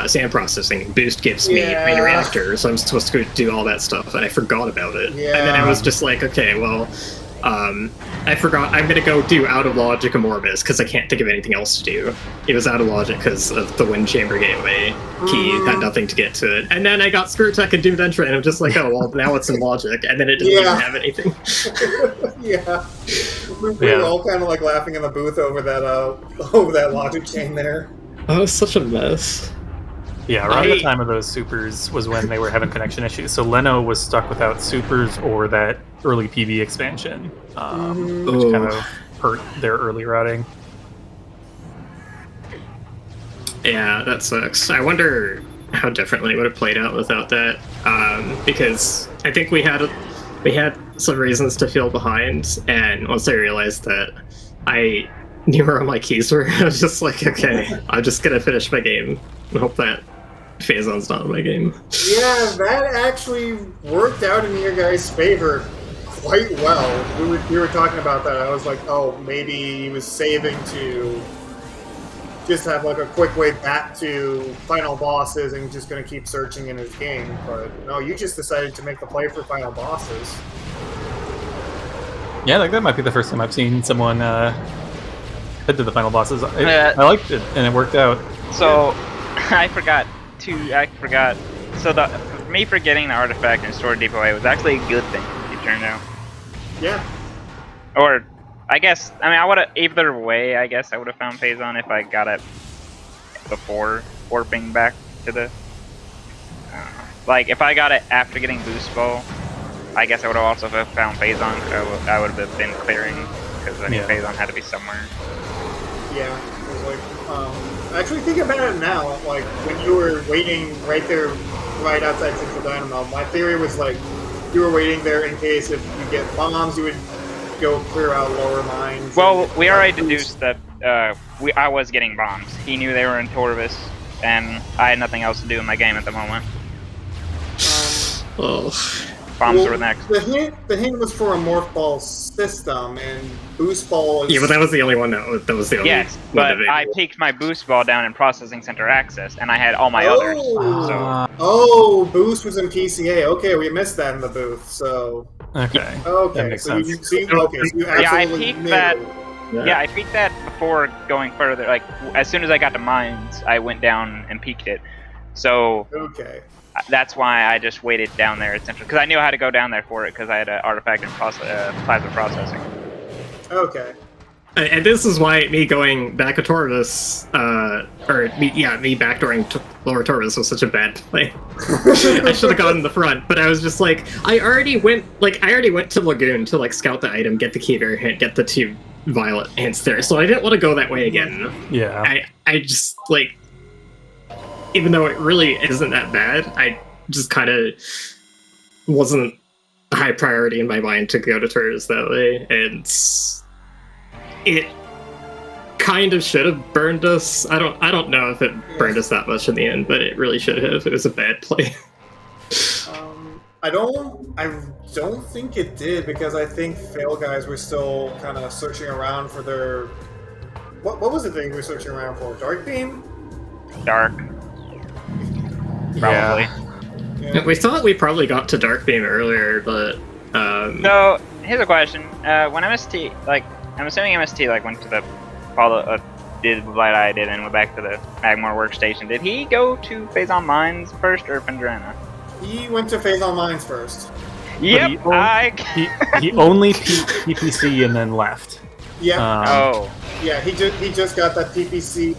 C: sand processing. Boost gives me main reactor, so I'm supposed to go do all that stuff, and I forgot about it. And then I was just like, okay, well, I forgot. I'm gonna go do Out of Logic Amorbus because I can't think of anything else to do. It was Out of Logic because of the Wind Chamber Gateway key had nothing to get to it, and then I got Screw Attack and Doom Venture, and I'm just like, oh well, now it's in Logic, and then it didn't even have anything.
B: We were all kind of like laughing in the booth over that logic chain there.
C: Oh, it was such a mess.
A: Yeah, around the time of those supers was when they were having connection issues. So Leno was stuck without supers or that early PB expansion, which kind of hurt their early routing.
C: Yeah, that sucks. I wonder how differently it would have played out without that, because I think we had some reasons to feel behind, and once I realized that I knew where all my keys were, I was just like, okay, I'm just gonna finish my game and hope that Phazon's not in my game.
B: Yeah, that actually worked out in your guys' favor quite well. We were talking about that. I was like, oh, maybe he was saving to just have like a quick way back to final bosses and just going to keep searching in his game. But no, you just decided to make the play for final bosses.
A: Yeah, like that might be the first time I've seen someone head to the final bosses. I liked it, and it worked out.
D: So, I forgot. So me forgetting the artifact in Sword Depot was actually a good thing, it turned out.
B: Yeah.
D: Or, I guess, I mean, I would have, either way, I guess I would have found Phazon if I got it before warping back to the... like, if I got it after getting Boost Ball, I guess I would have also found Phazon. I would have been clearing, because I knew Phazon had to be somewhere.
B: Yeah, it was like, actually thinking about it now, like, when you were waiting right there, right outside Central Dynamo, my theory was like, you were waiting there in case if you get bombs, you would go clear out lower mines.
D: Well, we already deduced that I was getting bombs. He knew they were in Torvus, and I had nothing else to do in my game at the moment. Bombs were next.
B: The hint was for a Morph Ball system, and Boost Ball is...
C: Yeah, but that was the only one that was the only one.
D: Yes, but I peaked my Boost Ball down in Processing Center Access, and I had all my others. So.
B: Oh, Boost was in PCA. Okay, we missed that in the booth, so...
A: Okay.
B: Okay,
A: that makes
B: so
A: sense.
B: you
D: I peaked that... Yeah, I peaked that before going further. Like, as soon as I got to Mines, I went down and peaked it. So...
B: Okay.
D: That's why I just waited down there at Central, because I knew how to go down there for it, because I had an artifact in plasma processing.
B: Okay.
C: And this is why me going back to Torvus, me backdooring Lower Torvus was such a bad play. I should have gone in the front, but I was just like, I already went to Lagoon to like scout the item, get the Keter hint, get the 2 Violet hints there, so I didn't want to go that way again.
A: Yeah.
C: I just like. Even though it really isn't that bad, I just kind of wasn't a high priority in my mind to go to Torvus that way, and it kind of should have burned us. I don't know if it burned us that much in the end, but it really should have. It was a bad play.
B: I don't think it did, because I think PhailGuys were still kind of searching around for their... What was it they were searching around for? Dark Beam?
D: Dark. Probably.
B: Yeah.
C: We thought we probably got to Dark Beam earlier, but
D: So here's a question: when MST, like, I'm assuming MST like went to the did what I did and went back to the Magmore workstation. Did he go to Phazon Mines first or Pendrana?
B: He went to Phazon Mines first.
A: But he only PPC and then left.
B: Yeah.
D: Oh.
B: Yeah, he just got that PPC.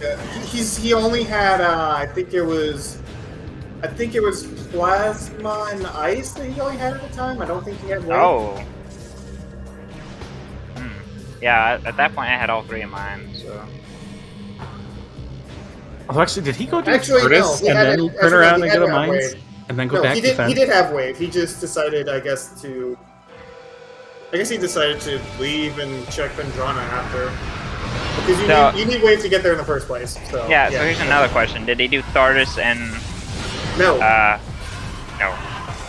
B: He only had I think it was plasma and ice that he only had at the time. I don't think he had weight.
D: Oh. Yeah, at that point I had all three of mine, so.
A: Oh, actually, did he go to
B: Actually,
A: Curtis
B: no,
A: and then turn around and go to Mines?
B: Wave.
A: And then go
B: No,
A: back
B: he
A: to
B: did.
A: Fen?
B: He did have wave. He just decided, I guess he decided to leave and check Vendrana after. Because you need wave to get there in the first place. So
D: Yeah. So here's another question: did he do Thardus and?
B: No.
D: No.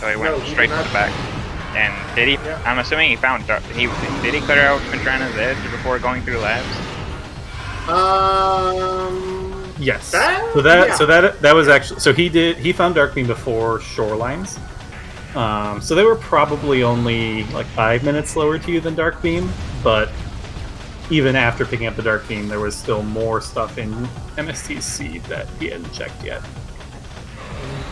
D: So he went straight to the back. And did he?
B: Yeah.
D: I'm assuming he found. Did he clear out Vendrana's edge before going through labs?
A: Yes.
B: That-
A: So that was actually, so he found Darkbeam before Shorelines. So they were probably only like 5 minutes slower to you than Darkbeam, but even after picking up the Darkbeam, there was still more stuff in MST's seed that he hadn't checked yet.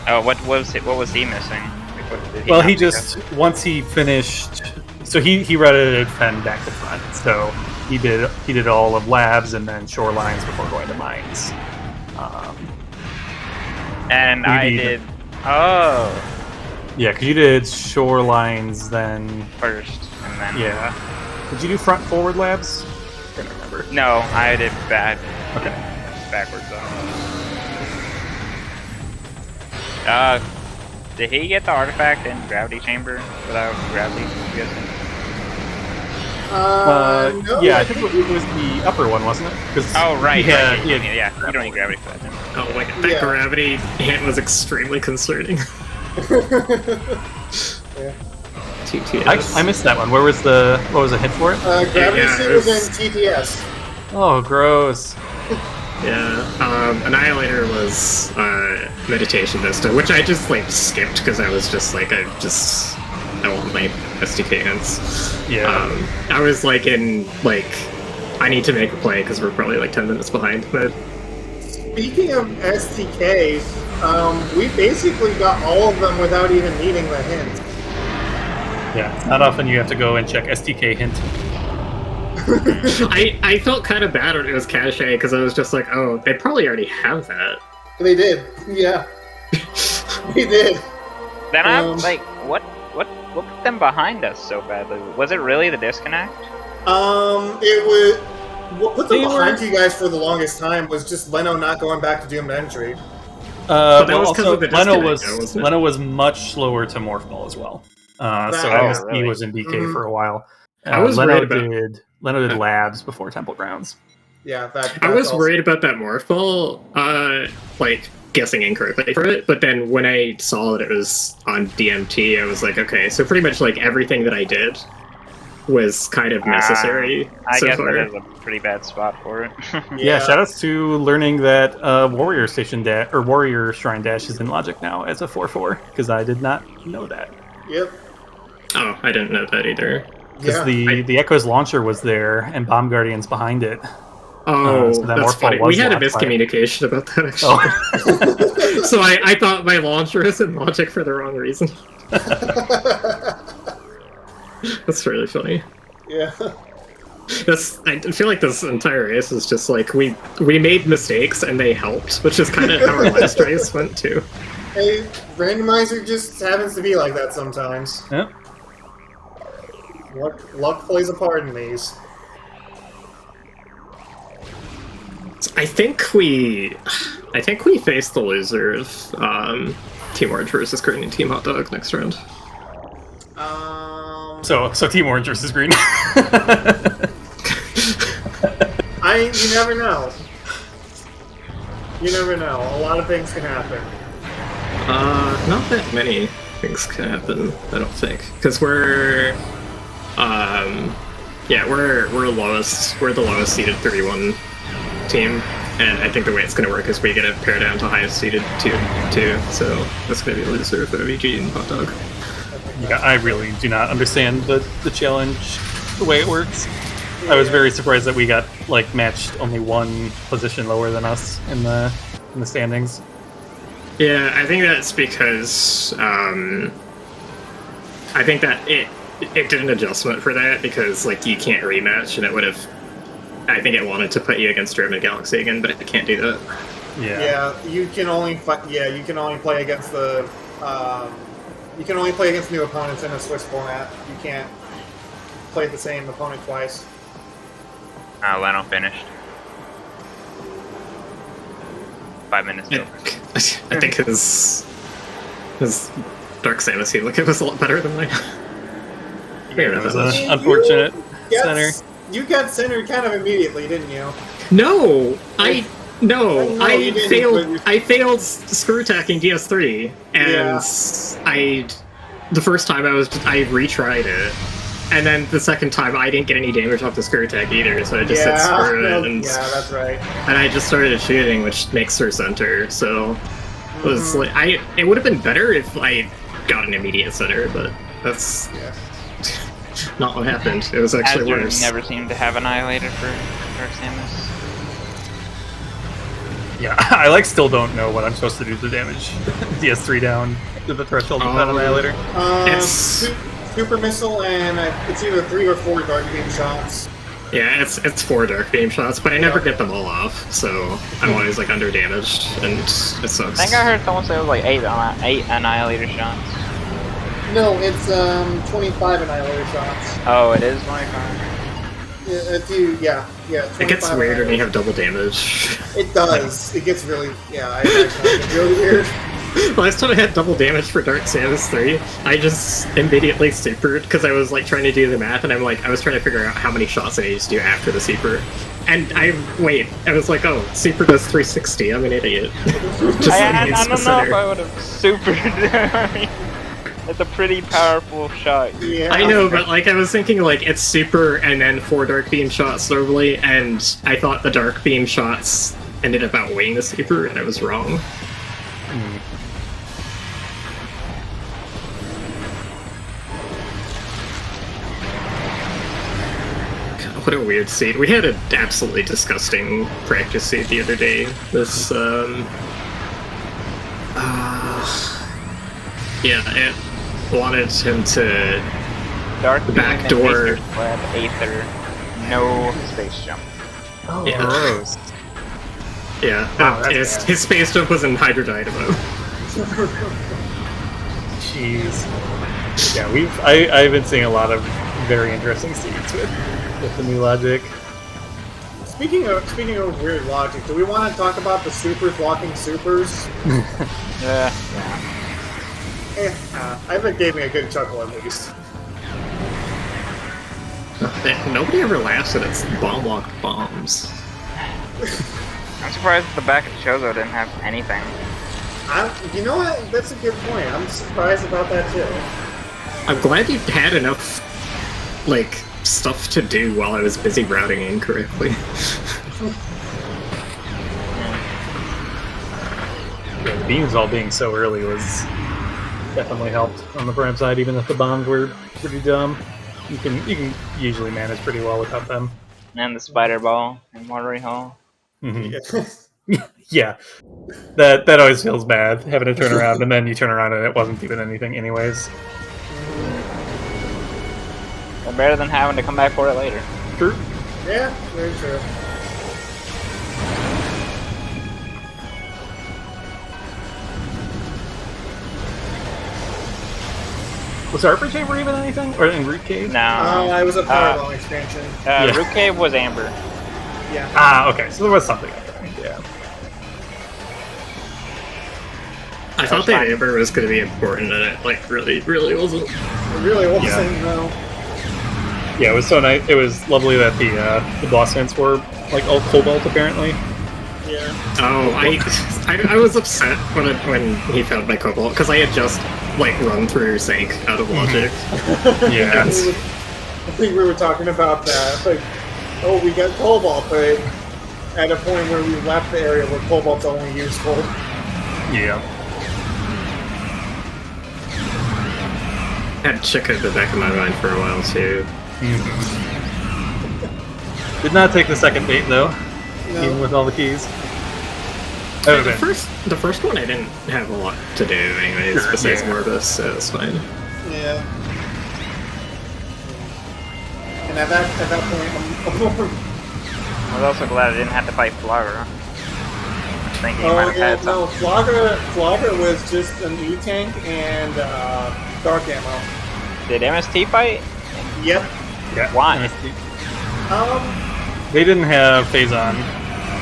D: Oh, what was he missing? Like, what did
A: Well,
D: not
A: he
D: pick
A: just, once he finished, so he routed Fen back to front. So he did all of labs and then Shorelines before going to Mines.
D: up? And I did. Oh,
A: Yeah, because you did Shorelines, then
D: first, and then.
A: yeah. Did you do front forward labs? I can't remember.
D: No, I did bad.
A: Okay.
D: Backwards though. Did he get the artifact in gravity chamber without gravity? I'm guessing.
B: No,
A: Yeah, I think it was the upper one, wasn't it? 'Cause
D: Oh right,
A: yeah,
D: right. Yeah. You don't need gravity for that. Then.
C: oh my god, that
B: Yeah.
C: gravity hit was extremely concerning.
B: Yeah.
C: TTS.
A: I missed that one. What was the hit for it?
B: Gravity
C: Yeah,
B: Suit
C: it
B: was
C: was-
B: in TTS.
A: Oh, gross.
C: Yeah, Annihilator was Meditation Vista, which I just like skipped because I was just like I want my SDK hints.
A: Yeah.
C: I was like I need to make a play because we're probably like 10 minutes behind. But
B: Speaking of STKs, we basically got all of them without even needing the hint.
A: Yeah. It's not often you have to go and check SDK hint.
C: I felt kind of bad when it was Cache because I was just like, oh, they probably already have that.
B: They did, yeah. They did.
D: Then I'm
B: Um,
D: like, what put them behind us so badly? Was it really the disconnect?
B: It was. What put them
A: They
B: behind
A: were-
B: you guys for the longest time was just Leno not going back to Doomed Entry.
C: that
A: Well,
C: was 'cause
A: also,
C: of the
A: Leno
C: disconnect,
A: was
C: though, wasn't it?
A: Leno was much slower to Morph Ball as well. So
B: Oh,
A: MST
D: really?
A: was in BK
B: Mhm.
A: for a while.
C: I was
A: Leno
C: worried about-
A: Leno did labs before Temple Grounds.
B: Yeah,
C: I
B: that's
C: was
B: also-
C: worried about that Morph Ball, like guessing incorrectly for it, but then when I saw that it was on DMT, I was like, okay, so pretty much like everything that I did was kind of necessary
D: I
C: so
D: guess
C: far.
D: that is a pretty bad spot for it.
A: Yeah, shoutouts to learning that Warrior Station or Warrior Shrine Dash is in Logic now as a 4/4 because I did not know that.
B: Yep.
C: Oh, I didn't know that either.
A: Because
B: Yeah.
A: the Echo's launcher was there and Bomb Guardian's behind it.
C: Oh,
A: so that
C: that's
A: Morph Ball
C: funny.
A: was
C: We had a
A: locked by-
C: miscommunication about that actually.
A: Oh.
C: So I thought my launcher was in Logic for the wrong reason. That's really funny.
B: Yeah.
C: I feel like this entire race is just like we made mistakes and they helped, which is kind of how our last race went too.
B: Hey, randomizer just happens to be like that sometimes.
A: Yeah.
B: Luck plays a part in these.
C: I think we faced the loser of Team Orange versus Green and Team Hot Dog next round.
A: So Team Orange versus Green.
B: You never know. You never know. A lot of things can happen.
C: Not that many things can happen, I don't think, because we're lowest. We're the lowest seeded 3-1 team. And I think the way it's going to work is we get a pair down to highest seeded 2, so that's going to be a loser for OVG and Hot Dog.
A: Yeah, I really do not understand the challenge, the way it works. I was very surprised that we got like matched only one position lower than us in the standings.
C: Yeah, I think that's because I think that it did an adjustment for that because like you can't rematch, and it would have. I think it wanted to put you against Roman Galaxy again, but it can't do that.
A: Yeah.
B: Yeah, you can only you can only play against the you can only play against new opponents in a Swiss format. You can't play the same opponent twice.
D: Leno finished. 5 minutes ago.
C: I think his Dark Samus look it was a lot better than mine.
A: Yeah, that was an unfortunate center.
B: You got centered kind of immediately, didn't you?
C: No, I
B: didn't,
C: failed screw attacking DS3, and the first time I retried it, and then the second time I didn't get any damage off the screw attack either, so I just said screw it, and
B: that's right.
C: And I just started shooting, which makes her center. So it was like it would have been better if I got an immediate center, but that's not what happened. It was actually
D: Azure
C: worse.
D: never seemed to have Annihilator for Dark Samus.
A: Yeah, I still don't know what I'm supposed to do to damage DS3 down to the threshold of that Annihilator.
C: It's
B: super missile, and it's either 3 or 4 dark beam shots.
C: Yeah, it's 4 dark beam shots, but I never get them all off, so I'm always like under damaged, and it sucks.
D: I think I heard someone say it was like 8 Annihilator shots.
B: No, it's 25 Annihilator shots.
D: Oh, it is 25.
B: Yeah,
C: It gets weird when you have double damage.
B: It does. It gets really, it's really weird.
C: Last time I had double damage for Dark Samus 3, I just immediately supered because I was like trying to do the math, and I was trying to figure out how many shots I needed to do after the super. And I was like, oh, super does 360. I'm an idiot.
D: I don't know if I would have supered. I mean, it's a pretty powerful shot.
B: Yeah.
C: I know, but like I was thinking like it's super and then 4 dark beam shots slowly, and I thought the dark beam shots ended up outweighing the super, and I was wrong. God, what a weird seed. We had an absolutely disgusting practice seed the other day. This it wanted him to
D: Dark
C: backdoor
D: Aether, no space jump.
A: Oh,
C: Yeah.
A: gross.
C: Yeah,
A: Wow, that's
C: his
A: bad.
C: space jump was in Hydro Dynamo.
A: Jeez. Yeah, I've been seeing a lot of very interesting seeds with the new logic.
B: Speaking of weird logic, do we want to talk about the supers locking supers?
D: Yeah.
B: I think it gave me a good chuckle at least.
C: Nobody ever laughs at its bomb locked bombs.
D: I'm surprised the back of Chozo didn't have anything.
B: You know what? That's a good point. I'm surprised about that too.
C: I'm glad you had enough, like, stuff to do while I was busy routing incorrectly.
A: Yeah, the beams all being so early was definitely helped on the Prime side, even if the bombs were pretty dumb. You can usually manage pretty well without them.
D: And the spider ball in Watery Hall.
A: Mm-hmm. Yeah, that always feels bad, having to turn around, and then you turn around and it wasn't even anything anyways.
D: They're better than having to come back for it later.
A: True.
B: Yeah, very true.
A: Was Arbor Chamber even anything? Or in Root Cave?
D: No.
B: I was a Powerball expansion.
A: Yeah.
D: Root Cave was Amber.
B: Yeah.
A: Ah, okay, so there was something up there, yeah.
C: I thought that Amber was going to be important, and it, like, really wasn't.
B: It really wasn't, no.
A: Yeah, it was so nice. It was lovely that the boss fence were like all cobalt apparently.
B: Yeah.
C: Oh, I was upset when he found my cobalt, because I had just, like, run through Sank out of logic.
A: Yeah.
B: I think we were talking about that. Like, oh, we got cobalt, but at a point where we left the area where Cobalt's only useful.
A: Yeah.
C: Had Chick at the back of my mind for a while too.
A: Did not take the second bait though,
B: No.
A: even with all the keys.
C: The first one I didn't have a lot to do anyways,
A: Sure,
C: besides
A: yeah.
C: Morbus, so it's fine.
B: Yeah. And at that point,
D: I was also glad I didn't have to fight Flogger. I think he might have had
B: no,
D: some.
B: Flogger was just an E-tank and dark ammo.
D: Did MST fight?
B: Yep.
A: Yeah.
D: Why?
A: They didn't have Phazon.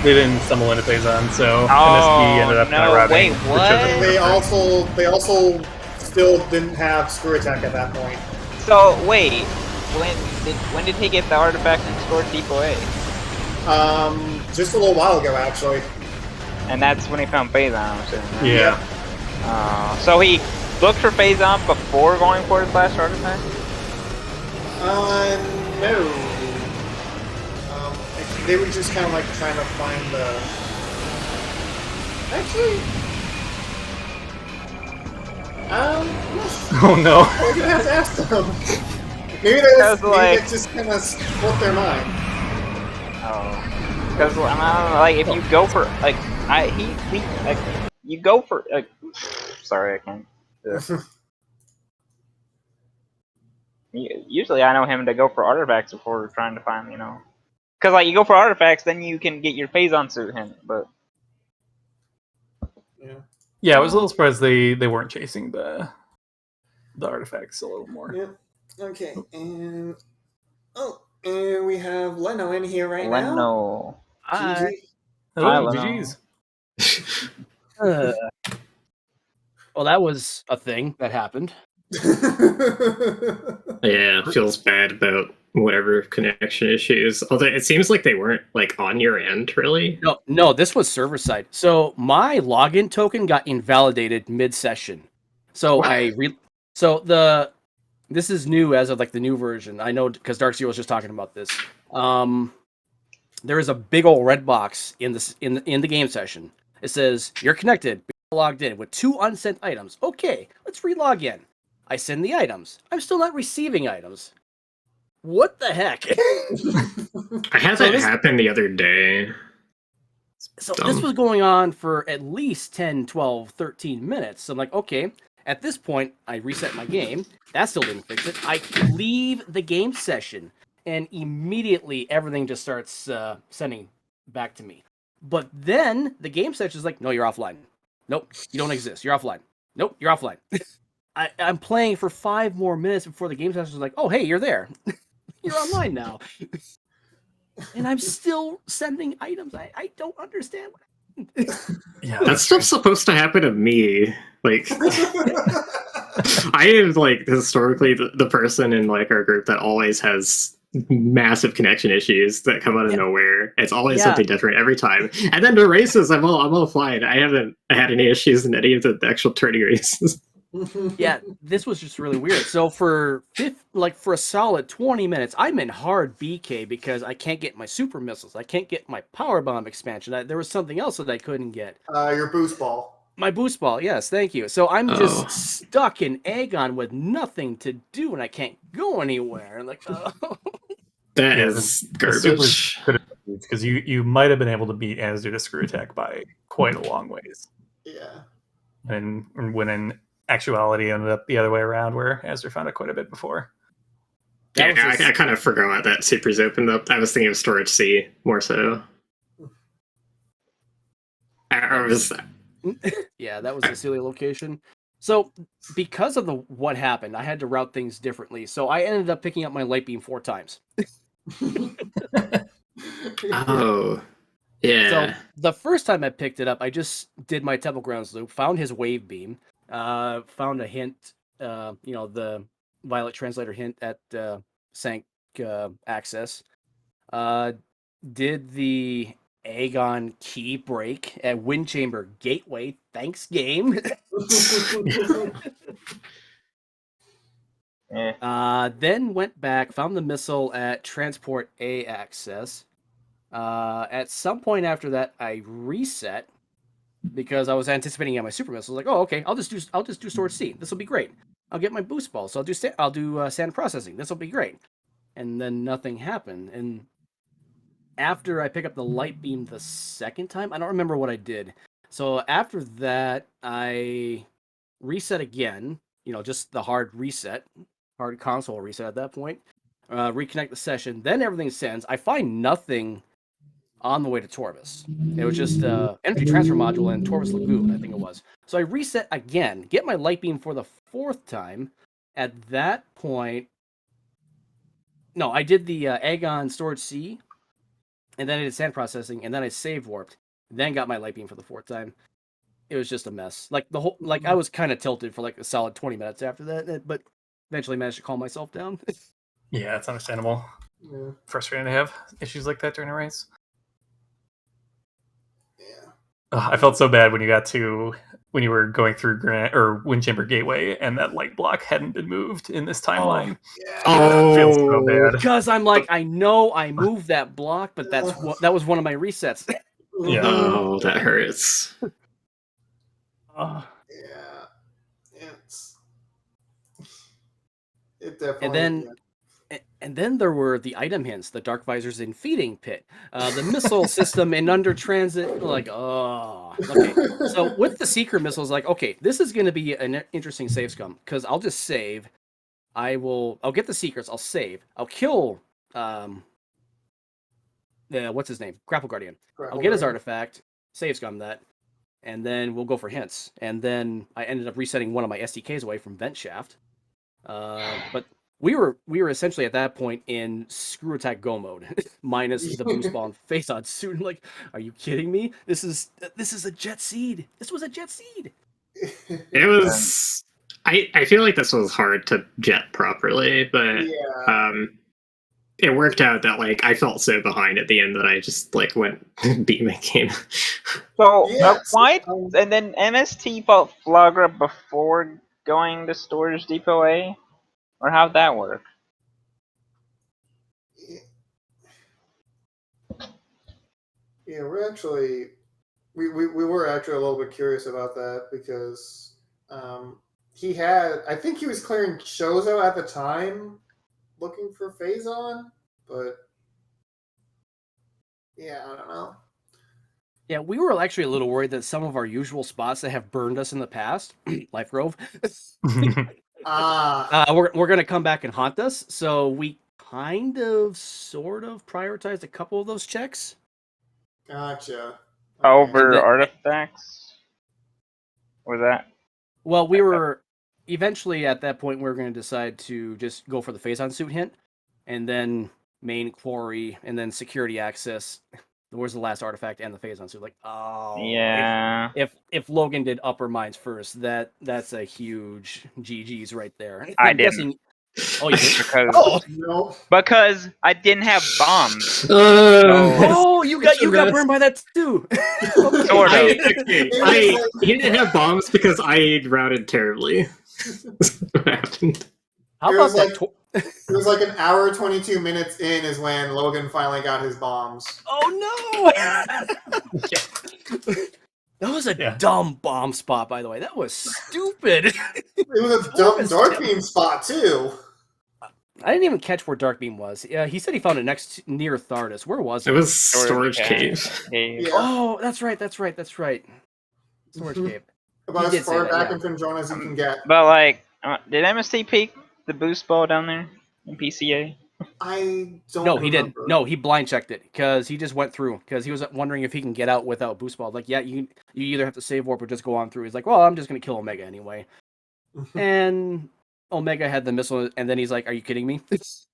A: They didn't stumble into Phazon, so
D: Oh,
A: MSD ended up
D: no,
A: kind of robbing.
D: wait,
A: the
D: what?
A: chosen
B: They also still didn't have Screw Attack at that point.
D: So wait, when did he get the artifact and scored DPOA?
B: Just a little while ago, actually.
D: And that's when he found Phazon, I'm assuming, right?
A: Yeah.
D: So he looked for Phazon before going for his last artifact?
B: No. They were just kind of like trying to find the. Actually,
A: Oh no.
B: we're gonna have to ask them. Maybe they just kind of split their mind.
D: Oh, because I don't know, like if you go for you go for sorry, I can't. Usually, I know him to go for artifacts before trying to find, because like you go for artifacts, then you can get your Phazon suit hint, but.
A: Yeah, I was a little surprised they weren't chasing the artifacts a little more.
B: Yeah. Okay. And and we have Leno in here right now.
D: Leno.
B: GG.
A: Hello,
D: Leno.
A: GG's.
E: Well, that was a thing that happened.
C: Yeah, feels bad about whatever connection issues. Although it seems like they weren't like on your end, really.
E: No, this was server side. So my login token got invalidated mid-session. So this is new as of like the new version. I know because Dark Zero was just talking about this. There is a big old red box in the game session. It says you're connected, logged in with 2 unsent items. Okay, let's relog in. I send the items. I'm still not receiving items. What the heck?
C: I had that happen the other day.
E: So
C: Dumb.
E: this was going on for at least 10, 12, 13 minutes. So I'm like, okay, at this point, I reset my game. That still didn't fix it. I leave the game session, and immediately everything just starts sending back to me. But then the game session is like, no, you're offline. Nope, you don't exist. You're offline. Nope, you're offline. I'm playing for 5 more minutes before the game session is like, oh, hey, you're there. You're online now. And I'm still sending items. I don't understand.
A: Yeah,
C: That stuff's supposed to happen to me. Like, I am like historically the person in like our group that always has massive connection issues that come out of nowhere. It's always something different every time. And then the races, I'm all fine. I haven't had any issues in any of the actual tourney races.
E: Yeah, this was just really weird. So for a solid 20 minutes, I'm in hard BK because I can't get my super missiles. I can't get my power bomb expansion. There was something else that I couldn't get.
B: Your boost ball.
E: My boost ball, yes, thank you. So I'm just stuck in Aegon with nothing to do, and I can't go anywhere. Like,
C: that is garbage.
A: Because you might have been able to beat Azure to Screw Attack by quite a long ways.
B: Yeah.
A: And when in actuality ended up the other way around, where Azure found it quite a bit before.
C: Yeah, I kind of forgot that Super's opened up. I was thinking of Storage C more so.
E: Yeah, that was a silly location. So because of what happened, I had to route things differently. So I ended up picking up my light beam 4 times.
C: Oh, yeah.
E: So the first time I picked it up, I just did my Temple Grounds loop, found his wave beam, found a hint, the Violet Translator hint at Sank Access, did the Aegon key break at Windchamber Gateway. Thanks, game. Then went back, found the missile at Transport A Access. At some point after that, I reset because I was anticipating getting my super missiles. Like, oh, okay, I'll just do Sword C. This will be great. I'll get my boost balls. So I'll do sand processing. This will be great. And then nothing happened. And after I pick up the light beam the second time, I don't remember what I did. So after that, I reset again. Just the hard reset, hard console reset at that point. Reconnect the session. Then everything sends. I find nothing on the way to Torvus. It was just energy transfer module and Torvus Lagoon, I think it was. So I reset again, get my light beam for the fourth time. At that point, no, I did the Aegon Storage C, and then I did sand processing, and then I save warped, then got my light beam for the fourth time. It was just a mess. Like I was kind of tilted for like a solid 20 minutes after that, but eventually managed to calm myself down.
A: Yeah, it's understandable.
B: Yeah.
A: Frustrating to have issues like that during a race.
B: Yeah.
A: I felt so bad when you were going through Wind Chamber Gateway and that light block hadn't been moved in this timeline.
B: Yeah.
C: Oh,
A: It feels so bad.
E: Because I'm like, I know I moved that block, but that was one of my resets.
A: Yeah.
C: Oh, that hurts.
E: Oh.
B: Yeah. It definitely.
E: And then there were the item hints, the dark visors in feeding pit, the missile system in under transit. Like, oh, okay. So with the secret missiles, like, okay, this is going to be an interesting save scum because I'll just save. I'll get the secrets. I'll save. I'll kill. What's his name? Grapple Guardian. I'll get his artifact. Save scum that, and then we'll go for hints. And then I ended up resetting one of my SDKs away from Vent Shaft. But we were essentially at that point in screw attack go mode, minus the boost ball and face on suit. Like, are you kidding me? This is a jet seed. This was a jet seed.
C: It was. I feel like this was hard to jet properly, but it worked out that like I felt so behind at the end that I just like went beat my game.
D: So
B: Yes.
D: why? And then MST fought Flagra before going to Storage Depot A, or how'd that work?
B: Yeah, we were actually a little bit curious about that because I think he was clearing Chozo at the time, looking for Phazon, but yeah, I don't know.
E: Yeah, we were actually a little worried that some of our usual spots that have burned us in the past, Life Grove, we're gonna come back and haunt us. So we kind of, sort of prioritized a couple of those checks.
B: Gotcha.
D: Over artifacts? Was that?
E: Well, we were eventually at that point we were going to decide to just go for the Phazon suit hint, and then main quarry, and then security access. Where's the last artifact and the Phazon suit? Like, oh
D: Yeah.
E: If Logan did upper mines first, that's a huge GG's right there.
D: I
E: I'm
D: didn't.
E: guessing. Oh, you did?
D: Because
B: No.
D: because I didn't have bombs.
E: Oh, you got burned by that too. Okay.
D: Sort of.
C: He didn't have bombs because I routed terribly. What happened?
E: How
B: It
E: about
B: was
E: that?
B: It was like an hour 22 minutes in is when Logan finally got his bombs.
E: Oh no! That was a dumb bomb spot, by the way. That was stupid.
B: It was a dumb dark beam spot too.
E: I didn't even catch where Dark Beam was. He said he found it near Thardus. Where was it?
C: It was Storage Cave.
B: Yeah.
E: Oh, that's right. Storage Cave.
B: About
E: He
B: as
E: did say
B: far
E: that,
B: back
E: yeah.
B: in Findron as you can get.
D: But like, did MST peek the boost ball down there in PCA?
B: I don't
E: No, he didn't.
B: remember.
E: No, he blind checked it because he just went through because he was wondering if he can get out without boost ball. Like, yeah, you either have to save warp or just go on through. He's like, well, I'm just gonna kill Omega anyway. And Omega had the missile, and then he's like, "Are you kidding me?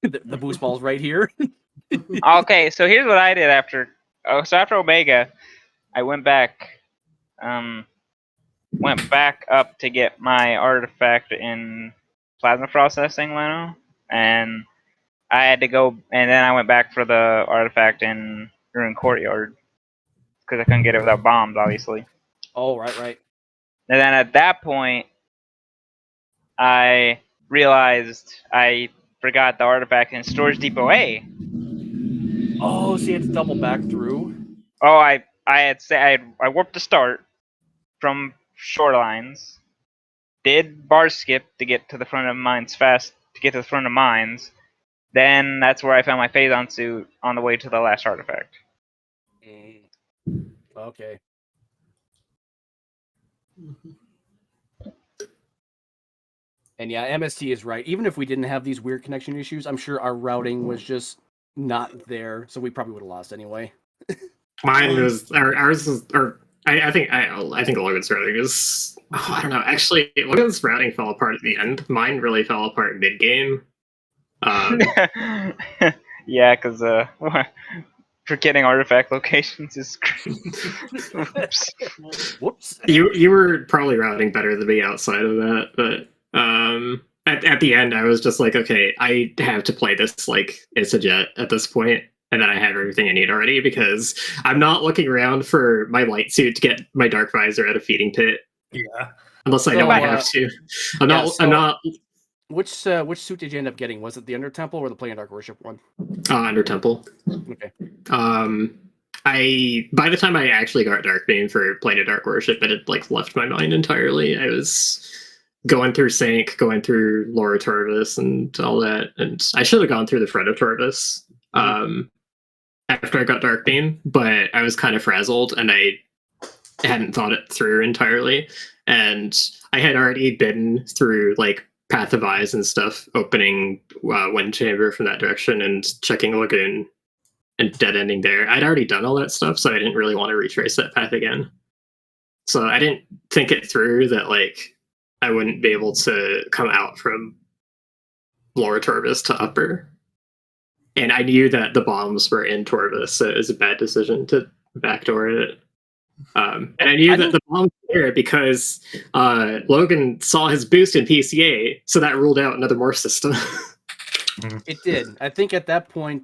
E: the boost ball's right here."
D: Okay, so here's what I did after. Oh, so after Omega, I went back up to get my artifact in plasma processing, Leno, and I had to go, and then I went back for the artifact in Ruin Courtyard because I couldn't get it without bombs, obviously.
E: Oh, right.
D: And then at that point, I realized I forgot the artifact in Storage Depot A.
E: Oh, so you had to double back through.
D: Oh, I had said I warped to start from shorelines, did bar skip to get to the front of mines fast to get to the front of mines. Then that's where I found my Phazon suit on the way to the last artifact.
E: Okay. And yeah, MST is right. Even if we didn't have these weird connection issues, I'm sure our routing was just not there, so we probably would have lost anyway.
C: Mine was ours was, or I think Logan's routing is. Oh, I don't know. Actually, Logan's routing fell apart at the end. Mine really fell apart mid game.
D: Yeah, because forgetting artifact locations is Oops.
E: Whoops.
C: You were probably routing better than me outside of that, but at the end I was just like, okay, I have to play this like it's a jet at this point, and then I have everything I need already because I'm not looking around for my light suit to get my dark visor at a feeding pit.
A: Yeah.
C: Unless I know I have to. I'm not.
E: Which suit did you end up getting? Was it the Under Temple or the Play in Dark Worship one?
C: Under Temple.
E: Okay.
C: By the time I actually got Dark Beam for Plane of Dark Worship, it had like left my mind entirely. I was going through Sank, going through Laura Torvis and all that, and I should have gone through the Fred of Torvis after I got Dark Beam, but I was kind of frazzled and I hadn't thought it through entirely, and I had already been through like Path of Eyes and stuff, opening Wind Chamber from that direction and checking Lagoon and dead ending there. I'd already done all that stuff, so I didn't really want to retrace that path again. So I didn't think it through that like I wouldn't be able to come out from Lower Torvis to Upper. And I knew that the bombs were in Torvis, so it was a bad decision to backdoor it. And I knew that the bombs were there because Logan saw his boost in PCA, so that ruled out another morph system.
E: It did. I think at that point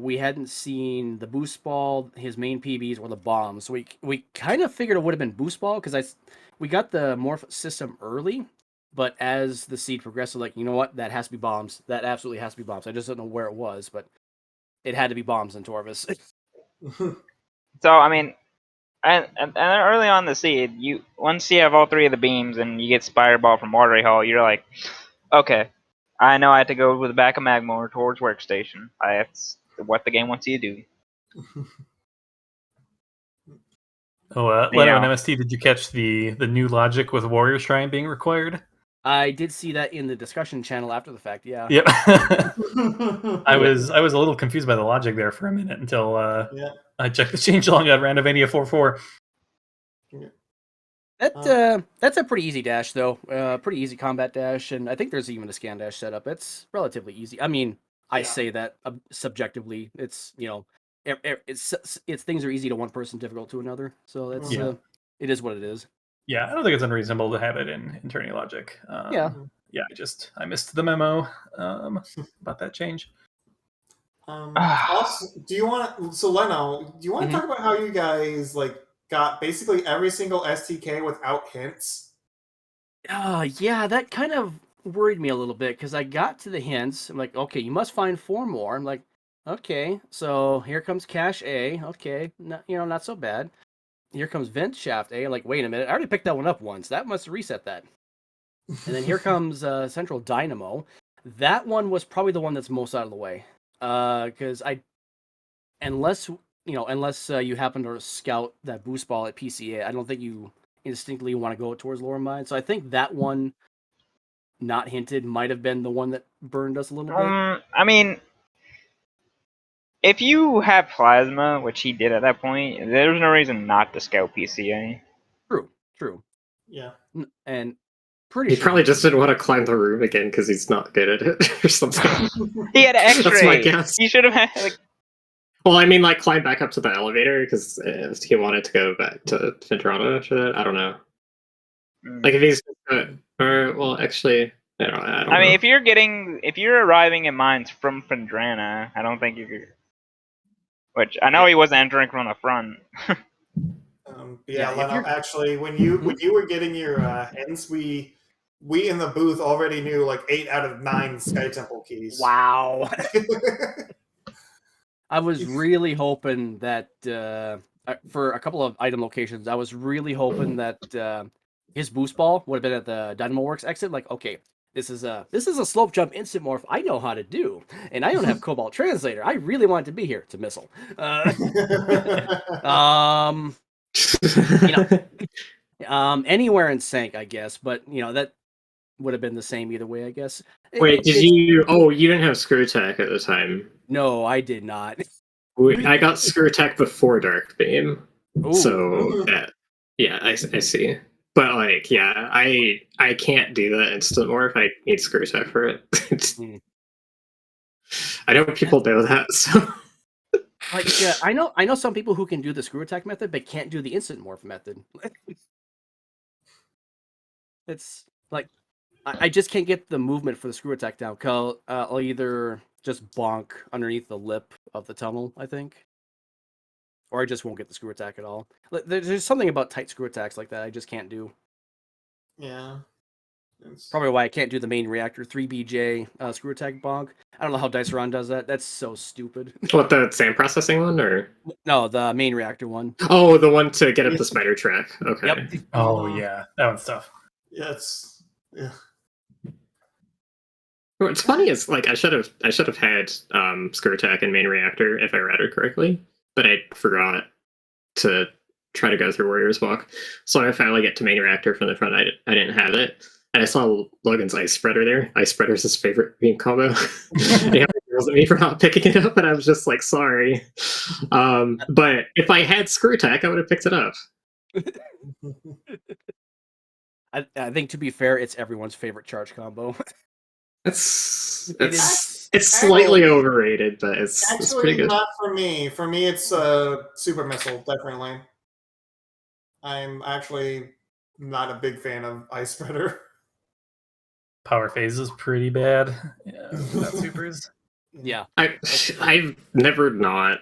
E: we hadn't seen the boost ball, his main PBs, or the bombs. So we kind of figured it would have been boost ball because we got the morph system early, but as the seed progressed, like, you know what, that has to be bombs. That absolutely has to be bombs. I just don't know where it was, but it had to be bombs in Torvis.
D: So I mean, and early on the seed, once you have all three of the beams and you get Spire Ball from Watery Hall, you're like, okay, I know I have to go with the back of Magmore towards Workstation. That's what the game wants you to do.
A: Leno and MST, did you catch the new logic with Warrior Shrine being required?
E: I did see that in the discussion channel after the fact, yeah.
A: Yep. I was a little confused by the logic there for a minute until I checked the changelog at Randovania 4-4.
E: That's a pretty easy dash, though. Pretty easy combat dash, and I think there's even a scan dash setup. It's relatively easy. I mean, I say that subjectively. It's, you know, it's things are easy to one person, difficult to another. So that's it is what it is.
A: Yeah, I don't think it's unreasonable to have it in Tourney logic. Yeah, I missed the memo about that change.
B: Also, Leno, do you want to talk about how you guys like got basically every single STK without hints?
E: Yeah, that kind of worried me a little bit because I got to the hints. I'm like, okay, you must find 4 more. I'm like, okay, so here comes Cache A. Okay, not so bad. Here comes Vent Shaft A. I'm like, wait a minute, I already picked that one up once. That must reset that. And then here comes Central Dynamo. That one was probably the one that's most out of the way. Because unless you happen to scout that boost ball at PCA, I don't think you instinctively want to go towards lower mine. So I think that one, not hinted, might have been the one that burned us a little bit.
D: I mean, if you have Plasma, which he did at that point, there's no reason not to scout PCA.
E: True.
B: Yeah.
E: And
C: he probably just didn't want to climb the room again because he's not good at it or something.
D: He had an X-ray.
C: That's my guess.
D: He should have had like.
C: Well, I mean, like climb back up to the elevator because he wanted to go back to Ventrana after that. I don't know. Like if he's, actually, I don't know.
D: I mean, if you're arriving at mines from Ventrana, I don't think you're. Which I know he wasn't entering from the front.
B: Leno, actually, when you were getting your hints, we in the booth already knew like 8 out of 9 Sky Temple keys.
E: Wow. I was really hoping that for a couple of item locations, I was really hoping that his boost ball would have been at the Dynamo Works exit. Like, okay, this is a slope jump instant morph I know how to do, and I don't have Cobalt Translator. I really want it to be here. It's a missile. Anywhere in Sank, I guess, but that would have been the same either way, I guess.
C: Wait, did you? Oh, you didn't have Screw Attack at the time.
E: No, I did not.
C: I got Screw Attack before Dark Beam,
E: Ooh.
C: so yeah, I see. But like, yeah, I can't do that instant morph. I need Screw Attack for it. I know people know that, so.
E: Like, I know some people who can do the Screw Attack method, but can't do the instant morph method. It's like I just can't get the movement for the Screw Attack down. Cause I'll either just bonk underneath the lip of the tunnel, I think, or I just won't get the Screw Attack at all. There's something about tight Screw Attacks like that I just can't do.
B: Yeah.
E: Probably why I can't do the main reactor 3BJ Screw Attack bonk. I don't know how Diceron does that. That's so stupid.
C: What, the sand processing one, or?
E: No, the main reactor one.
C: Oh, the one to get up the spider track. Okay.
E: Yep.
A: Oh yeah, that one's tough.
B: Yeah,
C: What's funny is like I should have had Screw Attack and main reactor if I read it correctly, but I forgot to try to go through Warrior's Walk. So when I finally get to main reactor from the front, I didn't have it. And I saw Logan's Ice Spreader there. Ice Spreader's his favorite beam combo. He yells at me for not picking it up, and I was just like, sorry. But if I had Screw Attack, I would have picked it up.
E: I think, to be fair, it's everyone's favorite charge combo.
C: It's slightly overrated, but it's pretty good.
B: Not for me. For me, it's Super Missile, definitely. I'm actually not a big fan of Ice Spreader.
A: Power phase is pretty bad. Yeah, without supers.
E: Yeah.
C: I've never not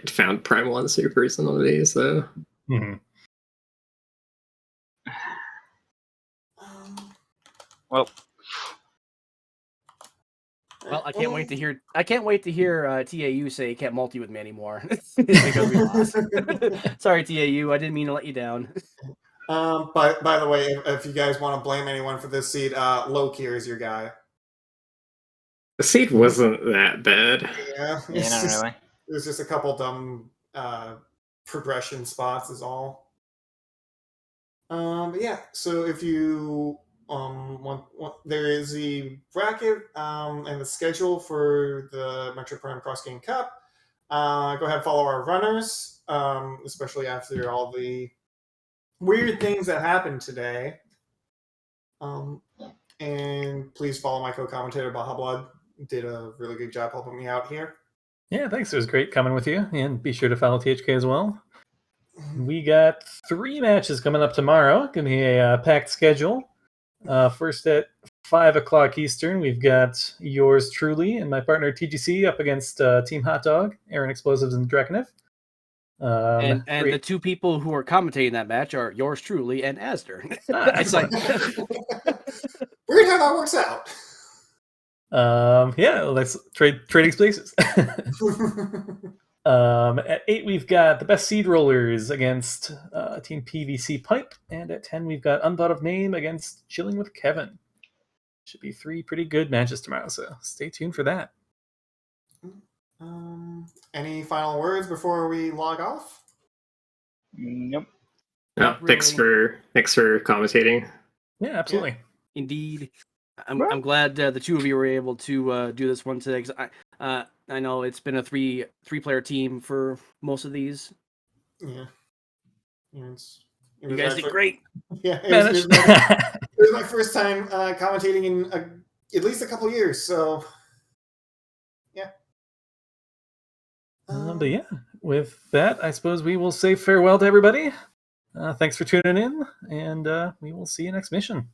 C: found Prime 1 supers in one of these, though.
A: Mm-hmm.
D: Well,
E: I can't wait to hear. TAU say he can't multi with me anymore because we lost. Sorry, TAU. I didn't mean to let you down.
B: By the way, if you guys want to blame anyone for this seed, Lokir is your guy.
C: The seed wasn't that bad.
B: Yeah,
D: not really.
B: It was just a couple dumb progression spots, is all. But yeah, so if you there is the bracket and the schedule for the Metroid Prime Cross Game Cup. Go ahead and follow our runners, especially after all the weird things that happened today. And please follow my co-commentator Baja Blood. Did a really good job helping me out here.
A: Yeah, thanks. It was great coming with you, and be sure to follow THK as well. We got 3 matches coming up tomorrow. Gonna be a packed schedule. First at 5 o'clock Eastern, we've got yours truly and my partner TGC up against Team Hot Dog, Aaron Explosives, and Draconif.
E: And the 2 people who are commentating that match are yours truly and Asder. It's like
B: weird how that works out.
A: Yeah, let's trading places. At 8, we've got the Best Seed Rollers against Team PVC Pipe, and at 10, we've got Unthought of Name against Chilling with Kevin. Should be 3 pretty good matches tomorrow, so stay tuned for that.
B: Any final words before we log off?
D: Nope.
C: No, thanks for commentating.
A: Yeah, absolutely.
B: Yeah.
E: Indeed. I'm glad the 2 of you were able to do this one today. 'Cause I know it's been a three-player team for most of these.
B: Yeah.
E: You guys did great.
B: Yeah, it was my first time commentating in at least a couple years, so yeah.
A: But yeah, with that, I suppose we will say farewell to everybody. Thanks for tuning in, and we will see you next mission.